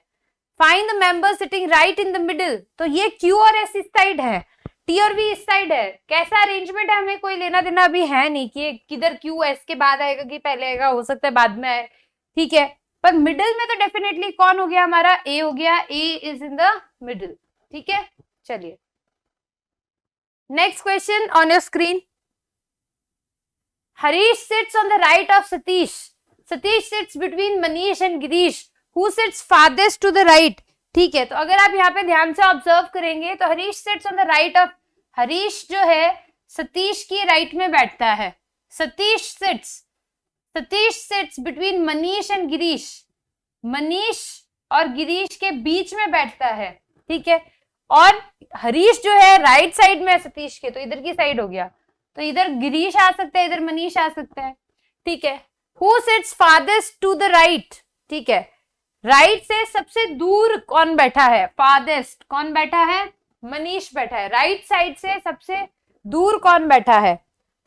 A: Find the member sitting right in the middle, तो ये क्यू और एस इस साइड है, टी और वी इस साइड है। कैसा अरेंजमेंट है हमें कोई लेना देना भी है नहीं कि किधर क्यू एस के बाद आएगा कि पहले आएगा, हो सकता है बाद में आए, ठीक है। पर मिडिल में तो डेफिनेटली कौन हो गया हमारा, ए हो गया, A is in the middle, ठीक है। चलिए next question on your screen. Harish sits on the right of Satish, Satish sits between Manish and Girish, who sits farthest to the right, ठीक है। तो अगर आप यहाँ पे ध्यान से ऑब्जर्व करेंगे तो Harish sits on the right of, Harish जो है सतीश की राइट में बैठता है, Satish sits between Manish and Girish, Manish और गिरीश के बीच में बैठता है, ठीक है। और हरीश जो है राइट साइड में है सतीश के, तो इधर की साइड हो गया, तो इधर गिरीश आ सकता है, इधर मनीष आ सकता है, ठीक है। Who sits farthest to the right, ठीक है, राइट से सबसे दूर कौन बैठा है, फारदेस्ट कौन बैठा है, मनीष बैठा है। राइट साइड से सबसे दूर कौन बैठा है,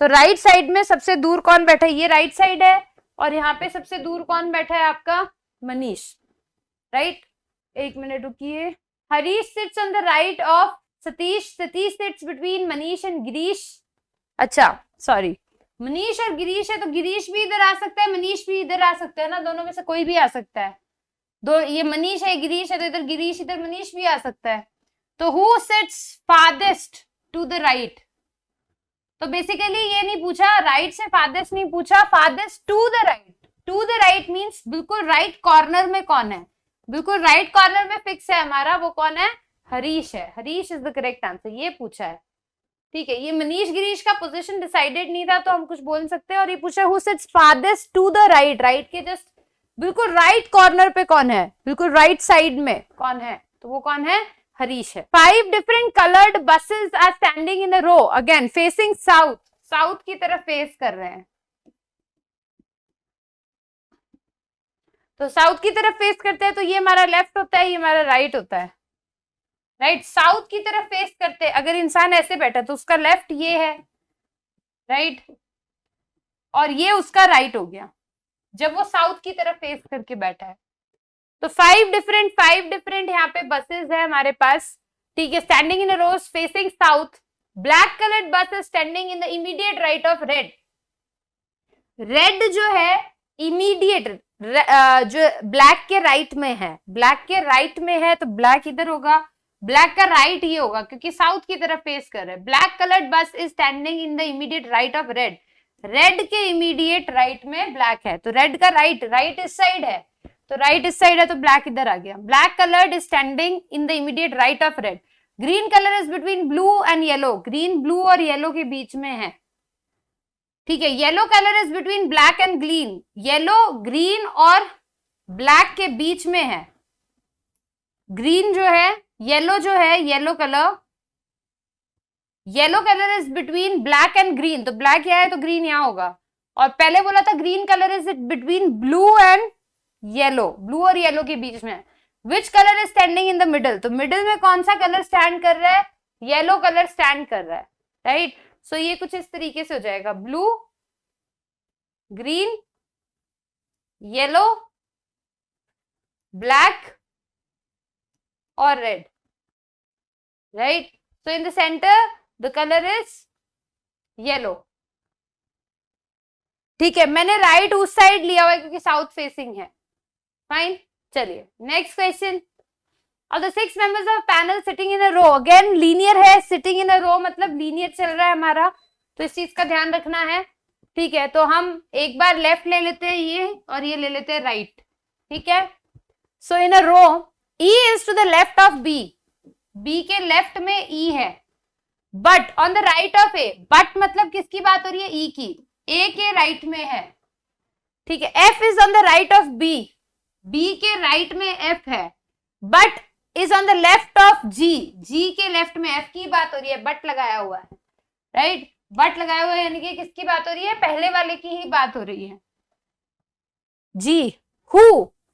A: तो राइट साइड में सबसे दूर कौन बैठा है, ये राइट साइड है, और यहाँ पे सबसे दूर कौन बैठा है आपका, मनीष, राइट। एक मिनट रुकिए। Harish sits on the right of Satish, Satish sits between Manish and Girish, अच्छा सॉरी, मनीष और गिरीश है तो गिरीश भी इधर आ सकता है, मनीष भी इधर आ सकता है ना, दोनों में से कोई भी आ सकता है। दो, ये मनीष है गिरीश है तो इधर गिरीश, इधर मनीष भी आ सकता है। तो who sits farthest to the right, तो बेसिकली ये नहीं पूछा, राइट से फारदेस्ट नहीं पूछा, farthest to the right, to the right means बिल्कुल राइट कॉर्नर में कौन है, बिल्कुल राइट कॉर्नर में फिक्स है हमारा, वो कौन है, हरीश है, Harish is the correct answer, ये पूछा है, ठीक है। ये मनीष गिरीश का पोजीशन डिसाइडेड नहीं था तो हम कुछ बोल सकते हैं, और ये पूछा who sits farthest to the right, right के जस्ट बिल्कुल राइट कॉर्नर पे कौन है, बिल्कुल राइट साइड में कौन है, तो वो कौन है, हरीश है। 5 different coloured buses are standing in a row, again facing south, south की तरफ फेस कर रहे हैं, तो साउथ की तरफ फेस करते हैं तो ये हमारा लेफ्ट होता है, ये हमारा राइट होता है, राइट। साउथ की तरफ फेस करते हैं, अगर इंसान ऐसे बैठा तो उसका लेफ्ट ये है, राइट, और ये उसका राइट हो गया जब वो साउथ की तरफ फेस करके बैठा है। तो 5 डिफरेंट यहाँ पे बसेस है हमारे पास, ठीक है, standing in a rows facing south. Black coloured bus is standing in the immediate right of red, red जो है इमीडिएट जो ब्लैक के राइट में है, ब्लैक के राइट में है तो ब्लैक इधर होगा, ब्लैक का राइट ये होगा क्योंकि साउथ की तरफ फेस कर रहे हैं। Black coloured bus is standing in the immediate right of red, red के इमीडिएट राइट में ब्लैक है, तो रेड का राइट, राइट इस साइड है, तो राइट इस साइड है तो ब्लैक इधर आ गया। Black coloured is standing in the immediate right of red. Green colour is between blue and yellow, green blue और येलो के बीच में है, ठीक है। Yellow colour is between black and green, yellow green और ब्लैक के बीच में है। ग्रीन जो है, येलो जो है, yellow colour is between black and green, तो ब्लैक यहाँ है तो ग्रीन यहाँ होगा। और पहले बोला था green colour is between blue and yellow, blue और येलो के बीच में। Which colour is standing in the middle, तो मिडल में कौन सा कलर स्टैंड कर रहा है, येलो कलर स्टैंड कर रहा है, राइट। सो ये कुछ इस तरीके से हो जाएगा, ब्लू, ग्रीन, येलो, ब्लैक और red, right. So in the centre the colour is yellow, ठीक है। मैंने राइट उस साइड लिया हुआ है क्योंकि साउथ फेसिंग है, फाइन। चलिए next question. Of the 6 members of panel sitting in a row, again linear है, sitting in a row मतलब लीनियर चल रहा है हमारा, तो इस चीज का ध्यान रखना है, ठीक है। तो हम एक बार लेफ्ट ले लेते हैं ये, और ये ले लेते हैं राइट, ठीक है। सो इन a row E is to the left of B, B के लेफ्ट में E है, but on the right of A, but मतलब किसकी बात हो रही है, E की, A के राइट में है, ठीक है। F is on the right of B, B के राइट में F है, but is on the left of G, G के लेफ्ट में F की बात हो रही है, बट लगाया हुआ है, राइट। बट लगाया हुआ है यानी कि किसकी बात हो रही है, पहले वाले की ही बात हो रही है, G।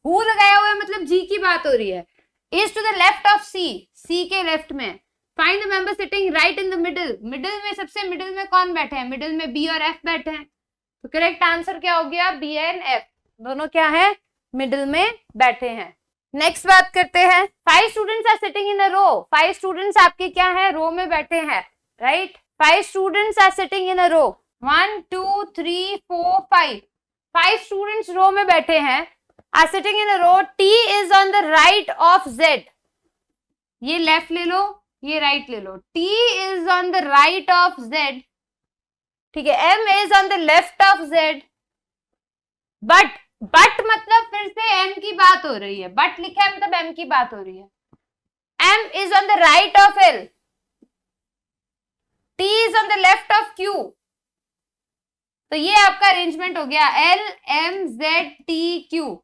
A: हु लगाया हुआ है मतलब G की बात हो रही है। Is to the left of C, C के लेफ्ट में, find the member sitting right in the middle, middle में सबसे मिडिल में कौन बैठे हैं, मिडिल में बी और एफ बैठे हैं, तो करेक्ट आंसर क्या हो गया, बी एंड एफ दोनों क्या है, मिडिल में बैठे हैं। नेक्स्ट बात करते हैं, 5 students are sitting in a row, 5 students आपके क्या है, रो में बैठे हैं, right, 5 students are sitting in a row, 1 2 3 4 5 students row में बैठे हैं, are sitting in a row, T is on the right of Z, ये लेफ्ट ले लो, ये राइट ले लो, T is on the right of Z, ठीक है, M is on the left of Z, but मतलब फिर से M की बात हो रही है, बट लिखा है मतलब M की बात हो रही है, M is on the right of L, T is on the left of Q, तो ये आपका अरेंजमेंट हो गया L M Z T Q।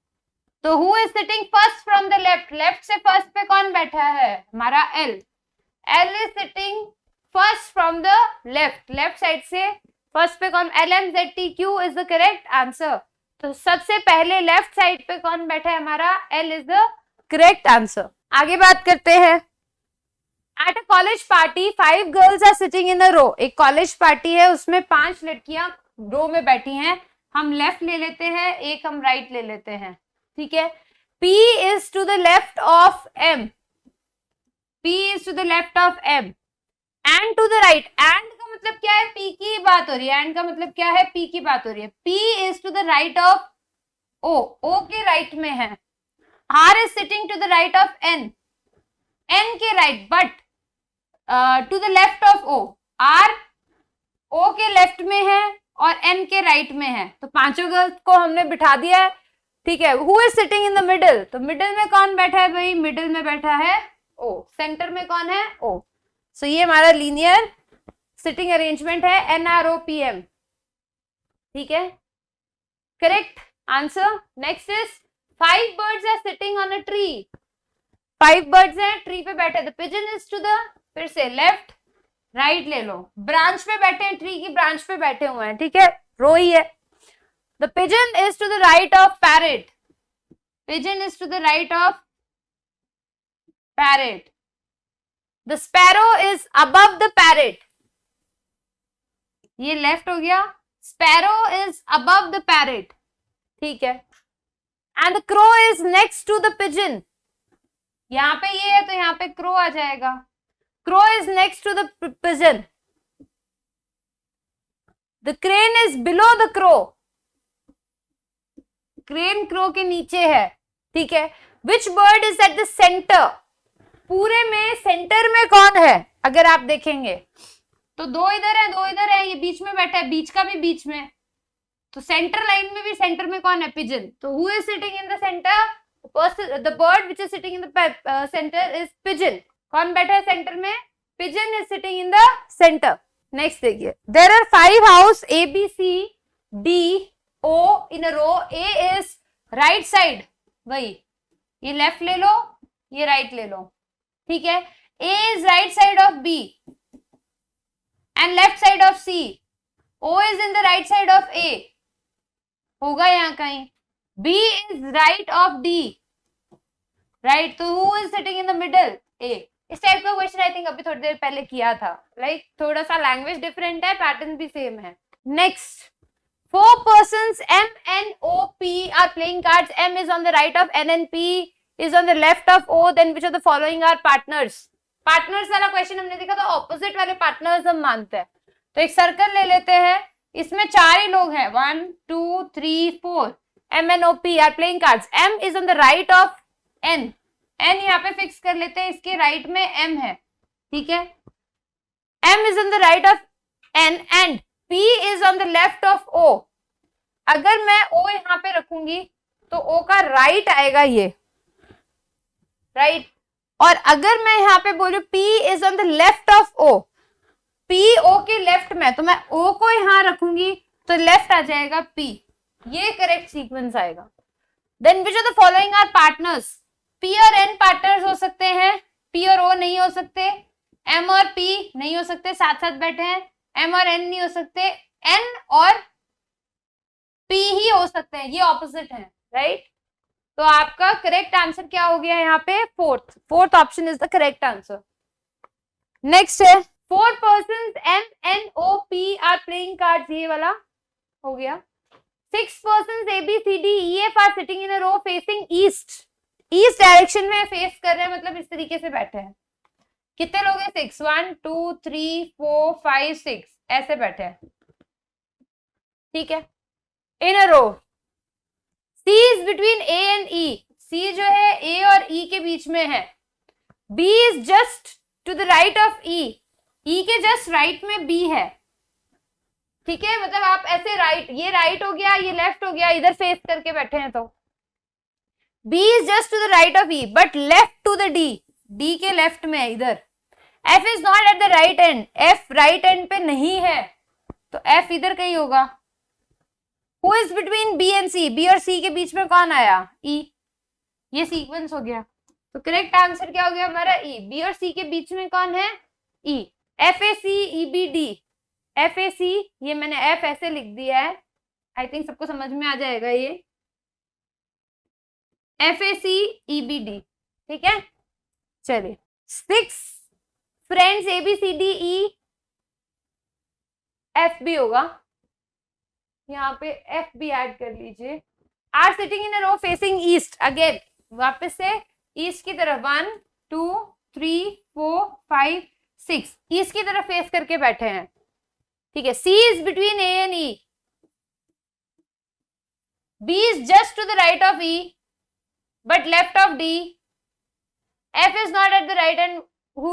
A: तो who is sitting first from the left, left से फर्स्ट पे कौन बैठा है, हमारा L, L is sitting first from the left, left side से फर्स्ट पे कौन, L M Z T Q is the correct answer. तो सबसे पहले लेफ्ट साइड पे कौन बैठा है, हमारा L is the correct answer. आगे बात करते हैं, at a college party 5 girls are sitting in a row, एक कॉलेज पार्टी है उसमें 5 लड़कियां रो में बैठी हैं, हम लेफ्ट ले लेते हैं, एक हम राइट ले लेते हैं, ठीक है, P is to the left of M, P is to the left of M and to the right, and का मतलब क्या है, P की बात हो रही है, एंड का मतलब क्या है, P की बात हो रही है, P is to the right of O, O के राइट में है, R is sitting to the right of N, N के right, but to the left of O, R O के लेफ्ट में है और N के राइट में है, तो पांचों गर्ल्स को हमने बिठा दिया है, ठीक है, who is sitting in the middle, तो मिडिल में कौन बैठा है भाई, मिडिल में बैठा है O, सेंटर में कौन है O, सो ये हमारा लीनियर सिटिंग अरेंजमेंट है NROPM, ठीक है, correct answer. Next is 5 birds are sitting on a tree, 5 birds हैं ट्री पे बैठे, the pigeon is to the, फिर से लेफ्ट राइट ले लो, ब्रांच पे बैठे हैं, ट्री की ब्रांच पे बैठे हुए हैं, ठीक है, रो ही है, the pigeon is to the right of parrot, pigeon is to the right of parrot, the sparrow is above the parrot, ये लेफ्ट हो गया, sparrow is above the parrot, ठीक है, and the crow is next to the pigeon, यहां पे ये है तो यहां पे क्रो आ जाएगा, crow is next to the pigeon, the crane is below the crow, crane crow के नीचे है, ठीक है, which bird is at the centre, पूरे में सेंटर में कौन है, अगर आप देखेंगे तो 2 इधर है 2 इधर है, ये बीच में बैठा है, बीच का भी बीच में, तो सेंटर लाइन में भी सेंटर में कौन है, पिजन, तो who is sitting in the centre, the bird which is sitting in the centre is pigeon, कौन बैठा है सेंटर में, pigeon is sitting in the centre. Next देखिए, there are 5 house A B C D O in a row, A is right side, वही ये लेफ्ट ले लो, ये राइट ले लो, ठीक है, A is right side of B and left side of C, O is in the right side of A, होगा यहाँ कहीं, B is right of D, right, तो who is sitting in the middle, A। इस टाइप का क्वेश्चन आई थिंक अभी थोड़ी देर पहले किया था, लाइक थोड़ा सा लैंग्वेज डिफरेंट है, पैटर्न भी सेम है। Next, 4 persons M N O P are playing cards, M is on the right of N and P is on the left of O, then which of the following are partners? Partners वाला क्वेश्चन हमने देखा था, ऑपोजिट वाले पार्टनर्स हम मानते हैं, तो एक सर्कल ले लेते हैं, इसमें 4 ही लोग हैं, 1 2 3 4, M N O P are playing cards, M is on the right of N, N यहाँ पे फिक्स कर लेते हैं, इसके राइट में M है, ठीक है, M is on the right of N and P is on the left of O, अगर मैं O यहाँ पे रखूंगी तो O का राइट आएगा ये, राइट, और अगर मैं यहाँ पे बोलूं P is on the left of O, P O के लेफ्ट में, तो मैं O को यहाँ रखूंगी तो लेफ्ट आ जाएगा P, ये करेक्ट सीक्वेंस आएगा। Then which of the following are partners, P और N पार्टनर्स हो सकते हैं, P और O नहीं हो सकते, M और P नहीं हो सकते, साथ साथ बैठे हैं, M और N नहीं हो सकते, N और P ही हो सकते हैं, ये ऑपोजिट है, राइट, तो आपका करेक्ट आंसर क्या हो गया यहाँ पे, fourth option is the correct answer. Next है 4 persons MNOP are playing cards, ये वाला हो गया। 6 persons ABCDEF are sitting in a row facing east, east direction में फेस कर रहे हैं, मतलब इस तरीके से बैठे हैं। कितने लोग हैं? 6, 1 2 3 4 5 6 ऐसे बैठे हैं, ठीक है, in a row. C is between A and E, C जो है A और E के बीच में है। B is just to the right of E, E के जस्ट राइट में B है, ठीक है, मतलब आप ऐसे राइट, ये राइट हो गया, ये लेफ्ट हो गया, इधर फेस करके बैठे हैं तो B is just to the right of E but left to the D, D के लेफ्ट में है इधर। F is not at the right end, F right end पे नहीं है, तो F इधर कहीं होगा। Who is between B and C, B और C के बीच में कौन आया? E, ये सीक्वेंस हो गया, तो करेक्ट आंसर क्या हो गया हमारा? E। B और C के बीच में कौन है? E। FAC EBD, FAC, ये मैंने F ऐसे लिख दिया है, आई थिंक सबको समझ में आ जाएगा ये, FAC EBD, ठीक है। चलिए 6 फ्रेंड्स ABCDE F भी होगा, यहाँ पे F भी ऐड कर लीजिए। Are sitting in a row facing east, again वापस से ईस्ट की तरफ, 1 2 3 4 5 6 ईस्ट की तरफ फेस करके बैठे हैं, ठीक है। C is between A and E, B is just to the right of E but left of D, F is not at the right end, who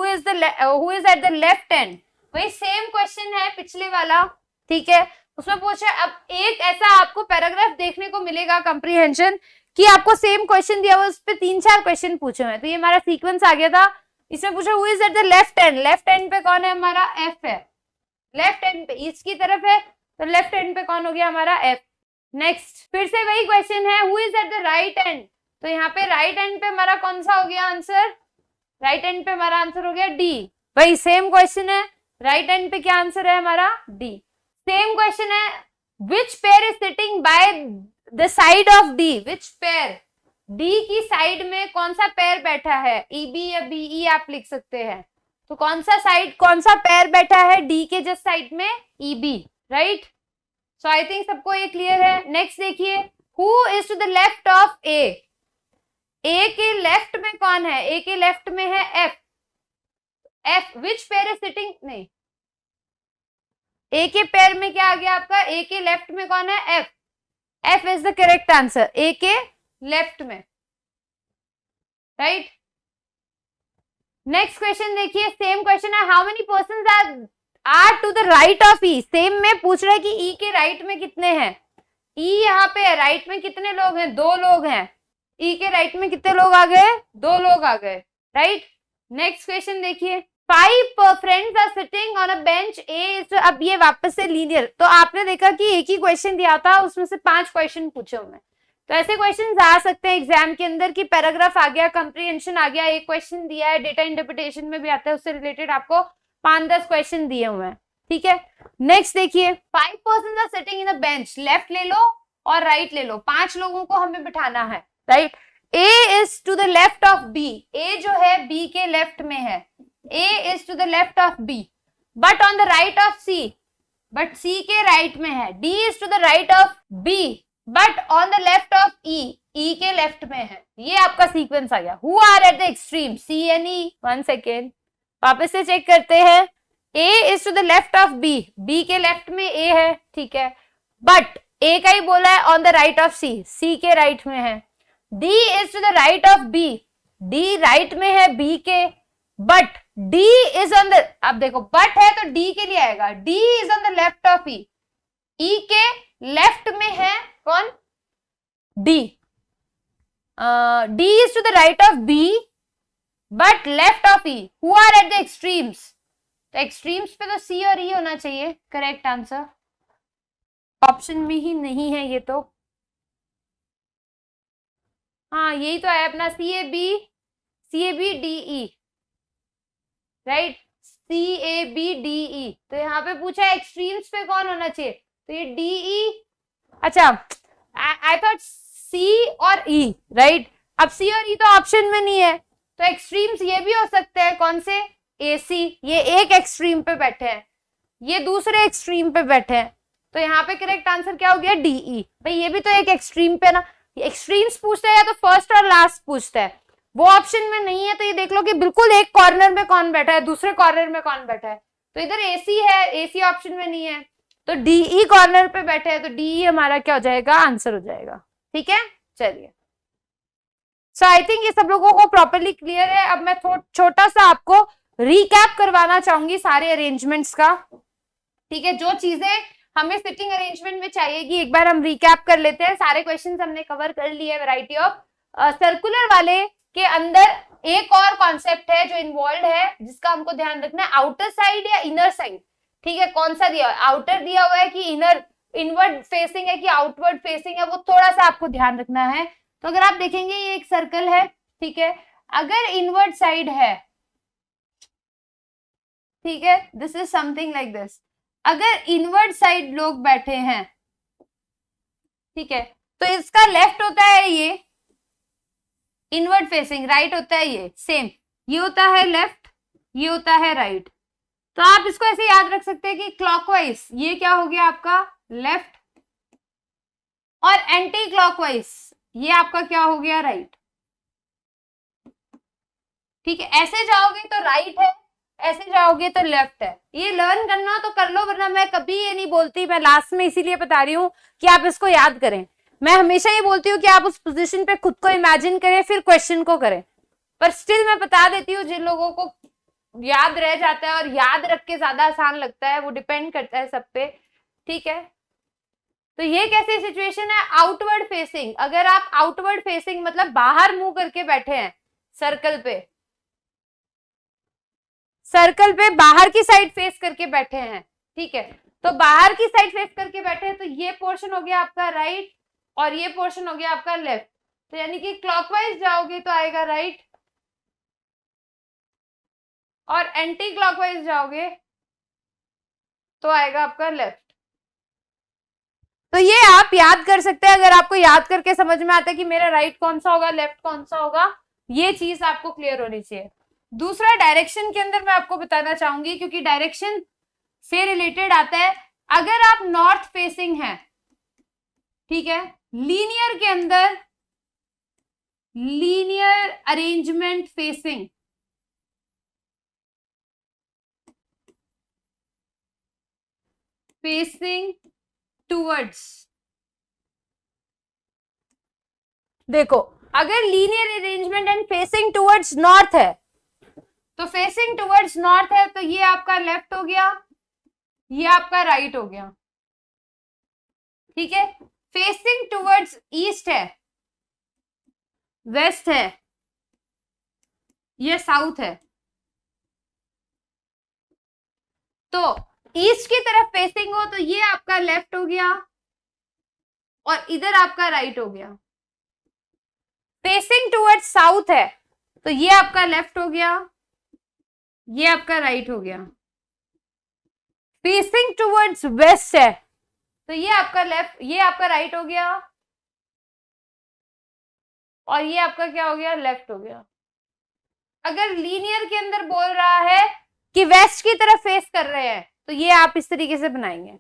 A: is at the left end, वही सेम क्वेश्चन है पिछले वाला, ठीक है। उसमें पूछा, अब एक ऐसा आपको पैराग्राफ देखने को मिलेगा कंप्रीहेंशन कि आपको सेम क्वेश्चन दिया हुआ, उस पे 3-4 क्वेश्चन पूछे हुए, तो ये हमारा सीक्वेंस आ गया था। इसमें पूछा who is at the left and, left and पे कौन है हमारा? F है, लेफ्ट एंड पे ईस्ट की तरफ है, तो लेफ्ट एंड पे कौन हो गया हमारा? F। नेक्स्ट फिर से वही क्वेश्चन है, who is at the right and, तो यहाँ पे राइट एंड पे हमारा कौन सा हो गया आंसर? राइट एंड पे हमारा आंसर हो गया D। वही सेम क्वेश्चन है, राइट एंड पे क्या आंसर है हमारा? D। सेम क्वेश्चन है, which pair is sitting by the side of D, which pair, D की साइड में कौन सा पेयर बैठा है? EB या BE आप लिख सकते हैं, तो कौन सा साइड, कौन सा पेयर बैठा है D के जस्ट साइड में? EB, right. So I think सबको ये क्लियर है। नेक्स्ट देखिए, who is to the left of A, A के लेफ्ट में कौन है? A के लेफ्ट में है F, F which pair is sitting, नहीं, A के पेयर में क्या आ गया आपका? A के लेफ्ट में कौन है? F, F is the correct answer, A के लेफ्ट में, राइट। नेक्स्ट क्वेश्चन देखिए, सेम क्वेश्चन है, how many persons are to the right of E, same में पूछ रहा है कि E के राइट में कितने हैं? E यहाँ पे है, राइट में कितने लोग हैं? 2 लोग हैं। E के राइट में कितने लोग आ गए? 2 लोग आ गए, राइट। नेक्स्ट क्वेश्चन देखिए, 5 friends are sitting on a bench A, अब ये वापस से लीनियर, तो आपने देखा कि एक ही क्वेश्चन दिया था, उसमें से 5 क्वेश्चन पूछे हुए, तो ऐसे क्वेश्चन आ सकते हैं एग्जाम के अंदर कि पैराग्राफ आ गया, कंप्रीहेंशन आ गया, एक क्वेश्चन दिया है, डेटा इंटरप्रिटेशन में भी आता है, उससे रिलेटेड आपको 5-10 क्वेश्चन दिए हुए हैं, ठीक है। नेक्स्ट देखिए, 5 persons are sitting in a bench, left ले लो और राइट ले लो, 5 लोगों को हमें बिठाना है, right. A is to the left of B, A जो है B के लेफ्ट में है, A is to the left of B but on the right of C, but C के राइट में है। D is to the right of B but on the left of E, E के लेफ्ट में है। ये आपका सीक्वेंस आ गया। Who are at the extreme, C and E। 1 second, वापस से चेक करते हैं। A is to the left of B, B के लेफ्ट में A है, ठीक है, बट A का ही बोला है on the right of C, C के राइट में है। D is to the right of B, D right में है B के, but D is on the, अब देखो बट है तो D के लिए आएगा, D is on the left of E, E के लेफ्ट में है कौन? D, D is to the right of B but left of E. Who are at the extremes? तो एक्सट्रीम्स पे तो C और E होना चाहिए करेक्ट आंसर, ऑप्शन में ही नहीं है ये तो। हाँ यही तो है अपना CAB राइट, CABDE। तो यहाँ पे पूछा है एक्सट्रीम्स पे कौन होना चाहिए, तो ये DE, अच्छा आई थॉट C और E, राइट। अब C और E तो ऑप्शन में नहीं है, तो एक्सट्रीम्स ये भी हो सकते हैं कौन से? AC, ये एक एक्सट्रीम पे बैठे हैं, ये दूसरे एक्सट्रीम पे बैठे हैं, तो यहाँ पे करेक्ट आंसर क्या हो गया, DE। भाई ये भी तो एक एक्सट्रीम पे ना, एक्सट्रीम्स पूछता है या तो फर्स्ट और लास्ट पूछता है, वो ऑप्शन में नहीं है, तो ये देख लो कि बिल्कुल एक कॉर्नर में कौन बैठा है, दूसरे कॉर्नर में कौन बैठा है, तो इधर AC है, AC ऑप्शन में नहीं है, तो DE कॉर्नर पे बैठे हैं, तो DE हमारा क्या हो जाएगा, आंसर हो जाएगा। ठीक है, चलिए, सो आई थिंक ये सब लोगों को प्रॉपरली क्लियर है। अब मैं छोटा सा आपको रिकैप करवाना चाहूंगी सारे अरेंजमेंट्स का। ठीक है, जो चीजें हमें सिटिंग अरेंजमेंट में चाहिएगी एक बार हम रिकैप कर लेते हैं। सारे क्वेश्चंस हमने कवर कर लिए, वैरायटी ऑफ सर्कुलर वाले के अंदर एक और कॉन्सेप्ट है जो इन्वॉल्व है, जिसका हमको ध्यान रखना है, आउटर साइड या इनर साइड। ठीक है, कौन सा दिया हुआ है, आउटर दिया हुआ है कि इनर, इनवर्ड फेसिंग है कि आउटवर्ड फेसिंग है, वो थोड़ा सा आपको ध्यान रखना है। तो अगर आप देखेंगे ये एक सर्कल है, ठीक है, अगर इनवर्ड साइड है, ठीक है, this is something like this, अगर इनवर्ड साइड लोग बैठे हैं, ठीक है, तो इसका लेफ्ट होता है ये इनवर्ड फेसिंग, राइट होता है ये सेम, ये होता है लेफ्ट, ये होता है राइट। तो आप इसको ऐसे याद रख सकते हैं कि क्लॉकवाइज ये क्या हो गया आपका लेफ्ट, और एंटी क्लॉकवाइज ये आपका क्या हो गया राइट। ठीक है, ऐसे जाओगे तो राइट है, ऐसे जाओगे तो लेफ्ट है। ये लर्न करना तो कर लो, वरना मैं कभी ये नहीं बोलती, मैं लास्ट में इसीलिए बता रही हूँ कि आप इसको याद करें। मैं हमेशा ये बोलती हूँ कि आप उस पोजीशन पे खुद को इमेजिन करें, फिर क्वेश्चन को करें, पर स्टिल मैं बता देती हूँ, जिन लोगों को याद रह जाता है और याद रख के ज्यादा आसान लगता है, वो डिपेंड करता है सब पे। ठीक है, तो ये कैसी सिचुएशन है, आउटवर्ड फेसिंग। अगर आप आउटवर्ड फेसिंग मतलब बाहर मुंह करके बैठे हैं सर्कल पे, सर्कल पे बाहर की साइड फेस करके बैठे हैं, ठीक है, तो बाहर की साइड फेस करके बैठे हैं, तो ये पोर्शन हो गया आपका राइट और ये पोर्शन हो गया आपका लेफ्ट। तो यानी कि क्लॉकवाइज जाओगे तो आएगा राइट, और एंटी क्लॉकवाइज जाओगे तो आएगा आपका लेफ्ट। तो ये आप याद कर सकते हैं, अगर आपको याद करके समझ में आता है कि मेरा राइट कौन सा होगा, लेफ्ट कौन सा होगा, ये चीज आपको क्लियर होनी चाहिए। दूसरा, डायरेक्शन के अंदर मैं आपको बताना चाहूंगी, क्योंकि डायरेक्शन से रिलेटेड आता है। अगर आप नॉर्थ फेसिंग हैं, ठीक है, लीनियर के अंदर, linear arrangement facing, facing towards, देखो अगर linear arrangement and facing towards north है, तो फेसिंग टूवर्ड्स नॉर्थ है, तो ये आपका लेफ्ट हो गया, ये आपका राइट हो गया। ठीक है, फेसिंग टूवर्ड्स ईस्ट है, वेस्ट है, ये साउथ है, तो ईस्ट की तरफ फेसिंग हो तो ये आपका लेफ्ट हो गया और इधर आपका राइट हो गया। फेसिंग टूवर्ड्स साउथ है तो ये आपका लेफ्ट हो गया, ये आपका राइट हो गया। फेसिंग टूवर्ड्स वेस्ट है तो ये आपका लेफ्ट, ये आपका राइट हो गया और ये आपका क्या हो गया, लेफ्ट हो गया। अगर लीनियर के अंदर बोल रहा है कि वेस्ट की तरफ फेस कर रहे हैं तो ये आप इस तरीके से बनाएंगे।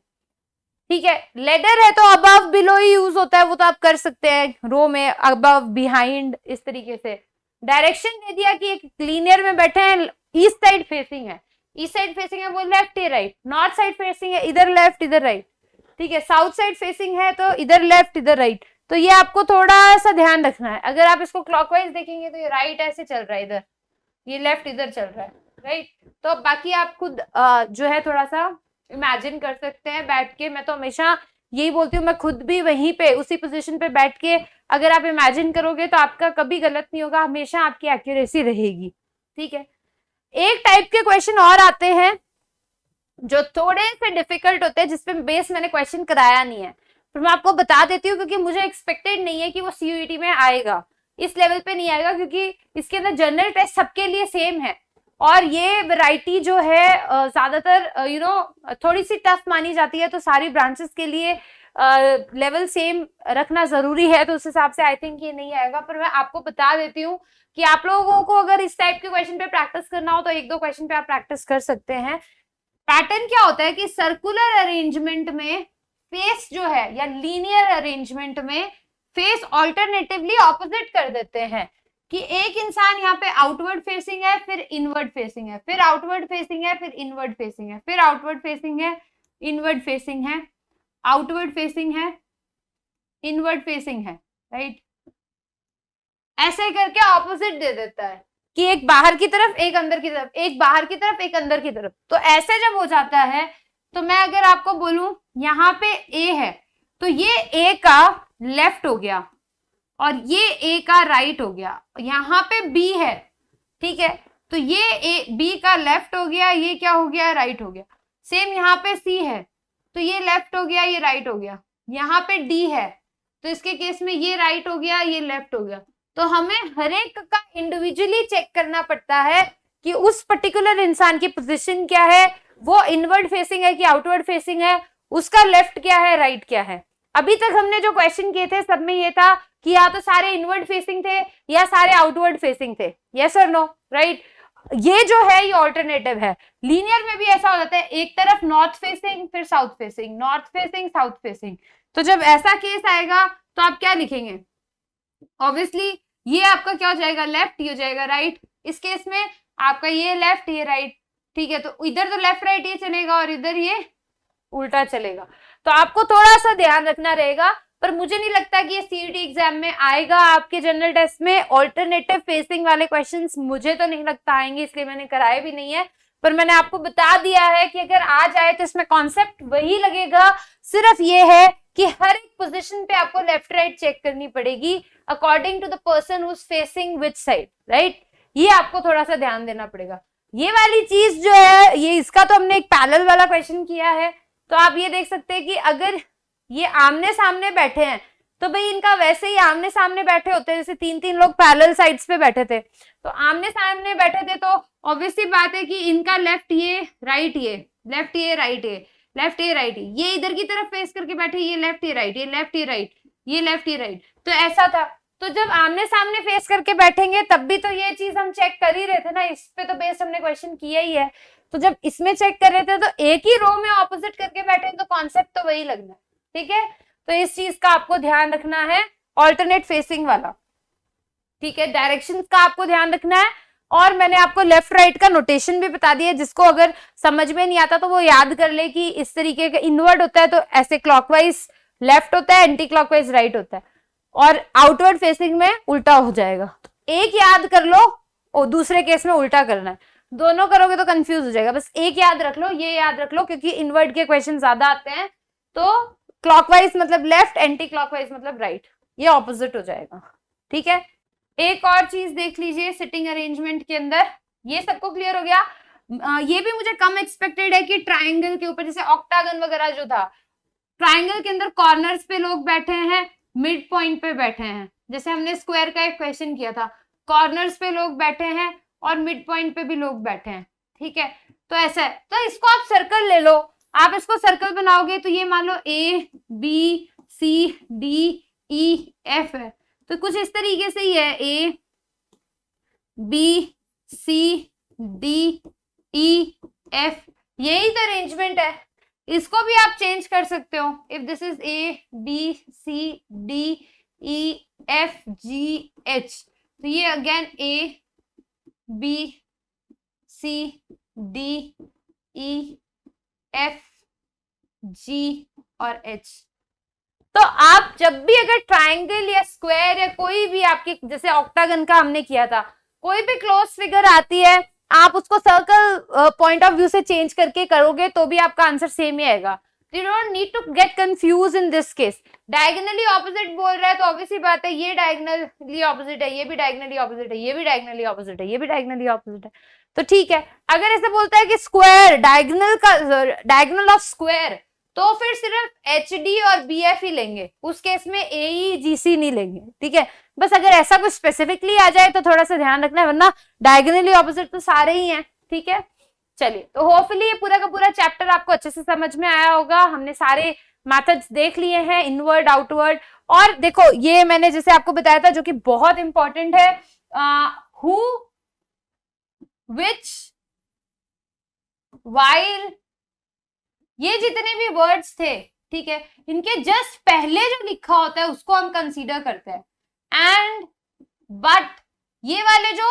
A: ठीक है, लेडर है तो अबव बिलो ही यूज होता है, वो तो आप कर सकते हैं रो में, अबव बिहाइंड, इस तरीके से। डायरेक्शन दे दिया कि एक लीनियर में बैठे हैं, ईस्ट साइड फेसिंग है, ईस्ट साइड फेसिंग है वो लेफ्ट या राइट, नॉर्थ साइड फेसिंग है इधर लेफ्ट इधर राइट। ठीक है, साउथ साइड फेसिंग है तो इधर लेफ्ट इधर राइट। तो ये आपको थोड़ा सा ध्यान रखना है। अगर आप इसको क्लॉकवाइज देखेंगे तो ये राइट ऐसे चल रहा है इधर, ये लेफ्ट इधर चल रहा है, राइट। तो बाकी आप खुद जो है थोड़ा सा इमेजिन कर सकते हैं बैठ के। मैं तो हमेशा यही बोलती हूँ, मैं खुद भी वहीं पे उसी पोजीशन पे बैठ के अगर आप इमेजिन करोगे तो आपका कभी गलत नहीं होगा, हमेशा आपकी एक्यूरेसी रहेगी। ठीक है, एक टाइप के क्वेश्चन और आते हैं जो थोड़े से डिफिकल्ट होते हैं, जिसपे बेस मैंने क्वेश्चन कराया नहीं है, फिर मैं आपको बता देती हूँ, क्योंकि मुझे एक्सपेक्टेड नहीं है कि वो सीयूईटी में आएगा, इस लेवल पे नहीं आएगा, क्योंकि इसके अंदर जनरल टेस्ट सबके लिए सेम है और ये वैरायटी जो है ज्यादातर थोड़ी सी टफ मानी जाती है, तो सारी ब्रांचेस के लिए लेवल सेम रखना जरूरी है, तो उस हिसाब से आई थिंक ये नहीं आएगा। पर मैं आपको बता देती हूँ कि आप लोगों को अगर इस टाइप के क्वेश्चन पे प्रैक्टिस करना हो तो एक दो क्वेश्चन पे आप प्रैक्टिस कर सकते हैं। पैटर्न क्या होता है कि सर्कुलर अरेंजमेंट में फेस जो है या लीनियर अरेंजमेंट में फेस ऑल्टरनेटिवली ऑपोजिट कर देते हैं, कि एक इंसान यहाँ पे आउटवर्ड फेसिंग है, फिर इनवर्ड फेसिंग है, फिर आउटवर्ड फेसिंग है, फिर इनवर्ड फेसिंग है, फिर आउटवर्ड फेसिंग है, इनवर्ड फेसिंग है, आउटवर्ड फेसिंग है, इनवर्ड फेसिंग है, राइट। ऐसे करके ऑपोजिट दे देता है कि एक बाहर की तरफ, एक अंदर की तरफ, एक बाहर की तरफ, एक अंदर की तरफ। तो ऐसे जब हो जाता है तो मैं अगर आपको बोलूं यहाँ पे ए है तो ये ए का लेफ्ट हो गया और ये ए का राइट हो गया। यहाँ पे बी है, ठीक है, तो ये ए बी का लेफ्ट हो गया, ये क्या हो गया, राइट हो गया। सेम यहाँ पे सी है तो ये लेफ्ट हो गया, ये राइट हो गया। यहाँ पे डी है तो इसके केस में ये राइट हो गया, ये लेफ्ट हो गया। तो हमें हर एक का इंडिविजुअली चेक करना पड़ता है कि उस पर्टिकुलर इंसान की पोजीशन क्या है, वो इनवर्ड फेसिंग है कि आउटवर्ड फेसिंग है, उसका लेफ्ट क्या है, राइट क्या है। अभी तक हमने जो क्वेश्चन किए थे सब में ये था कि या तो सारे इनवर्ड फेसिंग थे या सारे आउटवर्ड फेसिंग थे, यस और नो, राइट। ये जो है ये ऑल्टरनेटिव है। लीनियर में भी ऐसा हो जाता है, एक तरफ नॉर्थ फेसिंग फिर south facing, north facing south facing. तो जब ऐसा केस आएगा तो आप क्या लिखेंगे, ऑब्वियसली ये आपका क्या हो जाएगा, लेफ्ट, ये हो जाएगा राइट। इस केस में आपका ये लेफ्ट, ये राइट, ठीक है। तो इधर तो लेफ्ट राइट ये चलेगा और इधर ये उल्टा चलेगा। तो आपको थोड़ा सा ध्यान रखना रहेगा, पर मुझे नहीं लगता कि ये सीईटी एग्जाम में आएगा आपके जनरल टेस्ट में। ऑल्टरनेटिव फेसिंग वाले क्वेश्चंस मुझे तो नहीं लगता आएंगे, इसलिए मैंने कराए भी नहीं है। पर मैंने आपको बता दिया है कि अगर आ जाए तो इसमें कॉन्सेप्ट वही लगेगा, सिर्फ ये है कि हर एक पोजीशन पे आपको लेफ्ट राइट चेक करनी पड़ेगी according to the person who is facing which side, right. ये आपको थोड़ा सा ध्यान देना पड़ेगा। ये वाली चीज जो है, ये इसका तो हमने एक पैरेलल वाला क्वेश्चन किया है, तो आप ये देख सकते हैं कि अगर ये आमने सामने बैठे हैं तो भाई इनका वैसे ही आमने सामने बैठे होते हैं, जैसे तीन तीन लोग पैरेलल साइड्स पे बैठे थे तो आमने सामने बैठे थे, तो ऑब्वियसली बात है कि इनका लेफ्ट ये, राइट ये, लेफ्ट ये, राइट ये, लेफ्ट ये, राइट ये इधर की तरफ फेस करके बैठे, ये लेफ्ट ये राइट, ये लेफ्ट ये राइट, ये लेफ्ट ये राइट। तो ऐसा था। तो जब आमने सामने फेस करके बैठेंगे तब भी तो ये चीज हम चेक कर ही रहे थे ना, इस पे तो बेस्ड हमने क्वेश्चन किया ही है। तो जब इसमें चेक कर रहे थे तो एक ही रो में ऑपोजिट करके बैठे तो कॉन्सेप्ट तो वही लगना है, ठीक है। तो इस चीज का आपको ध्यान रखना है, ऑल्टरनेट फेसिंग वाला, ठीक है। डायरेक्शंस का आपको ध्यान रखना है, और मैंने आपको लेफ्ट राइट का नोटेशन भी बता दिया, जिसको अगर समझ में नहीं आता तो वो याद कर ले कि इस तरीके का इनवर्ड होता है तो ऐसे क्लॉकवाइज लेफ्ट होता है, एंटी क्लॉकवाइज राइट होता है, और आउटवर्ड फेसिंग में उल्टा हो जाएगा। एक याद कर लो और दूसरे केस में उल्टा करना है, दोनों करोगे तो कंफ्यूज हो जाएगा। बस एक याद रख लो, ये याद रख लो, क्योंकि इनवर्ड के क्वेश्चन ज्यादा आते हैं। तो क्लॉकवाइज मतलब लेफ्ट, एंटी क्लॉकवाइज मतलब राइट, ये ऑपोजिट हो जाएगा, ठीक है। एक और चीज देख लीजिए सिटिंग अरेंजमेंट के अंदर, ये सबको क्लियर हो गया। ये भी मुझे कम एक्सपेक्टेड है कि ट्राइंगल के ऊपर, जैसे ऑक्टागन वगैरह जो था, ट्राइंगल के अंदर कॉर्नर्स पे लोग बैठे हैं, मिड पॉइंट पे बैठे हैं। जैसे हमने स्क्वायर का एक क्वेश्चन किया था, कॉर्नर्स पे लोग बैठे हैं और मिड पॉइंट पे भी लोग बैठे हैं, ठीक है। तो ऐसा है, तो इसको आप सर्कल ले लो। आप इसको सर्कल बनाओगे तो ये मान लो A B C D E F है, तो कुछ इस तरीके से ही है, A B C D E F, यही तो अरेंजमेंट है। इसको भी आप चेंज कर सकते हो, if this is A B C D E F G H, तो ये again A B C D E F G और एच। तो आप जब भी अगर ट्राइंगल या स्क्वायर या कोई भी आपके, जैसे ऑक्टागन का हमने किया था, कोई भी क्लोज फिगर आती है, आप उसको सर्कल पॉइंट ऑफ व्यू से चेंज करके करोगे तो भी आपका आंसर सेम ही आएगा। You don't need to get confuse in this case. Diagonally opposite बोल रहा है तो ऑब्वियसली बात है ये डायगोनली ऑपोजिट है, ये भी डायगोनली ऑपोजिट है, ये भी डायगोनली ऑपोजिट है, ये भी डायगोनली ऑपोजिट है, तो ठीक है। अगर ऐसे बोलता है कि स्क्वायर डायगोनल का, डायगोनल ऑफ स्क्वायर, तो फिर सिर्फ एच डी और बी एफ ही लेंगे, उस केस में ए ई जी सी नहीं लेंगे, ठीक है। बस अगर ऐसा कुछ स्पेसिफिकली आ जाए तो थोड़ा सा ध्यान रखना है, वरना डायगोनली ऑपोजिट तो सारे ही हैं, ठीक है। चलिए, तो होपफुली ये पूरा का पूरा चैप्टर आपको अच्छे से समझ में आया होगा। हमने सारे मेथड्स देख लिए हैं, इनवर्ड आउटवर्ड। और देखो ये मैंने जैसे आपको बताया था जो कि बहुत इंपॉर्टेंट है, हु, विच, वाइल, ये जितने भी वर्ड्स थे, ठीक है, इनके जस्ट पहले जो लिखा होता है उसको हम कंसीडर करते हैं। एंड, बट, ये वाले जो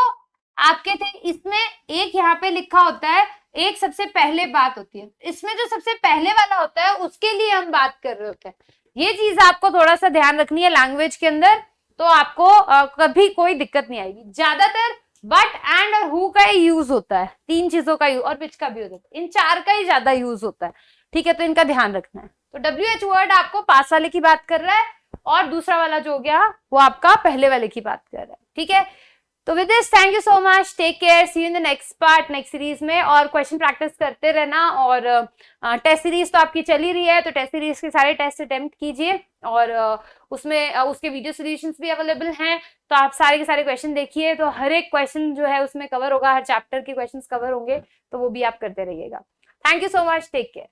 A: आपके थे इसमें एक यहाँ पे लिखा होता है, एक सबसे पहले बात होती है, इसमें जो सबसे पहले वाला होता है उसके लिए हम बात कर रहे होते हैं। ये चीज आपको थोड़ा सा ध्यान रखनी है लैंग्वेज के अंदर, तो आपको कभी कोई दिक्कत नहीं आएगी। ज्यादातर बट, एंड और हु का यूज होता है, तीन चीजों का यूज, और विच का भी होता है, इन चार का ही ज्यादा यूज होता है, ठीक है, तो इनका ध्यान रखना है। तो WH वर्ड आपको पास वाले की बात कर रहा है, और दूसरा वाला जो हो गया वो आपका पहले वाले की बात कर रहा है, ठीक है। तो with this thank you so much, take care, see you in the next part, next series में। और क्वेश्चन प्रैक्टिस करते रहना, और टेस्ट सीरीज तो आपकी चल ही रही है, तो टेस्ट सीरीज के सारे टेस्ट अटेम्प्ट कीजिए, और उसमें उसके वीडियो सोल्यूशंस भी अवेलेबल हैं, तो आप सारे के सारे क्वेश्चन देखिए, तो हर एक क्वेश्चन जो है उसमें कवर होगा, हर चैप्टर के क्वेश्चन कवर होंगे, तो वो भी आप करते रहिएगा। Thank you so much, take care.